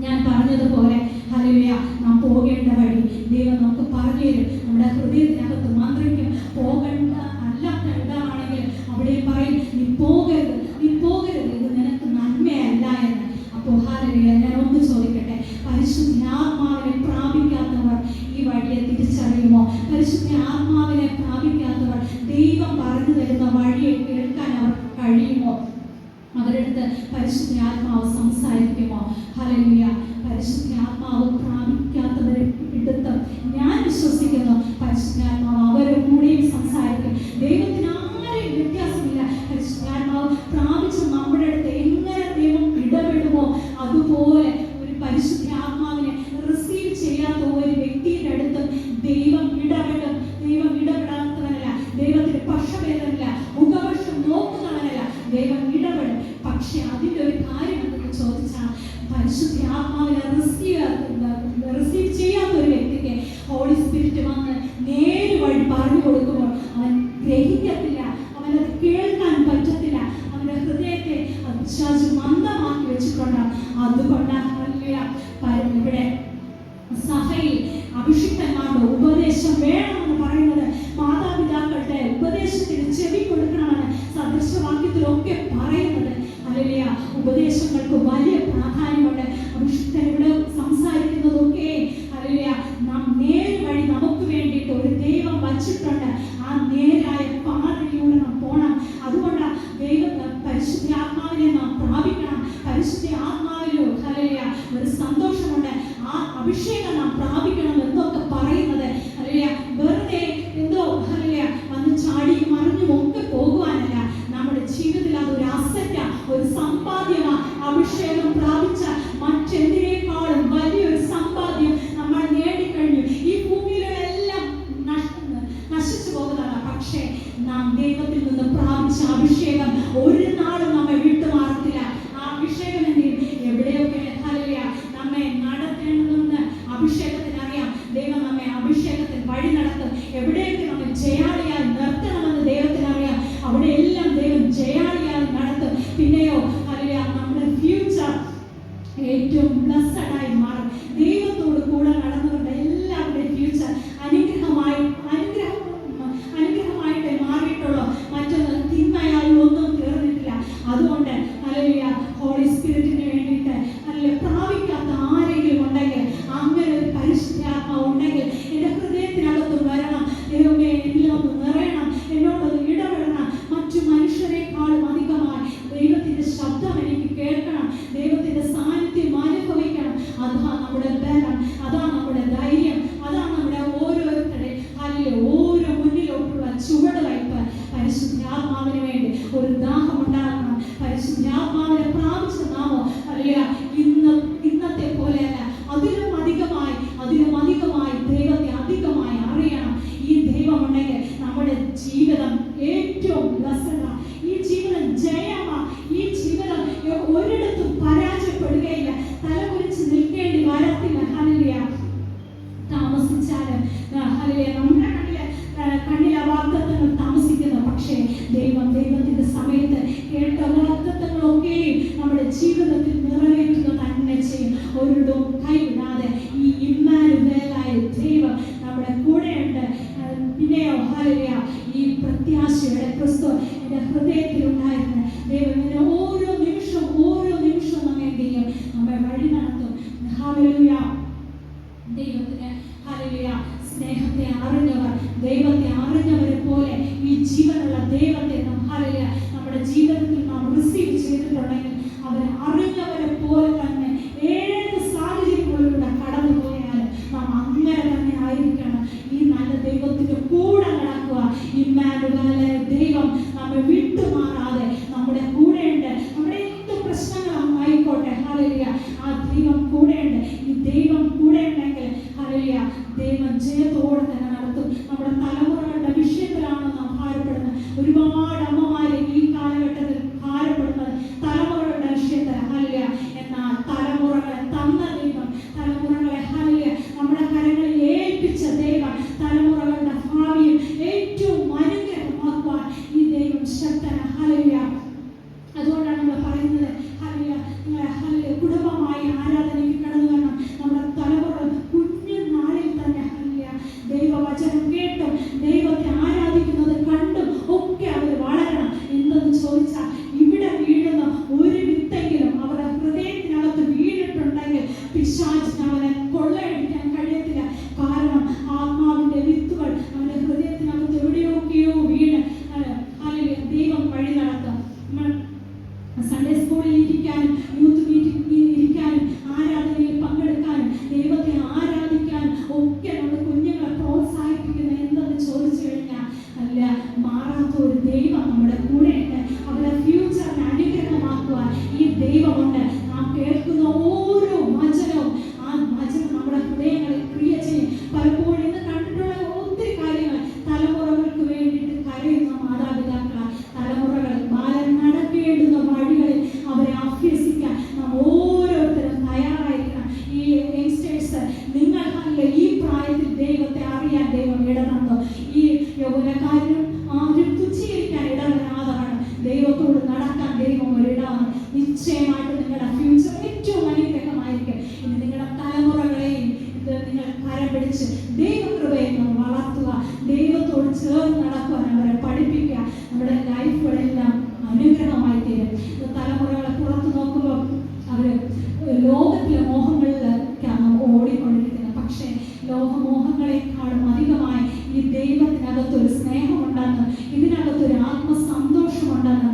Speaker 2: ഞാൻ പറഞ്ഞതുപോലെ ഹല്ലേലൂയ നാം പോകേണ്ട വഴി ദൈവം നമുക്ക് പറഞ്ഞു തരും. നമ്മുടെ ഹൃദയത്തിനകത്ത് മന്ത്രിക്കും പോകേണ്ട അല്ലാത്ത ഇടമാണെങ്കിൽ അവിടെ പറയും നീ പോകരുത്, നീ പോകരുത്, ഇത് നിനക്ക് നന്മയല്ല എന്ന്. അപ്പോൾ ഹല്ലേലൂയ ഞാൻ ഒന്ന് ചോദിക്കട്ടെ, പരിശുദ്ധാത്മാവിനെ പ്രാപിക്കാത്തവർ ഈ വഴിയെ തിരിച്ചറിയുമോ? പരിശുദ്ധാത്മാവിനെ പ്രാപിക്കാത്തവർ ദൈവം പറഞ്ഞു തരുന്ന വഴിയെ കേൾക്കാൻ അവർ കഴിയുമോ? അവരെടുത്ത് പരിശുദ്ധാത്മാവ് സംസാരിക്കുമോ? ഹല്ലേലൂയ. പരിശുദ്ധാത്മാവ് പ്രാപിക്കാത്തവരെ എടുത്ത് ഞാൻ വിശ്വസിക്കുന്നു പരിശുദ്ധാത്മാവ് അവരുടെ കൂടെയും സംസാരിക്കും. ദൈവത്തിന് ആരെയും വ്യത്യാസമില്ല. പരിശുദ്ധാത്മാവ് പ്രാപിച്ച നമ്മുടെ അടുത്ത് എങ്ങനെ ദൈവം ഇടപെടുമോ അതുപോലെ ഒരു പരിശുദ്ധാത്മാവിനെ റിസീവ് ചെയ്യാത്ത ഒരു വ്യക്തിയുടെ അടുത്തും ദൈവം ഇടപെടും. ദൈവം ഇടപെടാത്തവനല്ല, ദൈവത്തിന് പക്ഷഭേദമില്ല, മുഖവർഷം നോക്കുന്നവനല്ല, ദൈവം ഇടപെടും. പക്ഷെ അതിൻ്റെ ഒരു കാര്യം എന്തെന്ന് ചോദിച്ചാൽ പരിശുദ്ധാത്മാവിനെ റിസീവ് ചെയ്യാത്ത ഒരു വ്യക്തിക്ക് ഹോളി സ്പിരിറ്റ് വന്ന് നേര് വഴി പറഞ്ഞു കൊടുക്കുമ്പോൾ അവൻ ഗ്രഹിക്കത്തില്ല, അവനത് കേൾക്കാൻ പറ്റത്തില്ല, അവൻ്റെ ഹൃദയത്തെ മന്ദമാക്കി വെച്ചിട്ടുണ്ട്. അതുകൊണ്ടാണ് ഇവിടെ സഭയിൽ അഭിഷിക്തന്മാരുടെ ഉപദേശം വേണമെന്ന് പറയുന്നത്. മാതാപിതാക്കളുടെ ഉപദേശത്തിന് ചെവി കൊടുക്കണമെന്ന് സദൃശവാക്യത്തിലൊക്കെ പറയുന്നത്. ഹല്ലേലൂയ. ഉപദേശങ്ങൾക്ക് വലിയ പ്രാധാന്യമുണ്ട്. അഭിഷിക്തൻ ഇവിടെ സംസാരിക്കുന്നതൊക്കെ ഹല്ലേലൂയ നാം നേര് വഴി നമുക്ക് വേണ്ടിയിട്ട് ഒരു ദൈവം വച്ചിട്ടുണ്ട്. ആ നേരായ പാതയിലൂടെ നാം പോകണം. അതുകൊണ്ട് പരിശുദ്ധാത്മാവിനെ നാം പ്രാപിക്കണം. പരിശുദ്ധാത്മാവിലോ ഹല്ലേലൂയ ഒരു സന്തോഷമുണ്ട്. ആ അഭിഷേകം നാം പ്രാപിക്കണം എന്നൊക്കെ പറയുന്നത് ഹല്ലേലൂയ വെറുതെ എന്തോ ഹല്ലേലൂയ വന്ന് ചാടി മറിഞ്ഞും ഒക്കെ പോകുവാനല്ല. നമ്മുടെ ജീവിതത്തിൽ അതൊരു അസറ്റാ, ഒരു സമ്പാദ്യമാ. അഭിഷേകം പ്രാപിച്ച മറ്റെന്തിനേക്കാളും വലിയൊരു സമ്പാദ്യം നമ്മൾ നേടിക്കഴിഞ്ഞു. ഈ ഭൂമിയിലെല്ലാം നശിച്ചു പോകുന്നതാണ്. പക്ഷേ നാം ദൈവത്തിൽ നിന്ന് പ്രാപിച്ച അഭിഷേകം ഒരു നാളും നമ്മെ വിട്ടുമാറത്തില്ല. ആ അഭിഷേകം എവിടെയൊക്കെ ഹല്ലേലൂയ നമ്മെ നടത്തേണ്ടതെന്ന് അഭിഷേകത്തിന് അറിയാം. ദൈവം നമ്മെ അഭിഷേകത്തിൽ വഴി നടത്തും. എവിടെയൊക്കെ നമ്മെ ജയാളിയായി നിർത്തണമെന്ന് ദൈവത്തിന് അറിയാം. അവിടെയെല്ലാം ദൈവം ജയാളിയായി നടത്തും. പിന്നെയോ ഹല്ലേലൂയ നമ്മുടെ ഫ്യൂച്ചർ ഏറ്റവും ബ്ലസ്സഡ് ആയി മാറും. ദൈവത്തോട് കൂടെ നടന്നവരുടെ എല്ലാവരുടെയും ഫ്യൂച്ചർ അനുഗ്രഹമായിട്ട് മാറിയിട്ടുള്ളൂ. മറ്റൊന്ന് തിന്മയായി ഒന്നും തീർന്നിട്ടില്ല. അതുകൊണ്ട് ഹല്ലേലൂയ ഹോളി സ്പിരിറ്റിന് വേണ്ടിയിട്ട് ഹല്ലേലൂയ പ്രാപിക്കാത്ത ആരെങ്കിലും ഉണ്ടെങ്കിൽ, അങ്ങനെ ഒരു പരിശുദ്ധാത്മാവ് ഉണ്ടെങ്കിൽ എൻ്റെ ഹൃദയത്തിനകത്ത് വരണം. ദൈവമേ എന്നിലൊന്ന് നിറയണം, എന്നോടൊന്ന് ഇടപെടണം. മറ്റു മനുഷ്യരെക്കാളും അധികമായി ദൈവത്തിൻ്റെ ശബ്ദം എനിക്ക് കേൾക്കണം, ദൈവത്തിൻ്റെ സാന്നിധ്യം അനുഭവിക്കണം. അതാണ് നമ്മുടെ ബലം, അതാണ് നമ്മുടെ ധൈര്യം, അതാണ് നമ്മുടെ ഓരോരുത്തരുടെ അല്ലെങ്കിൽ ഓരോ മുന്നിലോട്ടുള്ള ചുവടുവയ്പ്. പരിശുദ്ധാത്മാവിന് വേണ്ടി ഒരു ദാഹം ഉണ്ടാകണം. പരിശുദ്ധാത്മാവിനെ പ്രാപിച്ച നാമോ അല്ലെങ്കിൽ ഇന്നത്തെ പോലെയല്ല, അതിലും അധികമായി ദൈവത്തെ അധികമായി അറിയണം. ഈ ദൈവമുണ്ടെങ്കിൽ നമ്മുടെ ജീവിതം ഏറ്റവും ബ്ലസ്സഡാണ്. ഈ ജീവിതം ജയമാണ്. ഈ ജീവിതം ഒരിടത്തും പരാജയപ്പെടുകയില്ല, തലകുലിച്ച് നിൽക്കേണ്ടി വരത്തില്ല. ഹല്ലേലൂയ. താമസിച്ചാലും ഹല്ലേലൂയ നമ്മുടെ കണ്ണിലെ വാഗ്ദത്തങ്ങൾ താമസിക്കുന്നു. പക്ഷേ ദൈവത്തിന്റെ സമയത്ത് കേട്ട വാഗ്ദത്തങ്ങളൊക്കെയും നമ്മുടെ ജീവിതത്തിൽ നിറവേറ്റുക തന്നെ ചെയ്യും. ഒരിടവും കൈവിടാതെ ഈ ഇമ്മാനുവേലായ ദൈവം നമ്മുടെ കൂടെയുണ്ട്. പിന്നെയോ ഹല്ലേലൂയ ഈ പ്രത്യാശയുടെ ക്രിസ്തു എൻ്റെ ഹൃദയത്തിൽ ഉണ്ടായിരുന്നു. ദൈവം ഇങ്ങനെ ഓരോ നിമിഷവും നമ്മെ എന്ത് ചെയ്യും? നമ്മെ വഴി നടത്തും. ഹല്ലേലൂയ. ദൈവത്തിന് ഹല്ലേലൂയ സ്നേഹത്തെ അറിഞ്ഞവരെ പോലെ ഈ ജീവനുള്ള ദൈവത്തെ നാം ഹല്ലേലൂയ നമ്മുടെ ജീവിതത്തിൽ നാം റിസീവ് ചെയ്തിട്ടുണ്ടെങ്കിൽ അവരെ അറിഞ്ഞവരെ പോലെ തന്നെ ഏത് സാഹചര്യങ്ങളിലൂടെ കടന്നു പോയാലും നാം അങ്ങനെ ആയിരിക്കണം. ഈ നല്ല ദൈവത്തിന്റെ കൂടെ നടക്കുക. ഇമ്മാനുവേൽ ദൈവം നമ്മെ വിട്ടുമാറാതെ നമ്മുടെ കൂടെയുണ്ട്. നമ്മുടെ എന്ത് പ്രശ്നങ്ങളായിക്കോട്ടെ, ഹല്ലേലൂയ, ആ ദൈവം കൂടെയുണ്ട്. ഈ ദൈവം കൂടെ ഉണ്ടെങ്കിൽ ഹല്ലേലൂയ, ദൈവം ജയത്തോടെ തന്നെ നടത്തും. നമ്മുടെ തലമുറകളുടെ വിഷയത്തിലാണ് നാം ഭാരപ്പെടുന്നത്. ഒരുപാട് അമ്മമാരെ ഈ കാലഘട്ടത്തിൽ ഭാരപ്പെടുന്നത് തലമുറകളുടെ വിഷയത്തിലാണ്. ഹല്ലേലൂയ. എന്നാൽ തലമുറകളെ തന്ന ദൈവം, തലമുറകളെ ഹല്ലേലൂയ നമ്മുടെ കരങ്ങളിൽ ഏൽപ്പിച്ച ദൈവം, തലമുറകളുടെ ഭാവിയും ഏറ്റവും അനുഗ്രഹമാക്കുവാൻ ഈ ദൈവം ശക്തനാണ്. ഹല്ലേലൂയ. അതുകൊണ്ടാണ് നമ്മൾ പറയുന്നത് ഹല്ലേലൂയ, നിങ്ങളെ ഹല്ലേലൂയ കുടുംബമായി ആരാധനയ്ക്ക് കടന്നു വരണം. നമ്മുടെ തലമുറ കുഞ്ഞു നാളിൽ തന്നെ ഹല്ലേലൂയ ദൈവവചനം കേട്ടും ദൈവത്തെ ആരാധിക്കുന്നത് കണ്ടും ഒക്കെ അവർ വളരണം. എന്തെന്ന് ചോദിച്ചാൽ, ഇവിടെ വീഴുന്ന ഒരു വിത്തെങ്കിലും അവരുടെ ഹൃദയത്തിനകത്ത് വീണിട്ടുണ്ടെങ്കിൽ പിശാചിന് അവനെ കൊള്ളയടിക്കാൻ കഴിയത്തില്ല. കാരണം ആത്മാവിന്റെ വിത്തുകൾ അവന്റെ ഹൃദയത്തിനകത്ത് എവിടെയൊക്കെയോ വീണ് ഹല്ലേലൂയ ദൈവം വഴി നടത്തും. സൺഡേ സ്കൂളിൽ ഇരിക്കാനും യൂത്ത് മീറ്റിംഗ് ഇരിക്കാനും ആരാധനയിൽ പങ്കെടുക്കാനും ദൈവത്തെ ആരാധിക്കാനും ഒക്കെ നമ്മുടെ കുഞ്ഞുങ്ങളെ പ്രോത്സാഹിപ്പിക്കുന്നത് എന്തെന്ന് ചോദിച്ചു കഴിഞ്ഞാൽ, അല്ല, മാറാത്ത ഒരു ദൈവം നമ്മുടെ കൂടെയുണ്ട്. അവരുടെ ഫ്യൂച്ചറിനെ അനുഗ്രഹമാക്കുവാൻ ഈ ദൈവമുണ്ട്. നാം കേൾക്കുന്ന ഓരോ വചനവും ആ വചനം നമ്മുടെ ഹൃദയങ്ങളിൽ ക്രിയ ചെയ്യും. പലപ്പോഴും ഇന്ന് കണ്ടിട്ടുള്ള ഒത്തിരി കാര്യങ്ങൾ തലമുറകൾക്ക് വേണ്ടിയിട്ട് കരയുന്ന മാതാപിതാക്കളാണ്. തലമുറകൾ ബാലൻ നടക്കേണ്ടുന്ന വഴികളിൽ അവരെ അഭ്യസിക്കാൻ നാം ഓരോരുത്തരും തയ്യാറായിരിക്കണം. ഈ യങ്സ്റ്റേഴ്സ്, നിങ്ങൾ ഈ പ്രായത്തിൽ ദൈവത്തെ അറിയാൻ ദൈവം ഇടതന്നു. ഈ യൗവനക്കാരനും ആരും തുച്ഛീകരിക്കാൻ ഇടവരാതാണ്. ദൈവത്തോട് നടക്കാൻ ദൈവം ഒരിടമാണ്. നിശ്ചയമായിട്ട് നിങ്ങളുടെ ഫ്യൂച്ചർ ഏറ്റവും അനുഗ്രഹമായിരിക്കും. ഇനി നിങ്ങളുടെ തലമുറകളെയും നിങ്ങൾ കരം പിടിച്ച് ദൈവകൃപയെ വളർത്തുക, ദൈവത്തോട് ചേർന്ന് നടക്കുവാൻ അവരെ പഠിപ്പിക്കുക. നമ്മുടെ ലൈഫുകളെല്ലാം അനുഗ്രഹമായി തീരും. തലമുറകളെ പുറത്തു നോക്കുമ്പോൾ അവര് ലോകത്തിലെ മോഹങ്ങളിലേക്കാണ് ഓടിക്കൊണ്ടിരിക്കുന്നത്. പക്ഷേ ലോകമോഹങ്ങളെക്കാളും അധികമായി ഈ ദൈവത്തിനകത്തൊരു സ്നേഹമുണ്ടെന്ന്, ഇതിനകത്തൊരു ആത്മസന്തോഷമുണ്ടെന്ന്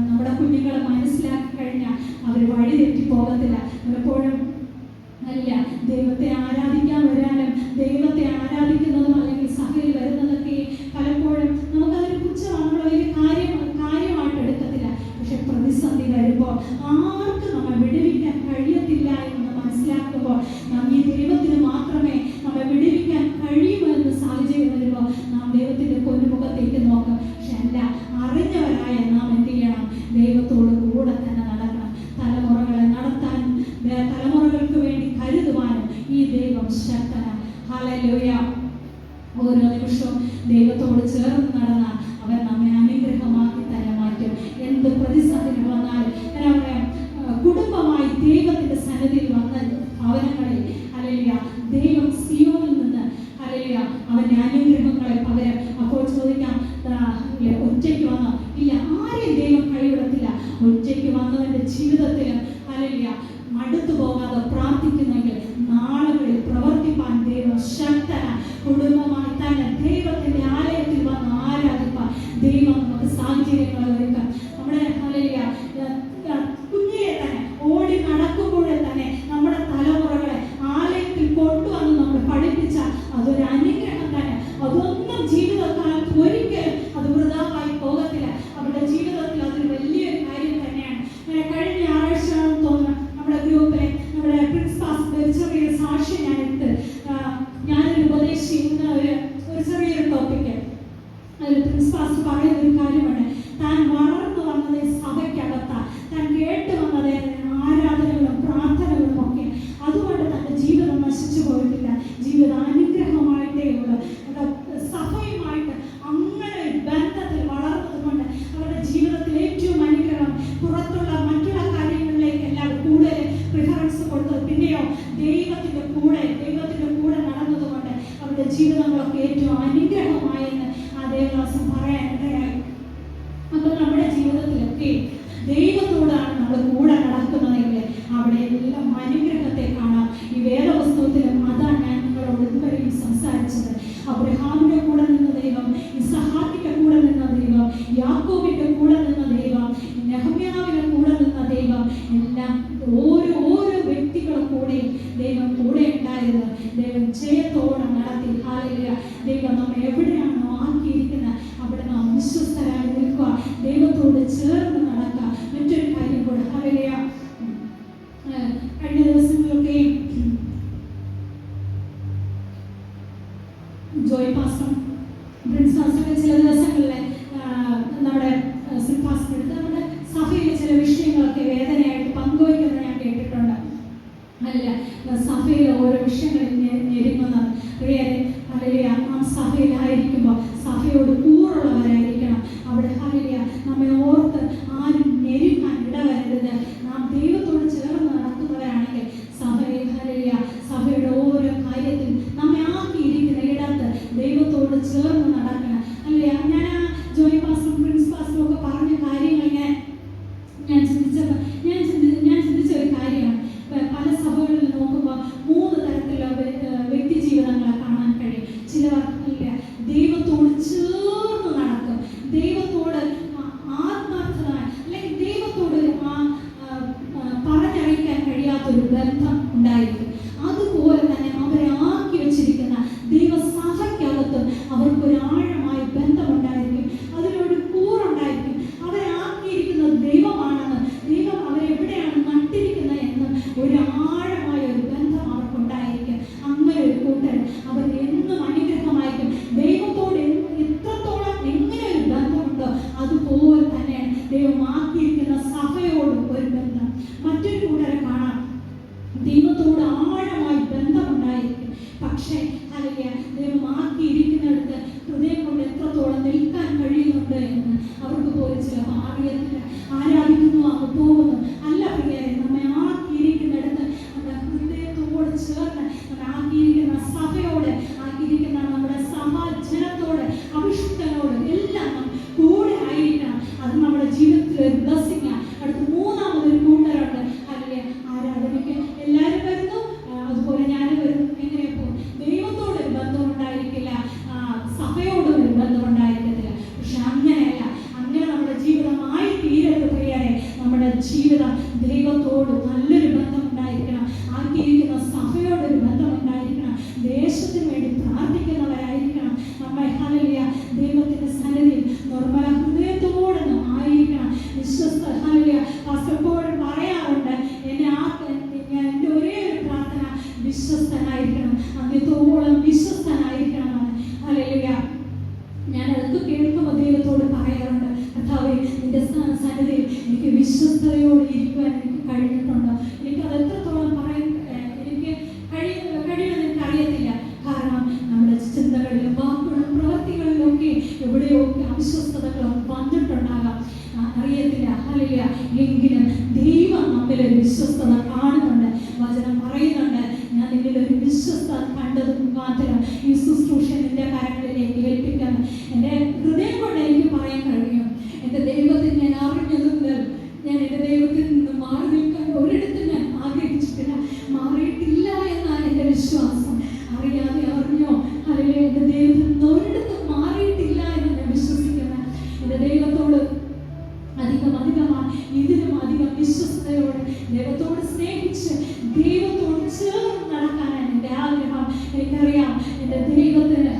Speaker 2: നമ്മുടെ കുഞ്ഞുങ്ങളെ മനസ്സിലാക്കി കഴിഞ്ഞാൽ അവർ വഴി തെറ്റി പോകത്തില്ല. പലപ്പോഴും അല്ല, ദൈവത്തെ ആരാധിക്കാൻ വരാനും ദൈവത്തെ ആരാധിക്കുന്നതും അല്ലെങ്കിൽ സഭയിൽ വരുന്നതൊക്കെ പലപ്പോഴും നമുക്കതൊരു പുച്ഛമാണ്, നമ്മൾ വലിയ കാര്യമായിട്ട് എടുക്കത്തില്ല. പക്ഷെ പ്രതിസന്ധി വരുമ്പോൾ ആർക്കും നമ്മെ വിടുവിക്കാൻ കഴിയത്തില്ല എന്ന് മനസ്സിലാക്കുമ്പോൾ നാം ഈ ദൈവത്തിന് മാത്രമേ നമ്മെ വിടുവിക്കാൻ കഴിയൂ എന്ന സാഹചര്യം വരുമ്പോൾ നാം ദൈവത്തിന്റെ പൊന്നുമുഖത്തേക്ക് നോക്കും. പക്ഷെ അല്ല, അറിഞ്ഞവരായ നാം എന്ത് ചെയ്യണം? ദൈവത്തോട് കൂടെ തന്നെ നടക്കണം. തലമുറകളെ നടത്താനും തലമുറകൾക്ക് വേണ്ടി കരുതുവാനും ഈ ദൈവം ശക്തനാണ്. ഹല്ലേലൂയ. ഓരോ നിമിഷവും ദൈവത്തോട് ചേർന്ന് നടന്നാൽ അവൻ നമ്മെ അനുഗ്രഹമാക്കി തന്നെ മാറ്റും. എന്ത് പ്രതിസന്ധികൾ വന്നാലും ഞാൻ പറയാം, കുടുംബമായി ദൈവത്തിന്റെ സന്നിധിയിൽ വന്ന ഭവനങ്ങളിൽ ഹല്ലേലൂയ ദൈവം സിയോനിൽ നിന്ന് ഹല്ലേലൂയ അവന്റെ അനുഗ്രഹങ്ങളെ പകരം. അപ്പോൾ ചോദിക്കാം, ഒറ്റയ്ക്ക് വന്നോ? ഇല്ല, ആരെയും ദൈവം കൈവിടത്തില്ല. ഒറ്റയ്ക്ക് വന്നവന്റെ ജീവിതത്തിലും ഹല്ലേലൂയ മടുത്തു പോകാതെ പ്രാർത്ഥിക്കുന്നെങ്കിൽ നാളുകളിൽ പ്രവർത്തിപ്പാൻ ദൈവം ശക്തനാണ്. കുടുംബമായി തന്നെ ദൈവത്തിന്റെ ആലയത്തിൽ വന്ന് ആരാധിപ്പാൻ ദൈവം നമുക്ക് സാഹചര്യങ്ങൾ ഒരുക്കാം. നമ്മുടെ ഹല്ലേലൂയ കുഞ്ഞിലെ തന്നെ ഓടി നടക്കുമ്പോഴേ തന്നെ നമ്മുടെ തലമുറകളെ ആലയത്തിൽ കൊണ്ടുവന്ന് നമ്മൾ പഠിപ്പിച്ചാൽ അതൊരു അനുഗ്രഹം തന്നെ. അതൊന്നും ജീവിതകാലത്ത് ഒരിക്കലും അത് വൃഥാവായി പോകത്തില്ല. അവരുടെ ജീവിതത്തിൽ അതൊരു വലിയൊരു കാര്യം തന്നെയാണ്. കഴിഞ്ഞ ഞായറാഴ്ചയാണെന്ന് തോന്നുന്നു നമ്മുടെ ഗ്രൂപ്പിലെ നമ്മുടെ പ്രിൻസിപ്പാസ് ചെറിയൊരു സാക്ഷ്യം ഞാനൊരു ഉപദേശിക്കുന്ന ഒരു ചെറിയൊരു ടോപ്പിക്ക് അതിൽ പ്രിൻസിപ്പാസ് പറയുന്ന ഒരു കാര്യമാണ്. താൻ വളർന്നു വന്നത് സഭയ്ക്കകത്താണ്, താൻ കേട്ട് വന്നത് ആരാധനകളും പ്രാർത്ഥനകളും ഒക്കെ. അതുകൊണ്ട് തന്റെ ജീവിതം നശിച്ചു പോയിട്ടില്ല. ജീവിതം അനുഗ്രഹമായിട്ടേ ഉള്ളൂ. സഭയുമായിട്ട് അങ്ങനെ ഒരു ബന്ധത്തിൽ വളർന്നത് കൊണ്ട് അവരുടെ ജീവിതത്തിൽ ഏറ്റവും അനുഗ്രഹം. പുറത്തുള്ള മറ്റുള്ള കാര്യങ്ങളിലേക്കെല്ലാം കൂടുതൽ പ്രിഫറൻസ് കൊടുത്തത്. പിന്നെയോ ദൈവത്തിന്റെ കൂടെ നടന്നതുകൊണ്ട് അവരുടെ ജീവിതങ്ങളൊക്കെ ഏറ്റവും അനുഗ്രഹമായെന്ന് ആ ദേവദാസം പറയാനിടയായി. അപ്പൊ നമ്മുടെ ജീവിതത്തിലൊക്കെ ദൈവത്തോടാണ് നമ്മൾ കൂടെ നടക്കുന്നതെങ്കിൽ അവിടെ എല്ലാം അനുഗ്രഹത്തെ കാണാം. ഈ വേദപുസ്തകത്തിലും അതാണ് ഞാൻ നിങ്ങളോട് ഇതുവരെയും സംസാരിച്ചത്. അബ്രഹാമിന്റെ കൂടെ നിന്ന ദൈവം, ഇസഹാക്കിന്റെ കൂടെ നിന്ന ദൈവം, യാക്കോബിന്റെ കൂടെ നിന്ന ദൈവം, നെഹമ്യാവിന്റെ കൂടെ നിന്ന ദൈവം, എല്ലാം ഓരോ വ്യക്തികളുടെ കൂടെയും ദൈവം കൂടെ ഉണ്ടായത്. ദൈവം ജയത്തോടെ നടത്തി. ജോയ് പാസ്റ്റർ പ്രിൻസ് പാസ്റ്റർ ചില ദിവസങ്ങളിൽ നമ്മുടെ പാസ്റ്റർ എടുത്ത് നമ്മുടെ സഭയിലെ ചില വിഷയങ്ങളൊക്കെ വേദനയായിട്ട് പങ്കുവയ്ക്കുന്നത് ഞാൻ കേട്ടിട്ടുണ്ട്. അല്ല, സഭയിൽ ഓരോ വിഷയങ്ങളിൽ ഞെരുങ്ങുന്നത് പ്രിയരെ, ഹല്ലേലൂയ, നാം സഭയിലായിരിക്കുമ്പോൾ സഭയോട് കൂറുള്ളവരായിരിക്കണം. അവിടെ ഹല്ലേലൂയ നമ്മെ ഓർത്ത് ആരും ഞെരുങ്ങാൻ ഇടവരരുത്. നാം ദൈവത്തോട് ചേർന്ന് നടക്കുന്നവരാണെങ്കിൽ സഭയിൽ ഹല്ലേലൂയ സഭയുടെ ഓരോ കാര്യത്തിൽ നമ്മെ ആക്കിയിരിക്കുന്ന ഇടത്ത് ദൈവത്തോട് ചേർന്ന് നടക്കണം. അല്ലേ, ഞാൻ ആ ജോയ് പാസ്റ്ററും പ്രിൻസ് പാസ്റ്ററും ഒക്കെ പറഞ്ഞ കാര്യങ്ങൾ ഞാൻ ചിന്തിച്ച ഒരു കാര്യമാണ്. പല സഭകളിൽ നോക്കുമ്പോൾ 3 തരത്തിലുള്ള വ്യക്തി ജീവിതങ്ങളെ കാണാൻ കഴിയും. ചിലർ ഇല്ല, ദൈവത്തോട് ചേർന്ന് നടക്കും, ദൈവത്തോട് ആത്മാർത്ഥത അല്ലെങ്കിൽ ദൈവത്തോട് പറഞ്ഞറിയിക്കാൻ കഴിയാത്തൊരു ബന്ധം ഉണ്ടായിരിക്കും. അതുപോലെ തന്നെ അവരെ ആക്കി വെച്ചിരിക്കുന്ന ദൈവസഭയ്ക്കകത്ത് അവർക്കൊരു ആഴമായ ബന്ധമുണ്ടായിരിക്കും, അതിനൊരു കൂറുണ്ടായിരിക്കും. അവരെ ആക്കിയിരിക്കുന്ന ദൈവമാണെന്ന്, ദൈവം അവരെവിടെയാണ് നട്ടിരിക്കുന്നത് എന്ന് ഒരു ആഴമായ ഒരു ബന്ധം അവർക്കുണ്ടായിരിക്കും. അങ്ങനെ ഒരു കൂട്ടർ അവർ എന്നും അനുഗ്രഹമായിരിക്കും. ദൈവത്തോട് എത്രത്തോളം എങ്ങനെ ഒരു ബന്ധമുണ്ടോ അതുപോലെ തന്നെയാണ് ദൈവം ആക്കിയിരിക്കുന്ന സഭയോടും ഒരു ബന്ധം. മറ്റൊരു കൂട്ടരെ കാണാം, ദൈവത്തോട് ആഴമായി ബന്ധമുണ്ടായിരിക്കും. പക്ഷേ ഹല്ലേലൂയ ദൈവം ആക്കിയിരിക്കുന്നിടത്ത് ഹൃദയം കൊണ്ട് എത്രത്തോളം നിൽക്കാൻ കഴിയുന്നുണ്ട് എന്ന് അവർക്ക് പോലും ചിലപ്പോൾ അറിയത്തില്ല. ആരാധിക്കുന്നു, അങ്ങ് പോകുന്നു. അല്ല പ്രിയരെ, നമ്മെ ആക്കിയിരിക്കുന്നിടത്ത് നമ്മുടെ ഹൃദയത്തോട് ചേർന്ന് നമ്മെ ആക്കിയിരിക്കുന്ന സഭയോട്, ആക്കിയിരിക്കുന്ന നമ്മുടെ സഭാജനത്തോട്, അഭിഷിക്തനോട് എല്ലാം നാം കൂടെ ആയിരിക്കണം. അത് നമ്മുടെ ജീവിതത്തിൽ ഒരു ബ്ലെസ്സിംഗ് ആണ്. അടുത്ത 3-മതൊരു കൂട്ടരുണ്ട്. ഹല്ലേലൂയ, ആരാധനയ്ക്ക് എല്ലാവരും വരുന്നു, അതുപോലെ ഞാനും വരുന്നു. എങ്ങനെ പോകും? ദൈവത്തോട് ഒരു ബന്ധം ഉണ്ടായിരിക്കില്ല, സഭയോടും ഒരു ബന്ധം ഉണ്ടായിരിക്കത്തില്ല. പക്ഷെ അങ്ങനെയല്ല, അങ്ങനെ നമ്മുടെ ജീവിതമായി തീരരുത് പ്രിയരെ. നമ്മുടെ ജീവിതം ദൈവത്തോട് നല്ലൊരു ബന്ധം ഉണ്ടായിരിക്കണം, ആക്കിയിരിക്കുന്ന സഭയോടൊരു ബന്ധം ഉണ്ടായിരിക്കണം, ദേശത്തിന് വേണ്ടി പ്രാർത്ഥിക്കുന്നവരായിരിക്കണം. നമ്മെ ഹല്ലേലൂയ ദൈവത്തിന്റെ സന്നിധിയിൽ നിർമ്മല ഹൃദയത്തോടെ ആയിരിക്കണം. വിശ്വസ്ത ഹല്ലേലൂയ പാസ്റ്റർപ്പോഴും പറയാറുണ്ട്, ഞാൻ എൻ്റെ ഒരേ ഒരു പ്രാർത്ഥന വിശ്വസ്തനായിരിക്കണം, അന്ത്യത്തോളം വിശ്വസ്തനായിരിക്കണമെന്ന്. ഹല്ലേലൂയ, ഞാൻ അതൊക്കെ കേൾക്കുമ്പോൾ ദൈവത്തോട് പറയാറുണ്ട്, കർത്താവേ നിന്റെ സന്നിധിയിൽ എനിക്ക് വിശ്വസ്തയോടെ ഇരിക്കുവാൻ എനിക്ക് കഴിഞ്ഞിട്ടുണ്ടോ? എനിക്കത് എത്രത്തോളം എനിക്ക് കഴിയുമെന്ന് എനിക്കറിയത്തില്ല. കാരണം നമ്മുടെ ചിന്തകളിലും വാക്കുകളിലും പ്രവൃത്തികളിലും ഒക്കെ എവിടെയൊക്കെ അവിശ്വസ്തതകൾ വന്നിട്ടുണ്ടാകാം, അറിയത്തില്ല. ഹല്ലേലൂയ, എങ്കിലും ദൈവം നമ്മിലൊരു വിശ്വസ്തത കാണുന്നുണ്ട്. വചനം പറയുന്നുണ്ട്, ഞാൻ നിന്നിലൊരു വിശ്വസ്തത കണ്ടത് മുഖാന്തരം ഈ ശുശ്രൂഷ നിന്റെ കരങ്ങളിലേക്ക് ഏൽപ്പിക്കണം. എൻ്റെ ഹൃദയം കൊണ്ട് എനിക്ക് പറയാൻ കഴിയും, എൻ്റെ ദൈവത്തെ ഞാൻ അറിഞ്ഞതുകൊണ്ട് ഞാൻ എൻ്റെ ദൈവത്തിൽ നിന്ന് മാറി നിൽക്കാൻ ഒരിടത്തും ഞാൻ ആഗ്രഹിച്ചിട്ടില്ല, മാറിയിട്ടില്ല എന്നാണ് എൻ്റെ വിശ്വാസം. അറിയാതെ അറിഞ്ഞോ അല്ലെങ്കിൽ എൻ്റെ ദൈവത്തിൽ നിന്ന് ഒരിടത്തും മാറിയിട്ടില്ല എന്ന് ഞാൻ വിശ്വസിക്കുന്നത്. എൻ്റെ ദൈവത്തോട് അധികമാണ്, ഇതിലും അധികം വിശ്വസ്തയോടെ ദൈവത്തോട് സ്നേഹിച്ച് ദൈവത്തോട് ചേർന്ന് നടക്കാനാണ് എൻ്റെ ആഗ്രഹം. എനിക്കറിയാം എൻ്റെ ദൈവത്തിന്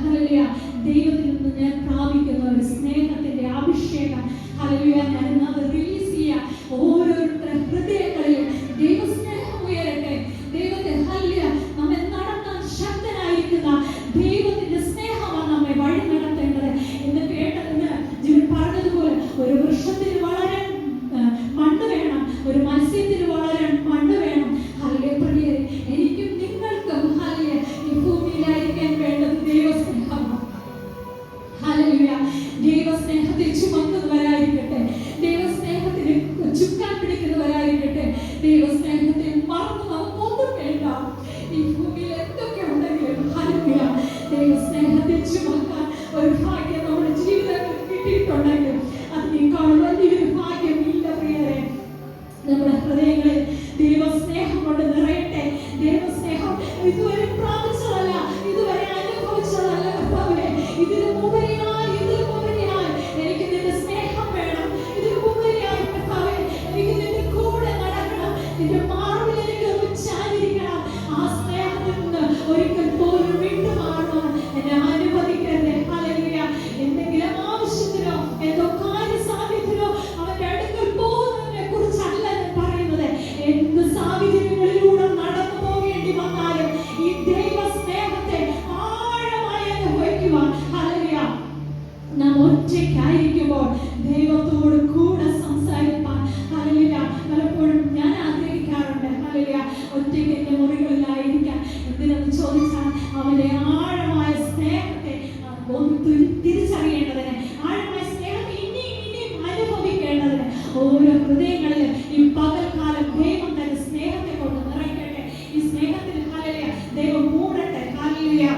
Speaker 2: വിളിക്കുവാൻ ഹല്ലേലൂയ നാം ഒറ്റയ്ക്കായിരിക്കുമ്പോൾ ദൈവത്തോട് കൂടെ സംസാരിപ്പാൻ ഹല്ലേലൂയ പലപ്പോഴും ഞാൻ ആഗ്രഹിക്കാറുണ്ട് ഹല്ലേലൂയ ഒറ്റയ്ക്ക് എൻ്റെ മുറികളിലായിരിക്കാൻ. എന്തിനെന്ന് ചോദിച്ചാൽ അവൻ്റെ ആഴമായ സ്നേഹത്തെ ഒന്ന് തിരിച്ചറിയേണ്ടതിന്, ആഴമായ സ്നേഹത്തെ ഇനിയും അനുഭവിക്കേണ്ടതിന് ഓരോ ഹൃദയങ്ങളിലും ഈ പകൽക്കാലം ദൈവം തന്റെ സ്നേഹത്തെ കൊണ്ട് നിറയ്ക്കട്ടെ. ഈ സ്നേഹത്തിൽ ഹല്ലേലൂയ ദൈവം മൂടട്ടെ. ഹല്ലേലൂയ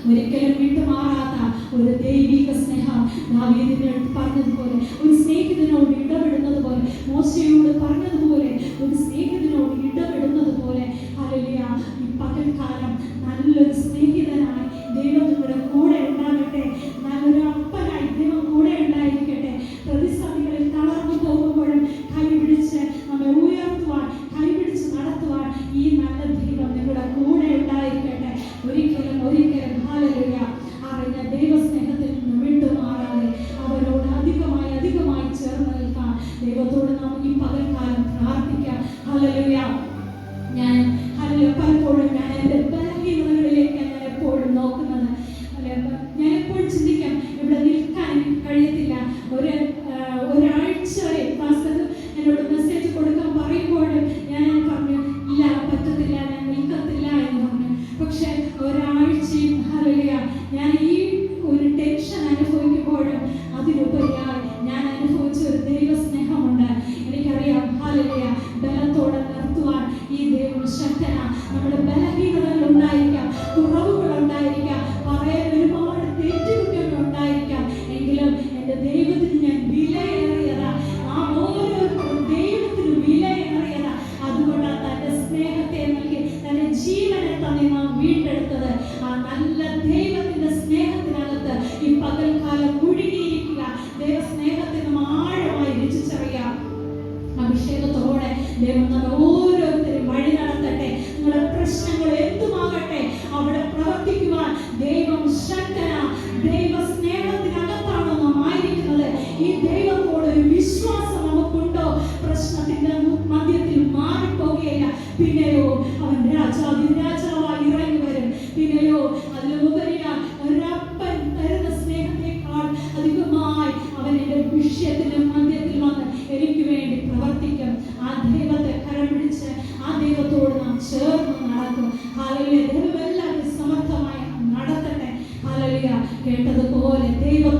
Speaker 2: ഒരിക്കലും വിട്ടുമാറാത്ത ഒരു ദൈവിക സ്നേഹം ദാവീദിനോട് പറഞ്ഞതുപോലെ, ഒരു സ്നേഹിതനോട് ഇടപെടുന്നത് പോലെ, മോശയോട് പറഞ്ഞതുപോലെ ഒരു സ്നേഹിതനോട് ഇടപെടുന്നത് പോലെ ഹല്ലേലൂയ ഈ പകൽക്കാലം നല്ലൊരു സ്നേഹിതനായി ദൈവം നിങ്ങളുടെ കൂടെ ഉണ്ടാകട്ടെ. നല്ലൊരു അപ്പനായി ദൈവം കൂടെ ഉണ്ടായിരിക്കട്ടെ. പ്രതിസന്ധികളിൽ തളർന്നു പോകുമ്പോഴും കൈപിടിച്ച് നമ്മെ ഉയർത്തുവാൻ, കൈപിടിച്ച് നടത്തുവാൻ ഈ നല്ല ദൈവം നിങ്ങളുടെ കൂടെ ഉണ്ടായിരിക്കട്ടെ. ഒരിക്കലും ഹല്ലേലൂയ അറിഞ്ഞ ദൈവസ്നേഹത്തിൽ നിന്ന് വിട്ടുമാറാതെ അവരോട് അധികമായി ചേർന്ന് നിൽക്കാൻ ദൈവത്തോട് നമുക്ക് ഈ പകൽക്കാലം പ്രാർത്ഥിക്കാം. ഹല്ലേലൂയ പലപ്പോഴും ഞാൻ എൻ്റെ ബലഹീനതകളിലേക്കാണ് ഞാൻ എപ്പോഴും നോക്കുന്നത്. ഞാൻ എപ്പോഴും ചിന്തിക്കാം, ഇവിടെ നിൽക്കാൻ എനിക്ക് കഴിയത്തില്ല. ഒരാഴ്ച വരെ പാസ്റ്റർ എന്നോട് മെസ്സേജ് കൊടുക്കാൻ പറയുമ്പോഴും ഞാൻ പറഞ്ഞു ഇല്ല, പറ്റത്തില്ല, ഞാൻ നിൽക്കത്തില്ല എന്ന് പറഞ്ഞു. പക്ഷെ ഒരാഴ്ചയും ഹല്ലേലൂയ ഞാൻ ഈ ഒരു ടെൻഷൻ അനുഭവിക്കുമ്പോഴും അതിലുപരിയായി ഞാൻ അനുഭവിച്ച ഒരു ദൈവസ്നേഹമുണ്ട്. എനിക്കറിയാം ഹല്ലേലൂയ ബലത്തോടെ നിർത്തുവാൻ ഈ ദൈവം ശക്തനാ. നമ്മുടെ ബലഹീനതകൾ ഉണ്ടായിരിക്കാം, കുറവുകൾ ഉണ്ടായിരിക്കാം, പറയാൻ ഒരുപാട് തെറ്റുകുറ്റങ്ങൾ ഉണ്ടായിരിക്കാം. എങ്കിലും എൻ്റെ ദൈവത്തിന് ഞാൻ വിലയേറിയതാ. ആ ഓരോരുത്തരും ദൈവത്തിന് വിലയേറിയതാ. അതുകൊണ്ടാണ് തന്റെ സ്നേഹത്തെ നൽകി തന്റെ ജീവനെ തന്നെ നാം വീണ്ടെടുത്തത്. ആ നല്ല ദൈവത്തിന്റെ സ്നേഹത്തിനകത്ത് ഈ പകൽക്കാലം മുഴുകിയിരിക്കുക. ദൈവസ്നേഹത്തെ നാം ആഴമായി രുചിച്ചറിയാം. അഭിഷേകത്തോടെ ദൈവം നമ്മെ ഓരോരുത്തരും വഴി നടത്തട്ടെ. നിങ്ങളുടെ പ്രശ്നങ്ങൾ എന്തുമാകട്ടെ അവിടെ പ്രവർത്തിക്കുവാൻ ദൈവം ശക്തനാ. ദൈവ സ്നേഹത്തിനകത്താണോ നാം ആയിരിക്കുന്നത്? ഈ ദൈവത്തോട് ഒരു വിശ്വാസം നമുക്കുണ്ടോ? പ്രശ്നത്തിന്റെ മധ്യത്തിൽ മാറിപ്പോകുകയില്ല. പിന്നെയോ അവൻ രാജാവായി ഇറങ്ങി വരും. പിന്നെയോ അതിലുപരിയായി ഒരപ്പൻ തരുന്ന സ്നേഹത്തെക്കാൾ അധികമായി അവൻ എൻ്റെ വിഷയത്തിന്റെ മധ്യത്തിൽ വന്ന് എനിക്ക് വേണ്ടി പ്രവർത്തിക്കും. ആ ദൈവത്തെ കരം പിടിച്ച് ആ ദൈവത്തോട് നാം ചേർന്ന് നടക്കും. ഹല്ലേലൂയ ദൈവം എല്ലാവരും സമർത്ഥമായി നടത്തട്ടെ. ഹല്ലേലൂയ കേട്ടതുപോലെ ദൈവം